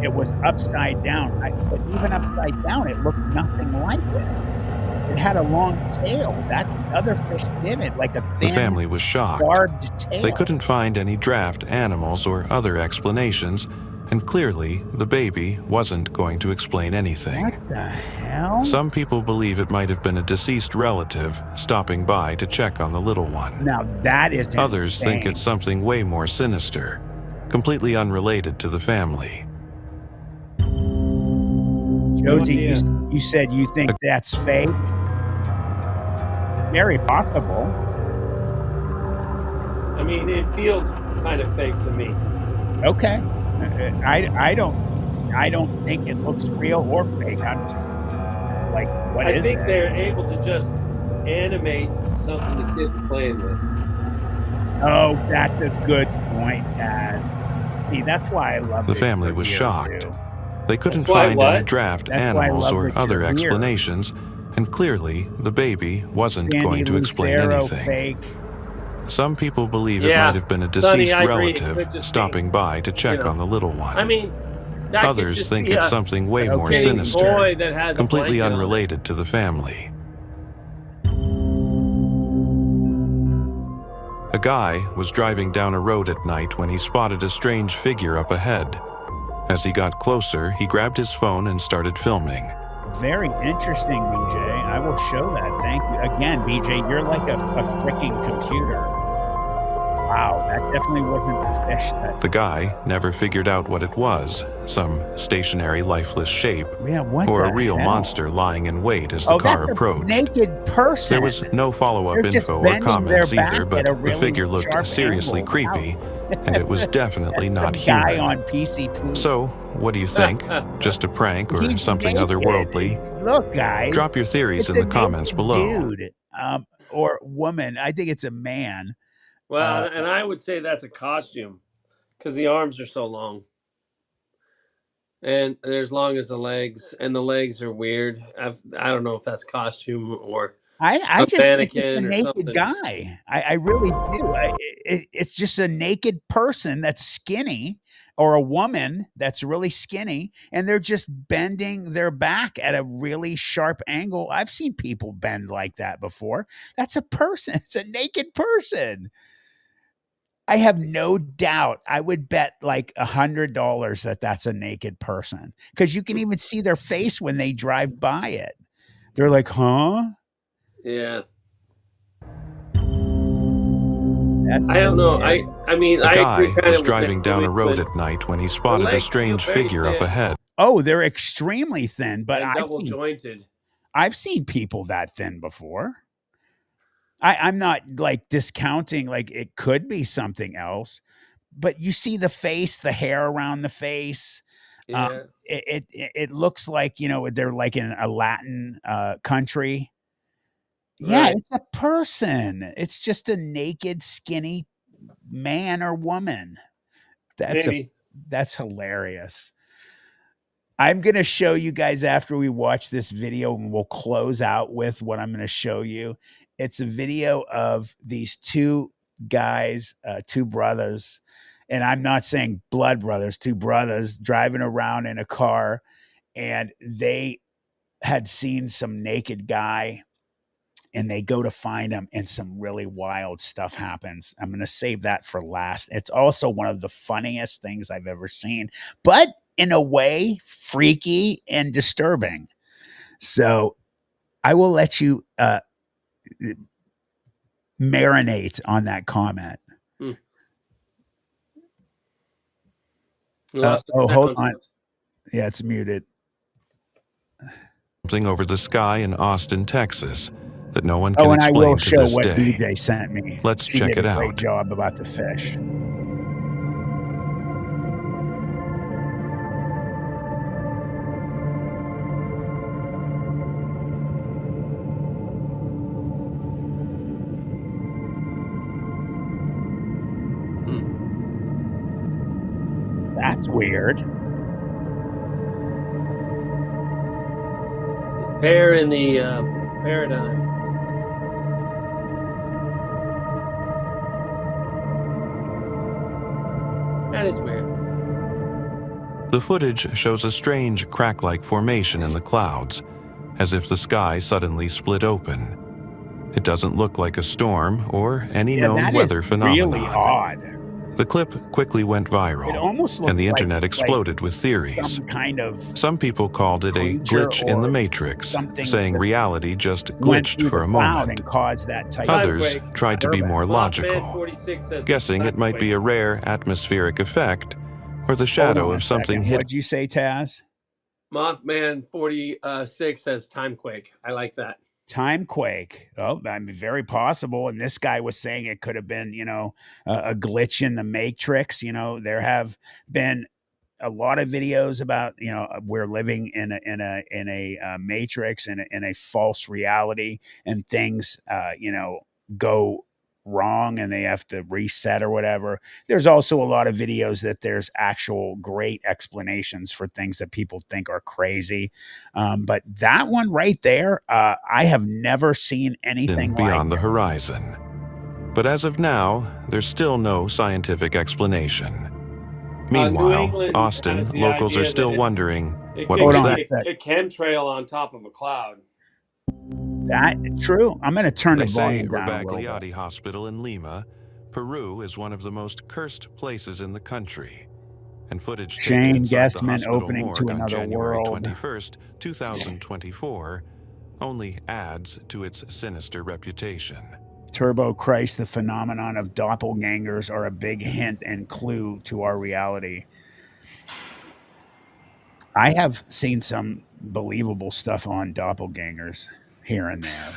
It was upside down. But even upside down, it looked nothing like it. It had a long tail. That other fish didn't, like a thin, The family was shocked. barbed tail. They couldn't find any draft animals or other explanations, and clearly the baby wasn't going to explain anything. What the hell? Some people believe it might have been a deceased relative stopping by to check on the little one. Now that is Others insane. think it's something way more sinister, completely unrelated to the family. Josie, you said you think that's fake? Very possible. I mean, it feels kind of fake to me. Okay. I don't think it looks real or fake. I'm just like, what is it? I think they're able to just animate something the kid's playing with. Oh, that's a good point, Taz. See, that's why I love The family was shocked. They couldn't That's why find what? any draft That's why I animals love or that other you're here. explanations, and clearly the baby wasn't Sandy going to explain Lucero anything. fake. Some people believe it Yeah. might have been a Sonny, deceased I agree. It relative could just stopping by to check on the little one. I mean, that could Others just think be it's a something way more skinny sinister, boy that has a completely blanket on it. unrelated to the family. A guy was driving down a road at night when he spotted a strange figure up ahead. As he got closer, he grabbed his phone and started filming. Very interesting, BJ. I will show that. Thank you. Again, BJ, you're like a freaking computer. Wow, that definitely wasn't the fish that... The guy never figured out what it was, some stationary, lifeless shape, or a real monster lying in wait as the car approached. Naked person. There was no follow-up They're just info or bending comments their back either, but at a the really figure looked sharp seriously angle. creepy, and it was definitely not Guy human. on PCP. So, what do you think? Just a prank or He's something naked. otherworldly? Look, guys. Drop your theories in It's the a comments naked below. Dude, or woman. I think it's a man. Well, and I would say that's a costume because the arms are so long. And they're as long as the legs, and the legs are weird. I don't know if that's costume or I a just think it's a mannequin or naked something. guy. I really do. It's just a naked person that's skinny, or a woman that's really skinny, and they're just bending their back at a really sharp angle. I've seen people bend like that before. That's a person. It's a naked person. I have no doubt. I would bet like $100 that that's a naked person, because you can even see their face when they drive by it. They're like, huh? Yeah. That's I don't know. I mean, A I guy agree kind was of driving with down a that, road but at night when he spotted a legs strange feel very figure up thin. ahead. Oh, they're extremely thin, but and double jointed. I've seen people that thin before. I'm not like discounting, like it could be something else, but you see the face, the hair around the face. Yeah. It looks like, they're like in a Latin country. Yeah, Right. it's a person. It's just a naked, skinny man or woman. Maybe. That's hilarious. I'm going to show you guys after we watch this video, and we'll close out with what I'm going to show you. It's a video of these two guys, two brothers, and I'm not saying blood brothers, two brothers driving around in a car, and they had seen some naked guy, and they go to find them, and some really wild stuff happens. I'm going to save that for last. It's also one of the funniest things I've ever seen, but in a way, freaky and disturbing. So I will let you marinate on that comment. Hold on. Yeah, it's muted. Something over the sky in Austin, Texas, that no one can explain to this day. DJ sent me. Let's she check did it a great out. job about the fish. That's weird. Pair in the paradigm. That is weird. The footage shows a strange crack-like formation in the clouds, as if the sky suddenly split open. It doesn't look like a storm or any known weather phenomenon. Really odd. The clip quickly went viral, and the internet exploded with theories. Some people called it a glitch in the Matrix, saying reality just glitched for a moment. Others tried to be more logical, guessing it might be a rare atmospheric effect or the shadow of something hidden. What'd you say, Taz? Mothman 46 says timequake. I like that. Timequake. Oh, I mean, very possible. And this guy was saying it could have been, a glitch in the Matrix. There have been a lot of videos about, we're living in a matrix, in a false reality, and things, go wrong and they have to reset or whatever. There's also a lot of videos that there's actual great explanations for things that people think are crazy. But that one right there, I have never seen anything beyond the horizon. But as of now, there's still no scientific explanation. Meanwhile, Austin, locals are still wondering, what was that? A chemtrail on top of a cloud. That true. I'm going to turn the volume down. They say Rabagliati Hospital in Lima, Peru, is one of the most cursed places in the country, and footage taken inside the hospital morgue on January 21st, 2024, only adds to its sinister reputation. Turbo Christ, the phenomenon of doppelgangers are a big hint and clue to our reality. I have seen some believable stuff on doppelgangers here and there.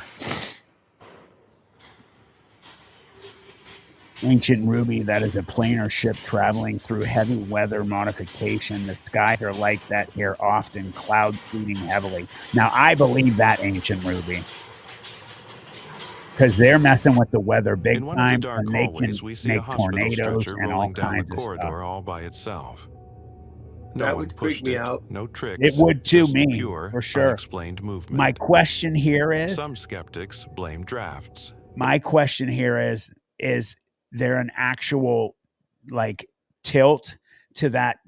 Ancient Ruby, that is a planar ship traveling through heavy weather modification. The skies are like that here, often cloud seeding heavily. Now, I believe that, Ancient Ruby, because they're messing with the weather big time, and they can make tornadoes and all kinds of stuff. All by itself. That would freak me out. No tricks. It would too, me, pure, for sure. Unexplained movement. My question here is, some skeptics blame drafts. My question here is there an actual tilt to that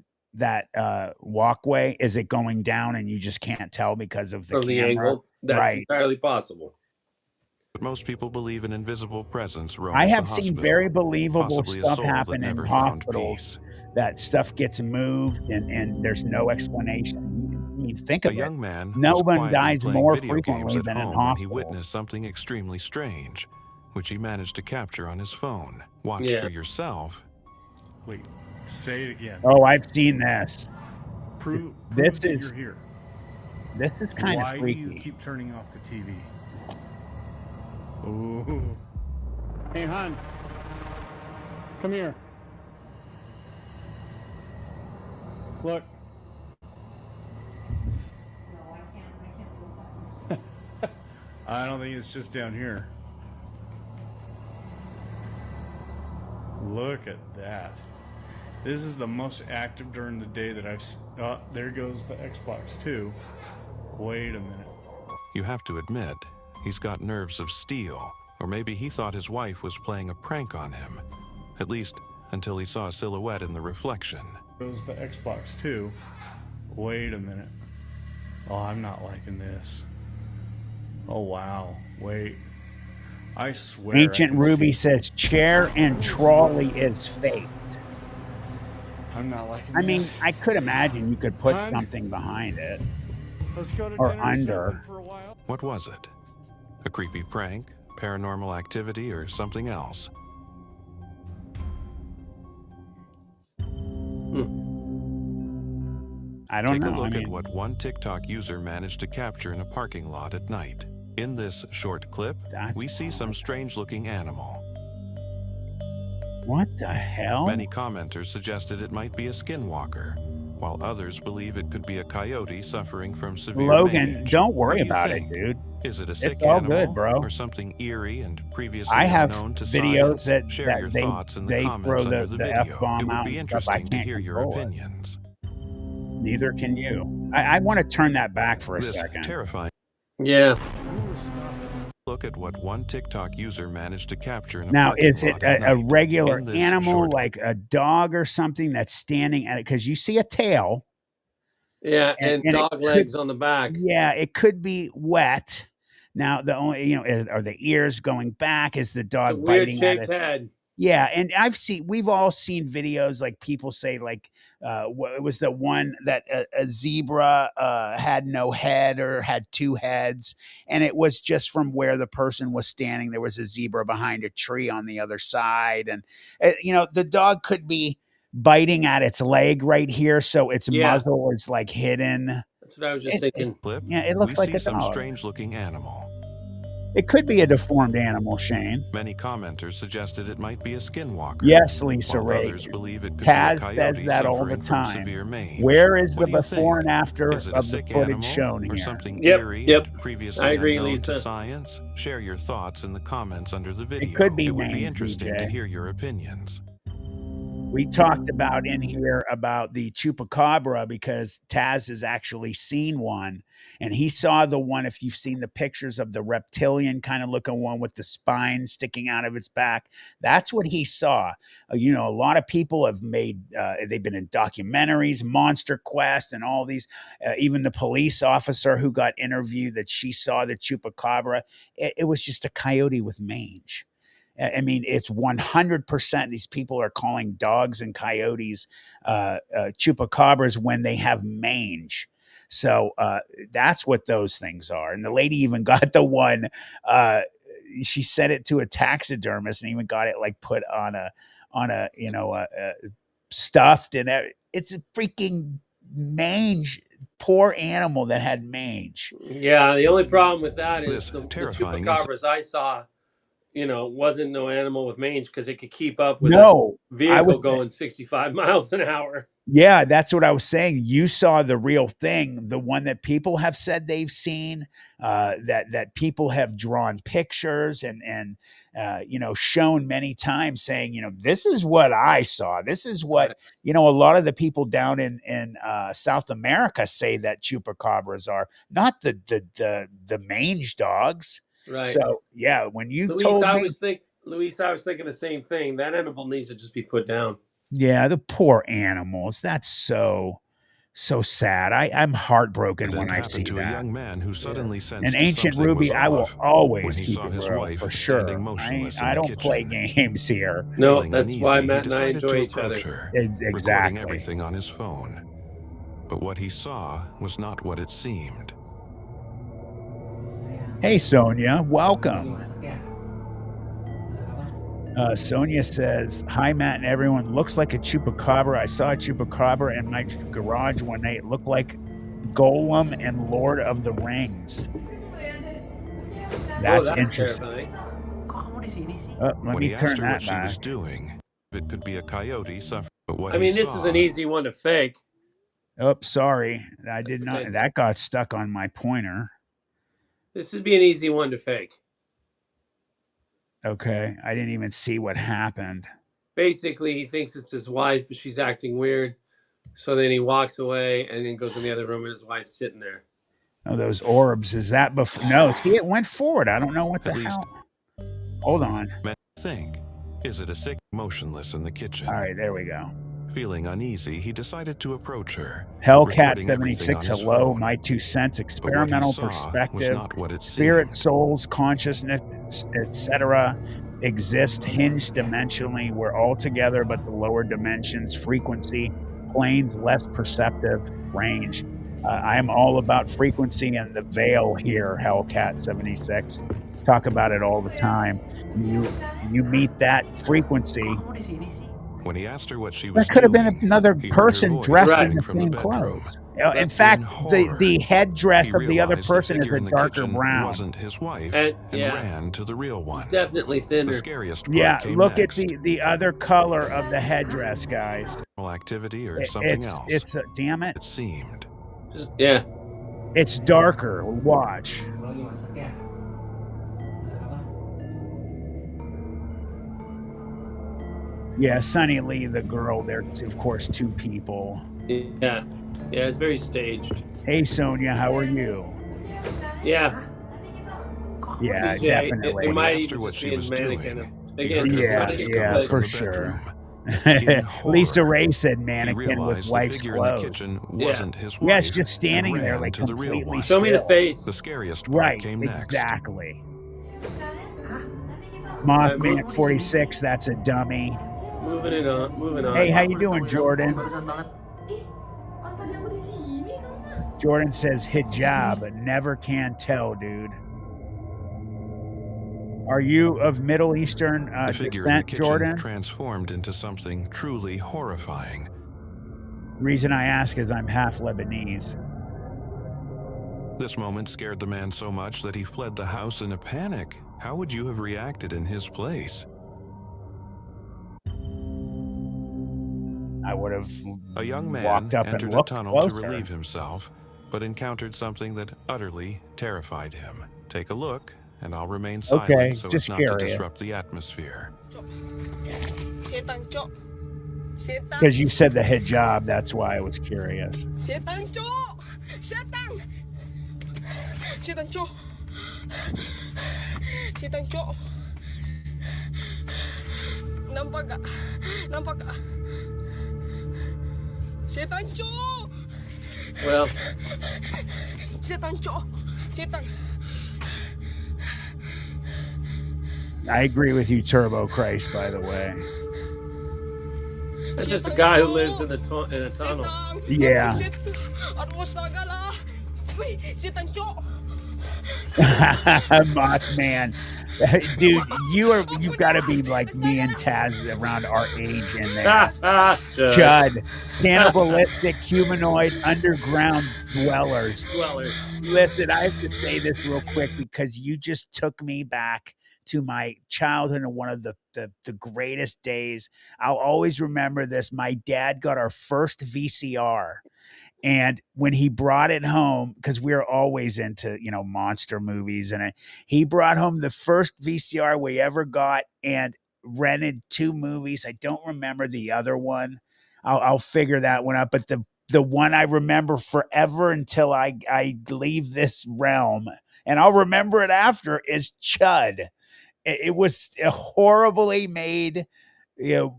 walkway? Is it going down and you just can't tell because of the camera? Angle? That's entirely possible. But most people believe an invisible presence roams I have the seen hospital, very believable stuff happen in never hospitals. That stuff gets moved and there's no explanation. I mean, think of it. A young man no was one dies more video frequently games than at in home hospitals. He witnessed something extremely strange, which he managed to capture on his phone. Watch for yourself. Wait, say it again. Oh, I've seen this. Prove this that is you're here. This is kind of freaky. Why do you keep turning off the TV? Ooh. Hey, hon. Come here. Look. No, I can't look. I don't think it's just down here. Look at that. This is the most active during the day that I've... Oh, there goes the Xbox 2. Wait a minute. You have to admit, he's got nerves of steel, or maybe he thought his wife was playing a prank on him, at least until he saw a silhouette in the reflection. There goes the Xbox 2. Wait a minute. Oh, I'm not liking this. Oh, wow. Wait. I swear. Ancient Ruby says chair and trolley is faked. I'm not liking I mean, I could imagine you could put something behind it. Let's go to or dinner under. for a while. What was it? A creepy prank, paranormal activity, or something else? I don't know. Take a look at what one TikTok user managed to capture in a parking lot at night. In this short clip, we see some strange-looking animal. What the hell? Many commenters suggested it might be a skinwalker, while others believe it could be a coyote suffering from severe Logan, mange. don't worry What do you about think? it, dude. Is it a sick It's all animal good, bro. or something eerie and previously I have unknown to videos science? Share your thoughts in the they comments throw under the video. F-bomb It would out be and stuff. I interesting to can't hear your control it. opinions. Neither can you. I want to turn that back for a This second. terrifying. Yeah. Look at what one TikTok user managed to capture in a Now, parking is it lot at a night. regular In this animal short like a dog or something that's standing at it? Because you see a tail. Yeah, and dog legs on the back. Yeah, it could be wet. Now, the only, are the ears going back? Is the dog It's a weird biting at shaped it? head. Yeah, and we've all seen videos like people say like it was the one that a zebra had no head or had two heads, and it was just from where the person was standing. There was a zebra behind a tree on the other side, and the dog could be biting at its leg right here, so its muzzle is like hidden. That's what I was just thinking. It looks like a some dog. strange-looking animal. It could be a deformed animal, Shane. Many commenters suggested it might be a skinwalker. Yes, Lisa while Ray. others believe it could Taz be a says coyote that all the suffering from time. severe mange. Where is the What do you before think? and after Is it a of the sick footage animal shown or here? something Yep, eerie yep. and previously I agree, unknown Lisa. to science? Share your thoughts in the comments under the video. It could be It would be mange, interesting to BJ. hear your opinions. We talked about in here about the chupacabra because Taz has actually seen one, and he saw the one. If you've seen the pictures of the reptilian kind of looking one with the spine sticking out of its back, that's what he saw. A lot of people have made, they've been in documentaries, Monster Quest, and all these. Even the police officer who got interviewed that she saw the chupacabra, it was just a coyote with mange. I mean, it's 100%. These people are calling dogs and coyotes chupacabras when they have mange. So that's what those things are. And the lady even got the one. She sent it to a taxidermist and even got it like put on a stuffed, and it's a freaking mange. Poor animal that had mange. Yeah, the only problem with that is the terrifying chupacabras I saw, wasn't no animal with mange because it could keep up with No, a vehicle going 65 miles an hour. Yeah, that's what I was saying. You saw the real thing, the one that people have said they've seen, that people have drawn pictures and shown many times, saying, this is what I saw. This is what a lot of the people down in South America say that chupacabras are, not the mange dogs. Right. So yeah, when you Luis, told I me, was thinking the same thing. That animal needs to just be put down. yeah, the poor animals. That's so sad. I'm heartbroken when I see to that. a young man who suddenly sensed An ancient something Ruby, was I will off always when he keep saw it his real wife for standing sure. motionless in I the don't play kitchen. games here. No, Feeling that's uneasy, why he Matt and I decided enjoy to each other. approach her, Exactly. recording everything on his phone. But what he saw was not what it seemed. Hey, Sonia, welcome. Sonia says, hi, Matt and everyone. Looks like a chupacabra. I saw a chupacabra in my garage one night. It looked like Golem and Lord of the Rings. That's interesting. Let When me he asked turn her that what she back. was doing, it could be a coyote suffering. But what I mean, he this saw, is an easy one to fake. Oh, sorry. I did not. Okay. That got stuck on my pointer. This would be an easy one to fake. Okay. I didn't even see what happened. Basically, he thinks it's his wife, but she's acting weird. So then he walks away and then goes in the other room and his wife's sitting there. Oh, those orbs. Is that before? No, see, it went forward. I don't know what the hell. Hold on. Think, is it a sick motionless in the kitchen? All right, there we go. Feeling uneasy, he decided to approach her. Hellcat 76, hello, my 2 cents, experimental perspective, spirit, souls, consciousness, etc. exist hinged dimensionally. We're all together, but the lower dimensions, frequency, planes, less perceptive range. I am all about frequency and the veil here, Hellcat 76. Talk about it all the time. You meet that frequency. When he asked her what she was That could have doing, been another person dressed in the same clothes. In fact, the headdress of the other person is a darker brown. Wasn't his wife, and ran to the real one. Definitely thinner. The scariest part came look next. at the other color of the headdress, guys. Activity or something else. It's damn it. It seemed. Yeah. It's darker. Watch. Yeah, Sunny Lee, the girl. They're, of course, 2 people. Yeah. Yeah, it's very staged. Hey, Sonia, how are you? Yeah. Yeah, definitely. It might even just be a mannequin. Again, yeah, for sure. Lisa Ray said mannequin with wife's clothes. Yes, just standing there like completely still. Show me the face. The scariest part came next. Exactly. Mothman 46, that's a dummy. Moving on. Hey, how you doing, Jordan? Jordan says hijab. Never can tell, dude. Are you of Middle Eastern the figure descent, in the kitchen Jordan? Transformed into something truly horrifying. Reason I ask is I'm half Lebanese. This moment scared the man so much that he fled the house in a panic. How would you have reacted in his place? I would have a young man walked up entered and a looked tunnel closer. to relieve himself, but encountered something that utterly terrified him. Take a look, and I'll remain silent so as not to disrupt the atmosphere. Because you said the hijab, that's why I was curious. Well, I agree with you, Turbo Christ, by the way. That's just a guy who lives in a tunnel. Yeah. Mothman. Dude, you gotta be like me and Taz around our age in there. Chud. Cannibalistic humanoid underground dwellers. Listen, I have to say this real quick because you just took me back to my childhood and one of the greatest days. I'll always remember this. My dad got our first VCR. And when he brought it home, because we were always into, monster movies, and he brought home the first VCR we ever got and rented 2 movies. I don't remember the other one. I'll figure that one out. But the one I remember forever until I leave this realm, and I'll remember it after, is Chud. It was a horribly made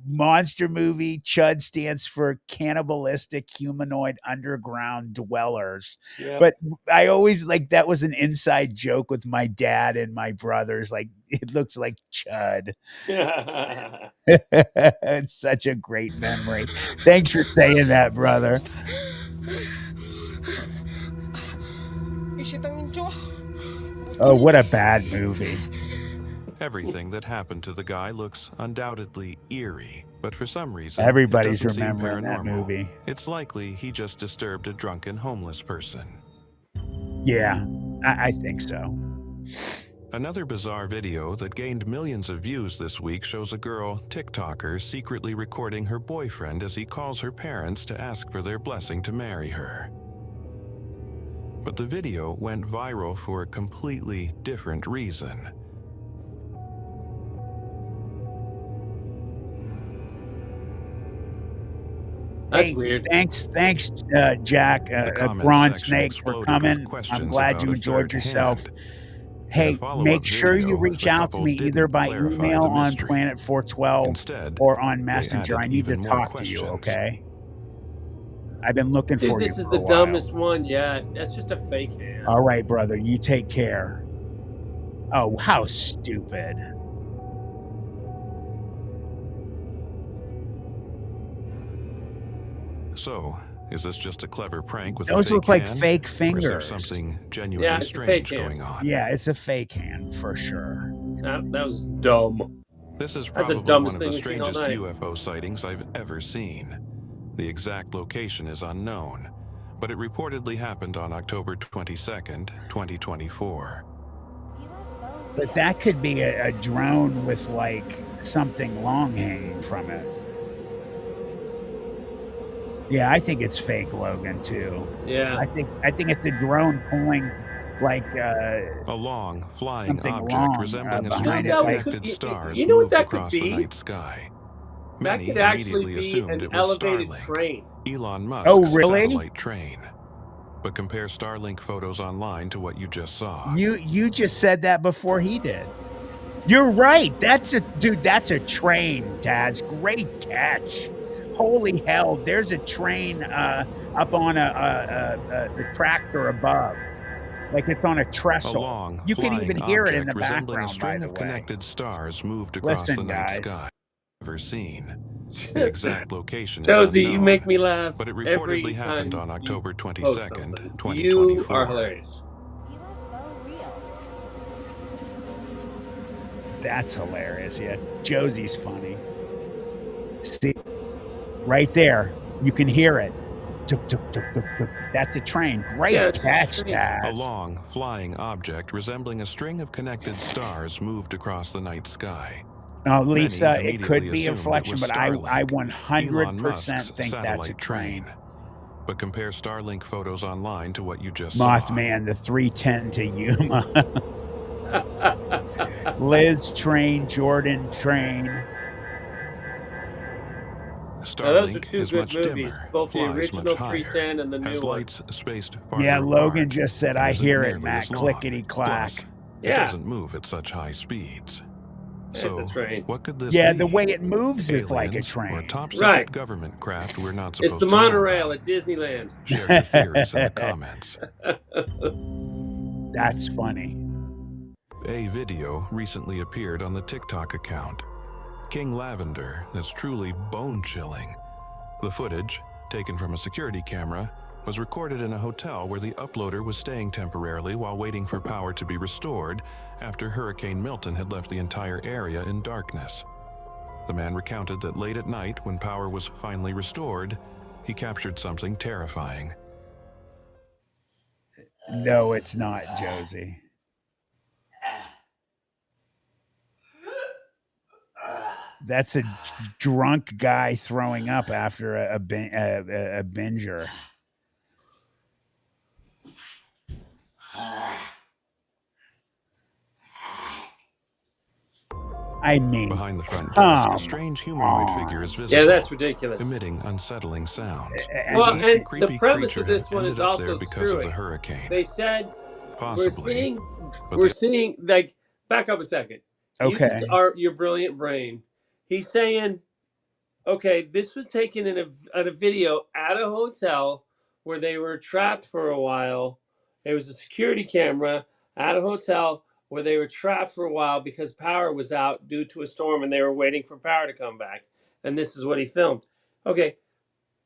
monster movie. Chud stands for cannibalistic humanoid underground dwellers. Yep. But I always that was an inside joke with my dad and my brothers. Like, it looks like Chud. It's such a great memory. Thanks for saying that, brother. Oh, what a bad movie. Everything that happened to the guy looks undoubtedly eerie, but for some reason, everybody's it doesn't remembering seem paranormal. That movie. It's likely he just disturbed a drunken homeless person. Yeah, I think so. Another bizarre video that gained millions of views this week shows a girl, TikToker, secretly recording her boyfriend as he calls her parents to ask for their blessing to marry her. But the video went viral for a completely different reason. That's weird. Thanks, Jack, Ron Snake, for coming. I'm glad you enjoyed yourself. Hey, make sure you reach out to me either by email on Planet 412 or on Messenger. I need to talk to you, okay? I've been looking Dude, for you this is for the a while. dumbest one yet. That's just a fake hand. All right, brother. You take care. Oh, how stupid. So, is this just a clever prank with Those a fake look like hand? fake Or is fingers. there something genuinely strange going on? Yeah, it's a fake hand for sure. That was dumb. This is That's the probably dumbest one of the thing we've seen all strangest night. UFO sightings I've ever seen. The exact location is unknown, but it reportedly happened on October 22nd, 2024. But that could be a drone with like something long hanging from it. Yeah, I think it's fake, Logan, too. Yeah. I think it's a drone pulling like a long flying object long, resembling a behind string it, of like- connected stars you know what moved that could across the be? night sky. That Many could actually immediately be assumed an it was elevated Starlink, train. Elon Musk's Oh, really? satellite train. But compare Starlink photos online to what you just saw. You just said that before he did. You're right. That's a train, Taz. Great catch. Holy hell! There's a train up on a tractor above, like it's on a trestle. A long, You can even hear it in the resembling a background. string By the of way, connected stars moved across Listen, the night guys. sky. Never seen. The exact location is Josie, unknown, you make me laugh. but it every reportedly happened time on October you 22nd, post something. 2024. You are hilarious. That's hilarious. Yeah, Josie's funny. See, right there, you can hear it. Tuk, tuk, tuk, tuk, tuk. That's a train. Great catch, A Taz. long, flying object resembling a string of connected stars moved across the night sky. Lisa, Many it could immediately be a assumed it reflection, was but I Starlink, 100% Elon Musk's think that's a satellite train. But compare Starlink photos online to what you just Mothman, the 310 to Yuma. Liz train, Jordan train. saw. Now, those are Starlink two is good much movies, dimmer, both the flies original much higher, 310 and the has new one. lights spaced farther Yeah, Logan apart, just said, and I isn't hear it, nearly Matt. as long. Clickety clack. Plus, Yeah. it doesn't move at such high speeds. It's So, a train. what could this Yeah, be? the way it moves is like a Aliens or train. top secret Right. government craft we're not It's supposed the to know monorail about? at Disneyland. Share your theories in the comments. That's funny. A video recently appeared on the TikTok account, King Lavender, that's truly bone-chilling. The footage, taken from a security camera, was recorded in a hotel where the uploader was staying temporarily while waiting for power to be restored after Hurricane Milton had left the entire area in darkness. The man recounted that late at night, when power was finally restored, he captured something terrifying. No, it's not, Josie. That's a drunk guy throwing up after a binger. I mean, behind the front desk, a strange humanoid figure is visible. Yeah, that's ridiculous. Emitting unsettling sounds. Well, Some and creepy the premise creature of this had one ended is up there also because of the screwy. hurricane. They said Possibly. we're seeing like back up a second. Okay. Use your brilliant brain. He's saying, okay, this was taken in a video at a hotel where they were trapped for a while. It was a security camera at a hotel where they were trapped for a while because power was out due to a storm and they were waiting for power to come back. And this is what he filmed. Okay,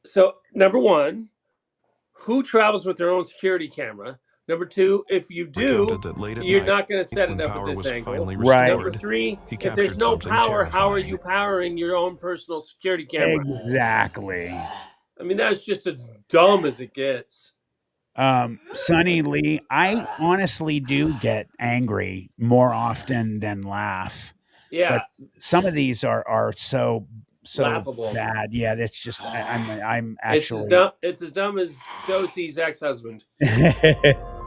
so number one, who travels with their own security camera? Number two, if you do, Recounted that late at you're night, not going to set when it up power at was this angle. finally Right. Number restored, three, he if there's captured no something power, how are terrifying. you powering your own personal security camera? Exactly. I mean, that's just as dumb as it gets. Sonny Lee, I honestly do get angry more often than laugh. Yeah. But some of these are so Laughable. bad. Yeah, that's just I'm It's actually as dumb as Josie's ex-husband.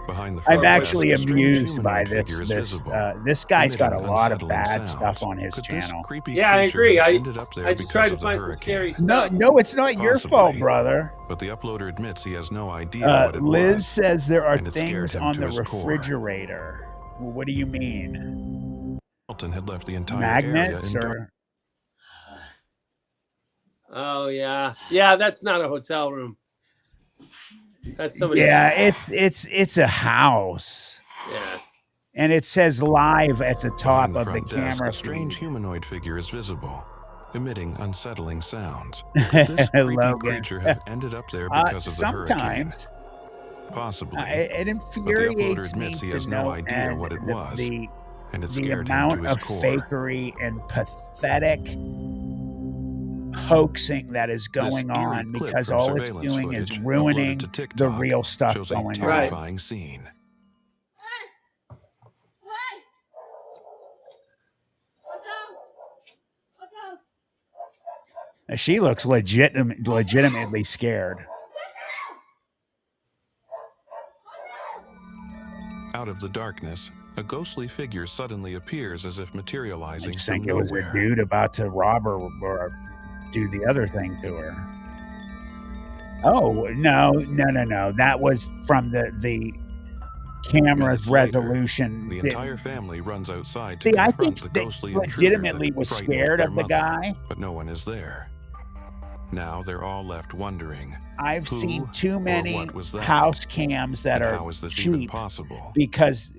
Behind the I'm front actually desk, a strange amused by humanoid this. figure is visible, This guy's got a emitting lot of unsettling bad sounds. stuff on his Could this channel. creepy Yeah, I creature agree. have I ended up there just because tried to of the find some hurricane? scary stuff. No, it's not your fault, Possibly. brother. But the uploader admits he has no idea what it Liz was, says there are and it scared things him on to the his core. refrigerator. What do you mean? Hamilton had left the entire Magnets area in or? Oh yeah, that's not a hotel room. That's somebody's. Yeah, it's a house. Yeah. And it says live at the top the of the front desk, camera a strange feed. humanoid figure is visible, emitting unsettling sounds. Could this creepy creature have ended up there because of the hurricane? Possibly. It infuriates me admits he to has no know idea what it was, and it the scared him to amount his of core. fakery and pathetic hoaxing that is going on, because all it's doing is ruining the real stuff shows going a on. terrifying scene. She looks legitimately scared. Out of the darkness, a ghostly figure suddenly appears as if materializing I just from think it was a dude about to rob her or do the other thing to her. Oh, no. That was from the camera's resolution. The entire family runs outside to See, I confront think the they ghostly legitimately intruder was that frightened scared their of the mother, guy. but no one is there. Now they're all left wondering. I've seen too many was that? house cams that are how is this even cheap possible? because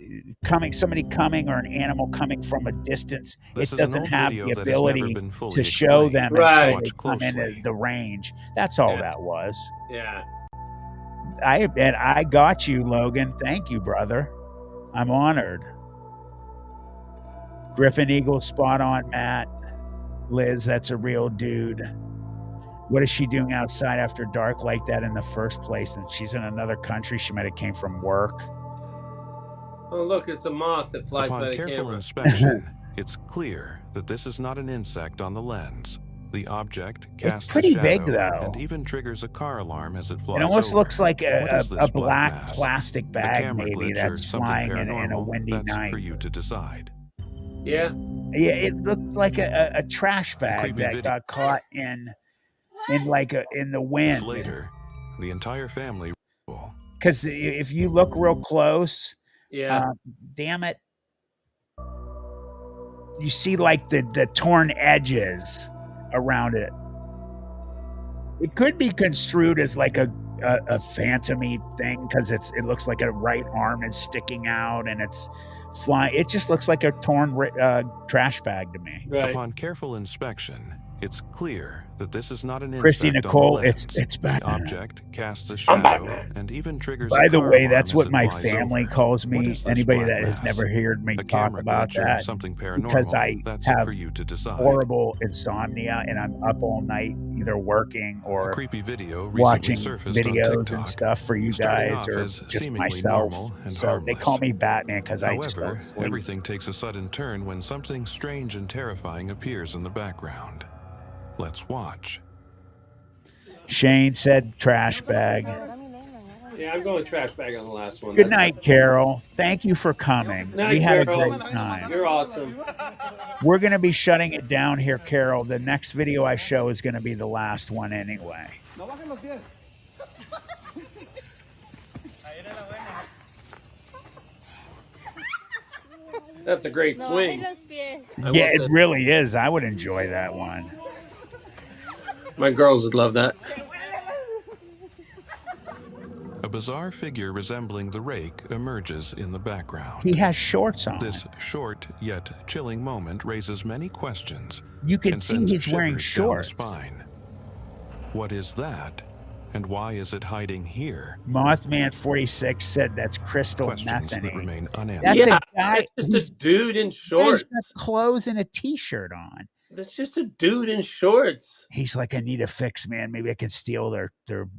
somebody coming or an animal coming from a distance, This it is an doesn't old have video the that has never ability been fully to show explained. them Right. until they come into the range. That's all that was. Yeah. I got you, Logan. Thank you, brother. I'm honored. Griffin Eagle, spot on, Matt. Liz, that's a real dude. What is she doing outside after dark like that in the first place? And she's in another country. She might have came from work. Oh, look, it's a moth that flies Upon by the careful camera. inspection, it's clear that this is not an insect on the lens. The object casts pretty a shadow big, though. and even triggers a car alarm as it flies It almost over. looks like What a is this black mass? plastic bag, camera maybe, glitch that's or something flying in a paranormal? windy That's night. for you to decide. Yeah. Yeah, it looked like a trash bag creepy that video. got caught in the wind. Later, the entire family. Because if you look real close, Yeah. Damn it, you see like the torn edges around it. It could be construed as like a phantom-y thing because it looks like a right arm is sticking out and it's flying. It just looks like a torn trash bag to me. Right. Upon careful inspection, it's clear that this is not an Christy insect Nicole, on the lens. it's The Batman. object casts a shadow and even triggers By a the car way, alarm that's as what it my flies family over. calls What me. is this Anybody black that has mass? never heard me A talk camera about glitch or that, something because paranormal? I That's have for you to decide. horrible insomnia and I'm up all night either working or A creepy video recently watching surfaced on videos TikTok, and stuff for you starting guys off or as just seemingly myself. normal and So they harmless. call me Batman because I just However, don't sleep. everything takes a sudden turn when something strange and terrifying appears in the background. Let's watch. Shane said trash bag. Yeah, I'm going trash bag on the last one. Good night, Carol. Thank you for coming. Night, We had Carol. a great time. You're awesome. We're going to be shutting it down here, Carol. The next video I show is going to be the last one anyway. That's a great swing. Yeah, it really is. I would enjoy that one. My girls would love that. A bizarre figure resembling the rake emerges in the background. He has shorts on. This short yet chilling moment raises many questions. You can and see sends he's wearing shivers down the shorts. spine. What is that? And why is it hiding here? Mothman 46 said that's crystal Questions that methane. remain unanswered. That's Yeah, a guy. that's just a dude in shorts. He's got clothes and a t-shirt on. That's just a dude in shorts. He's like, I need a fix, man. Maybe I can steal their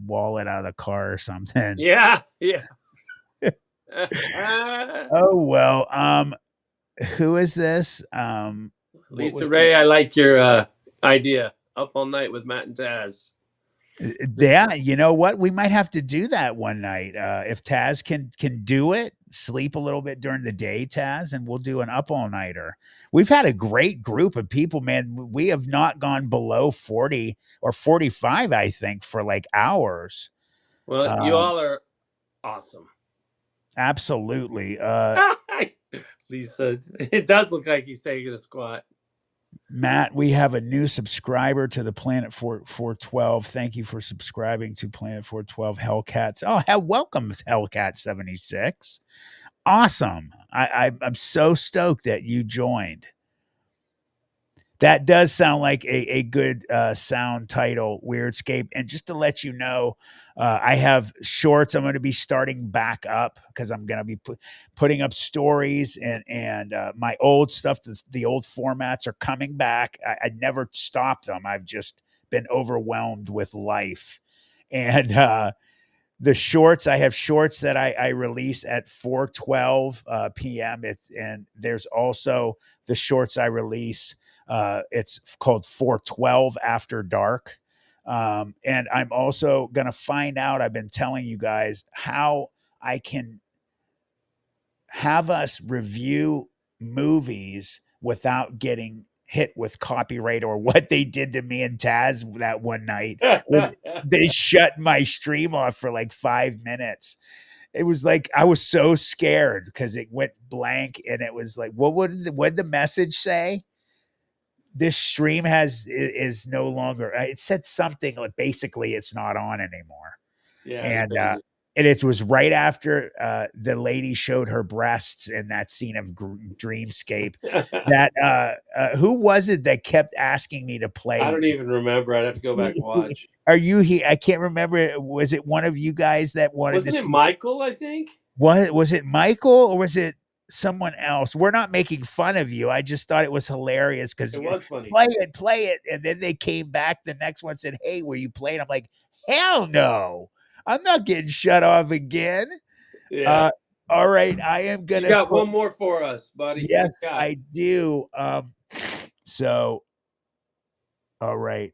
wallet out of the car or something. Yeah, yeah. Oh well. Who is this? Lisa Ray, I like your idea. Up all night with Matt and Taz. Yeah, you know what? We might have to do that one night. If Taz can do it, sleep a little bit during the day, Taz, and we'll do an up all nighter. We've had a great group of people, man. We have not gone below 40 or 45, I think, for like hours. Well, you all are awesome. Absolutely. Lisa, it does look like he's taking a squat. Matt, we have a new subscriber to the Planet 412. Thank you for subscribing to Planet 412 Hellcats. Oh, welcome, Hellcat 76. Awesome. I'm so stoked that you joined. That does sound like a good sound title, Weirdscape. And just to let you know, I have shorts. I'm going to be starting back up because I'm going to be putting up stories and my old stuff. The old formats are coming back. I never stopped them. I've just been overwhelmed with life. And the shorts, I have shorts that I release at 4:12 p.m. And there's also the shorts I release. It's called 412 After Dark. And I'm also going to find out, I've been telling you guys, how I can have us review movies without getting hit with copyright or what they did to me and Taz that one night. They shut my stream off for like 5 minutes. It was like, I was so scared because it went blank and it was like, what did the message say? This stream is no longer, it said something like basically it's not on anymore. Yeah. And it was right after the lady showed her breasts in that scene of Dreamscape. That who was it that kept asking me to play? I don't even remember. I'd have to go back and watch. Are you here? I can't remember. Was it one of you guys that wanted Wasn't to it see Michael, I think? What was it, Michael, or was it someone else? We're not making fun of you. I just thought it was hilarious because it was funny. Play it. And then they came back the next one, said, "Hey, were you playing?" I'm like, hell no. I'm not getting shut off again. Yeah. All right. I am going to. You got one more for us, buddy. Yes, I do. So, all right.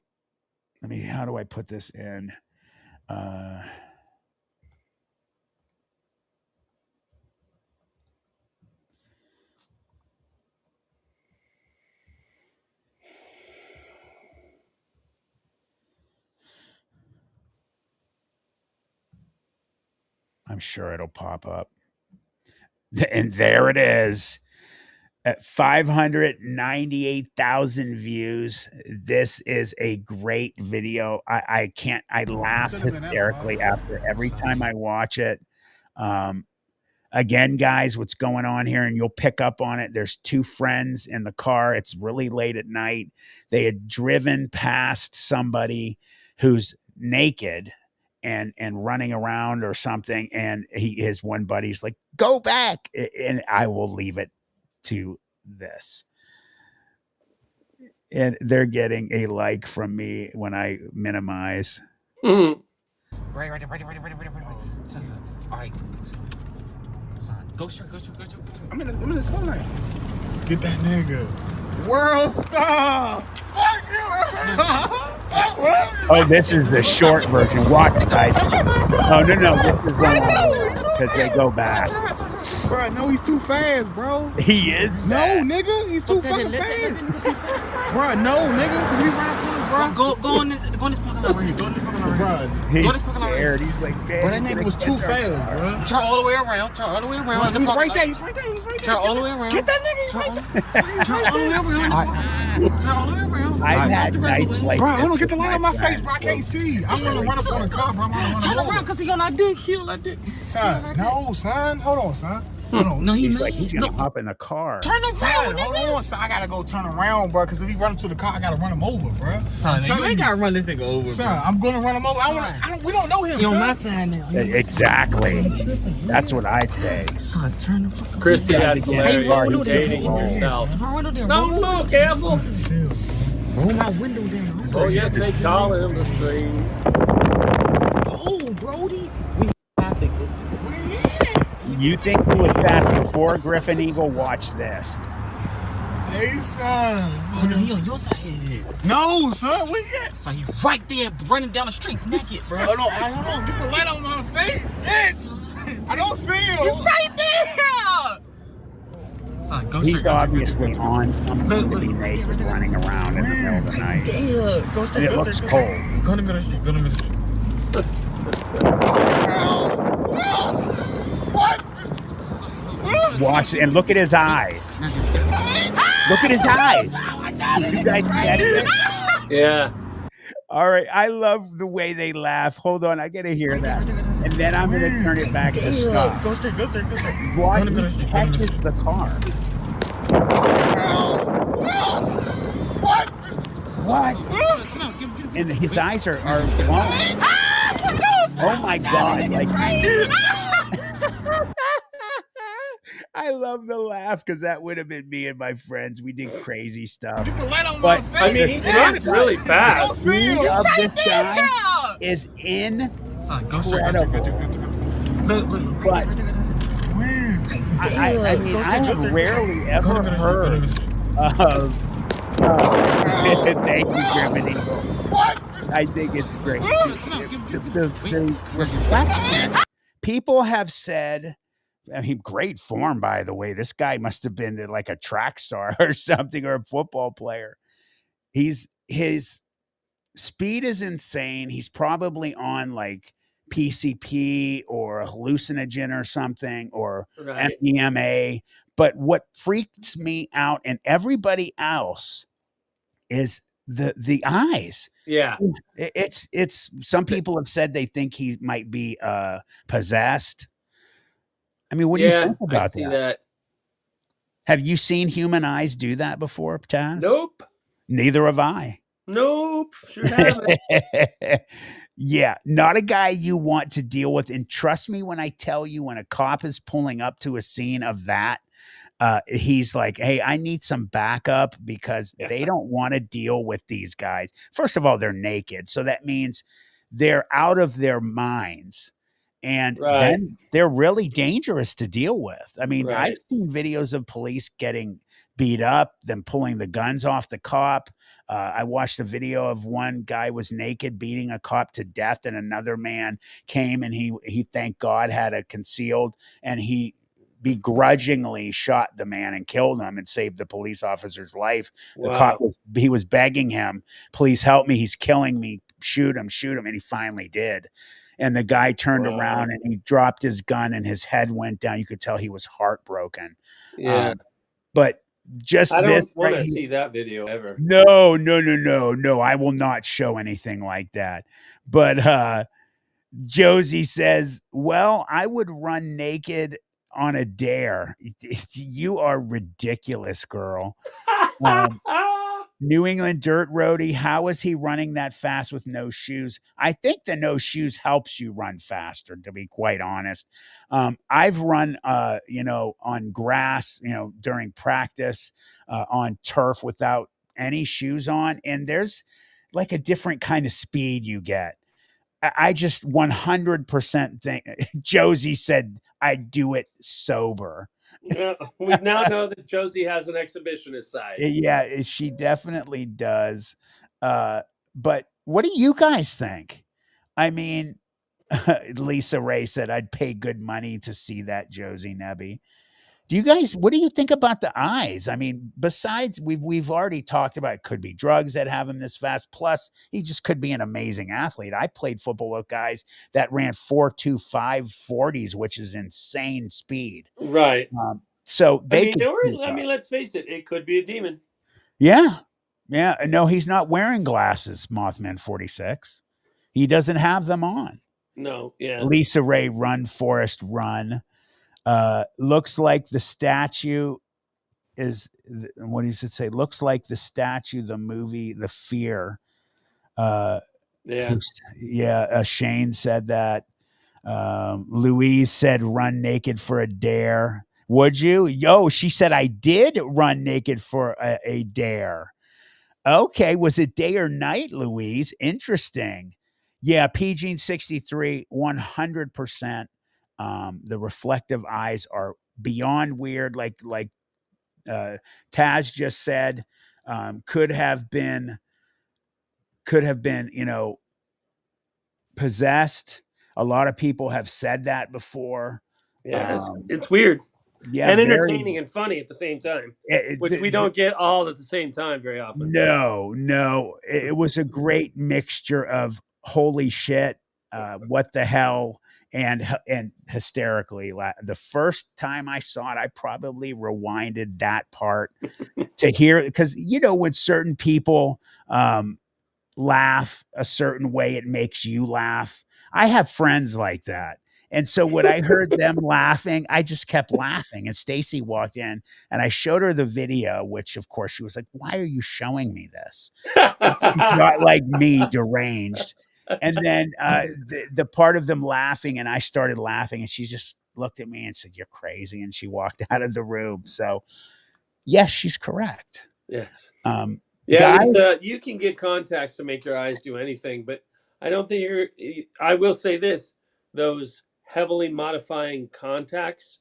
How do I put this in? I'm sure it'll pop up. And there it is. At 598,000 views. This is a great video. I laugh hysterically after every time I watch it. Again, guys, what's going on here, and you'll pick up on it. There's two friends in the car. It's really late at night. They had driven past somebody who's naked and running around or something. And his one buddy's like, go back. And I will leave it to this. And they're getting a like from me when I minimize. Right. All right. Go straight. I'm in the sunlight. Get that nigga. World star. Fuck you. Oh, this is the short version. Watch it, guys. Oh, no. This is because they go back. Bro, no, he's too fast, bro. He is. No, nigga, he's too fucking fast. Bro, no, nigga, because he ran up on him, bro. Go in this parking lot right here. Go in this parking lot right here. He's scared. He's like, man. Bro, that nigga was too fast, bro. Turn all the way around. Bro, he's right there. Turn all the way around. Get that nigga, he's right there. Turn all the way around. I've had nights like bro, I don't get the light on my face, bro. I can't see. I'm gonna run up on the car, bro. Turn around, because he on that dick. Heal that dick. Son, no, son. Hold on, son. No, he's gonna hop in the car. Turn around, hold on, son. I gotta go turn around, bro. Because if he run up to the car, I gotta run him over, bro. Son, you ain't gotta run this nigga over. Son, I'm gonna run him over. We don't know him. You on my side now. Exactly. That's what I'd say. Son, turn the fuck. Christy, that's hilarious. You're dating yourself. No, careful. Roll my window down. Oh yes, they call him the stream. Oh, Brody. We have to go. You think he was fast before Griffin Eagle? Watch this. Hey, son. Oh, no, he on your side here. No, son. Where he at? Son, he right there running down the street naked, bro. Hold on. Get the light on my face. Yes. I don't see him. He's right there. Son, go He's straight. obviously on something to be naked running around in the middle of the night. Damn. Go straight. And it looks cold. Go in the middle of the street. What? Watch and look at his eyes. Look at his eyes. Did you guys get it? Yeah. All right. I love the way they laugh. Hold on. I got to hear that. And then I'm going to turn it back to Scott. Go straight. What? He catches the car. What? And his eyes are glowing. Oh my God. Like, I love the laugh because that would have been me and my friends. We did crazy stuff. But I mean, he runs really fast. The speed of this guy is incredible. But I mean, I have rarely ever heard of. Thank you, Griminy. I think it's great. The reflection. People have said. I mean, great form, by the way. This guy must have been like a track star or something, or a football player. His speed is insane. He's probably on like PCP or a hallucinogen or something, or MDMA. But what freaks me out and everybody else is the eyes. Yeah. It's some people have said they think he might be possessed. I mean, what do you think about I see that? Have you seen human eyes do that before, Taz? Nope. Neither have I. Nope. Sure haven't. Yeah, not a guy you want to deal with. And trust me when I tell you, when a cop is pulling up to a scene of that, he's like, hey, I need some backup because they don't want to deal with these guys. First of all, they're naked. So that means they're out of their minds. And then they're really dangerous to deal with. I mean, I've seen videos of police getting beat up, them pulling the guns off the cop. I watched a video of one guy was naked beating a cop to death, and another man came and he thank God had a concealed, and he begrudgingly shot the man and killed him and saved the police officer's life. The cop was begging him, please help me, he's killing me, shoot him, and he finally did. And the guy turned around and he dropped his gun and his head went down. You could tell he was heartbroken. Yeah. But just I don't want to see that video ever. No. I will not show anything like that. But Josie says, well, I would run naked on a dare. You are ridiculous, girl. New England Dirt Roadie, how is he running that fast with no shoes? I think the no shoes helps you run faster, to be quite honest. I've run, on grass, during practice, on turf without any shoes on, and there's like a different kind of speed you get. I just 100% think Josie said I'd do it sober. Yeah, we now know that Josie has an exhibitionist side. Yeah, she definitely does. But what do you guys think? I mean, Lisa Ray said I'd pay good money to see that, Josie Nebby. What do you think about the eyes? I mean, besides we've already talked about, it could be drugs that have him this fast. Plus, he just could be an amazing athlete. I played football with guys that ran 4.25 40s, which is insane speed. Right. So they let's face it, it could be a demon. Yeah. No, he's not wearing glasses, Mothman 46. He doesn't have them on. No, yeah. Lisa Ray, run, Forrest, run. Looks like the statue is, what does it say? Looks like the statue, the movie, The Fear. Shane said that. Louise said, run naked for a dare. Would you? She said, I did run naked for a dare. Okay. Was it day or night, Louise? Interesting. Yeah. PG-63, 100%. The reflective eyes are beyond weird. Like Taz just said, could have been, possessed. A lot of people have said that before. Yeah, it's weird. Yeah, and entertaining and funny at the same time, which we don't get all at the same time very often. No, it was a great mixture of holy shit. what the hell, and hysterically. The first time I saw it, I probably rewinded that part to hear, because when certain people laugh a certain way, it makes you laugh. I have friends like that. And so when I heard them laughing, I just kept laughing. And Stacy walked in and I showed her the video, which of course she was like, "Why are you showing me this?" She's not like me, deranged. And then the part of them laughing, and I started laughing, and she just looked at me and said, "You're crazy." And she walked out of the room. So yes, she's correct. Yes. Guys, you can get contacts to make your eyes do anything, but I don't think I will say this: those heavily modifying contacts,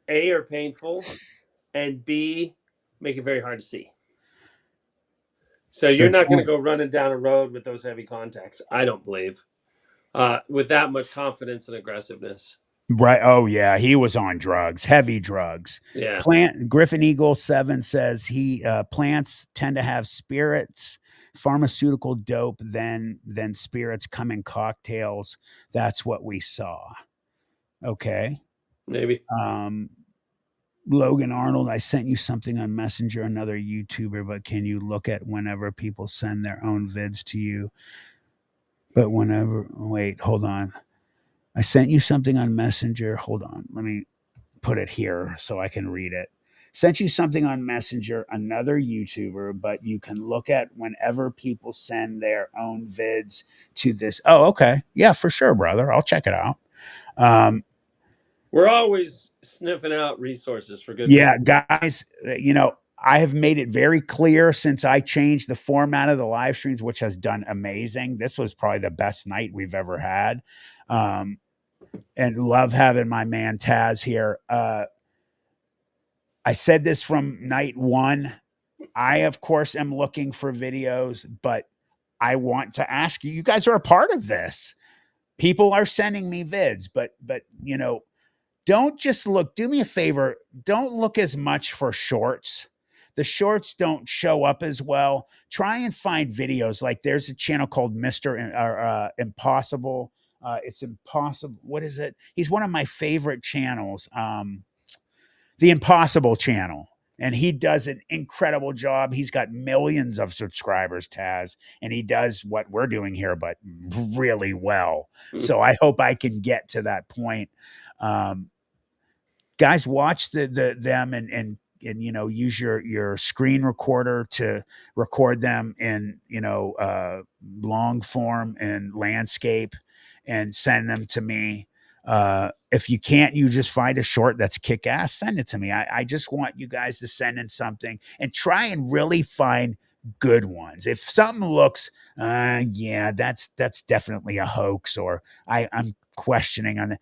A, are painful, and B, make it very hard to see. So you're not going to go running down a road with those heavy contacts, I don't believe, with that much confidence and aggressiveness. Right. Oh yeah, he was on drugs, heavy drugs. Yeah. Griffin Eagle 7 says plants tend to have spirits, pharmaceutical dope, then spirits come in cocktails. That's what we saw. Okay. Maybe. Logan Arnold, I sent you something on Messenger, another YouTuber, but can you look at whenever people send their own vids to you? But wait, hold on. I sent you something on Messenger. Hold on. Let me put it here so I can read it. Sent you something on Messenger, another YouTuber, but you can look at whenever people send their own vids to this. Oh, okay. Yeah, for sure, brother. I'll check it out. We're always sniffing out resources for good. Yeah, guys, I have made it very clear since I changed the format of the live streams, which has done amazing. This was probably the best night we've ever had. And love having my man Taz here. I said this from night one. I, of course, am looking for videos, but I want to ask you, you guys are a part of this. People are sending me vids, but don't just look, do me a favor. Don't look as much for shorts. The shorts don't show up as well. Try and find videos. Like there's a channel called Mr. Impossible. It's impossible. What is it? He's one of my favorite channels. The Impossible Channel. And he does an incredible job. He's got millions of subscribers, Taz, and he does what we're doing here, but really well. So I hope I can get to that point. Guys, watch them and use your screen recorder to record them in long form and landscape and send them to me. If you can't, you just find a short that's kick ass, send it to me. I just want you guys to send in something and try and really find good ones. If something looks, that's definitely a hoax, or I'm questioning on it,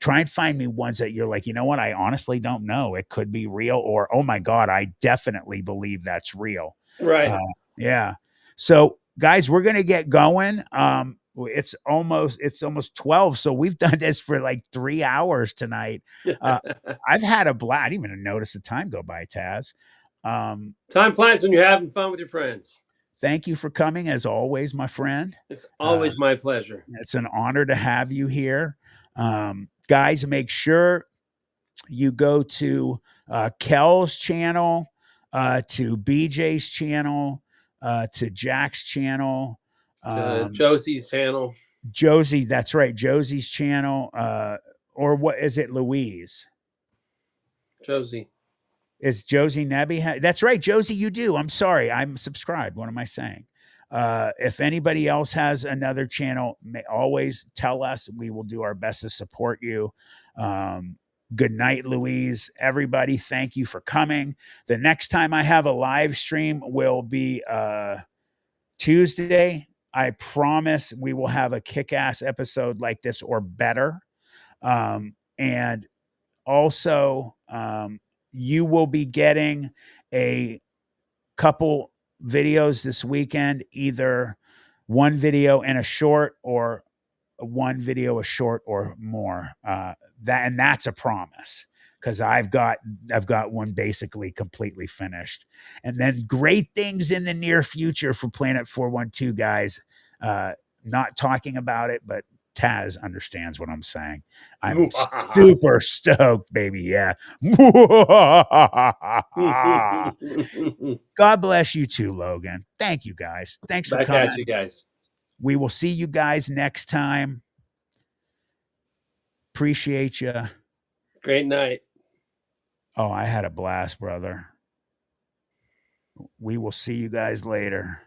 try and find me ones that you're like, you know what? I honestly don't know. It could be real, or, oh my God, I definitely believe that's real. Right. Yeah. So guys, we're going to get going. It's almost 12. So we've done this for like 3 hours tonight. I've had a blast. I didn't even notice the time go by, Taz. Time flies when you're having fun with your friends. Thank you for coming as always, my friend. It's always my pleasure. It's an honor to have you here. Guys, make sure you go to Kel's channel, to BJ's channel, to Jack's channel, Josie's channel. Josie, that's right, Josie's channel, or what is it, Louise? Josie. Is Josie Nebby? That's right, Josie, you do. I'm sorry, I'm subscribed. What am I saying? If anybody else has another channel, always tell us. We will do our best to support you. Good night, Louise. Everybody, thank you for coming. The next time I have a live stream will be Tuesday. I promise we will have a kick-ass episode like this or better. And also, you will be getting a couple videos this weekend, either one video and a short, or one video, a short, or more. That's a promise, because I've got one basically completely finished. And then great things in the near future for Planet 412, guys. not talking about it, but Taz understands what I'm saying. I'm super stoked, baby. Yeah. God bless you too, Logan. Thank you guys. Thanks for Back coming. at you guys. We will see you guys next time. Appreciate you. Great night. Oh, I had a blast, brother. We will see you guys later.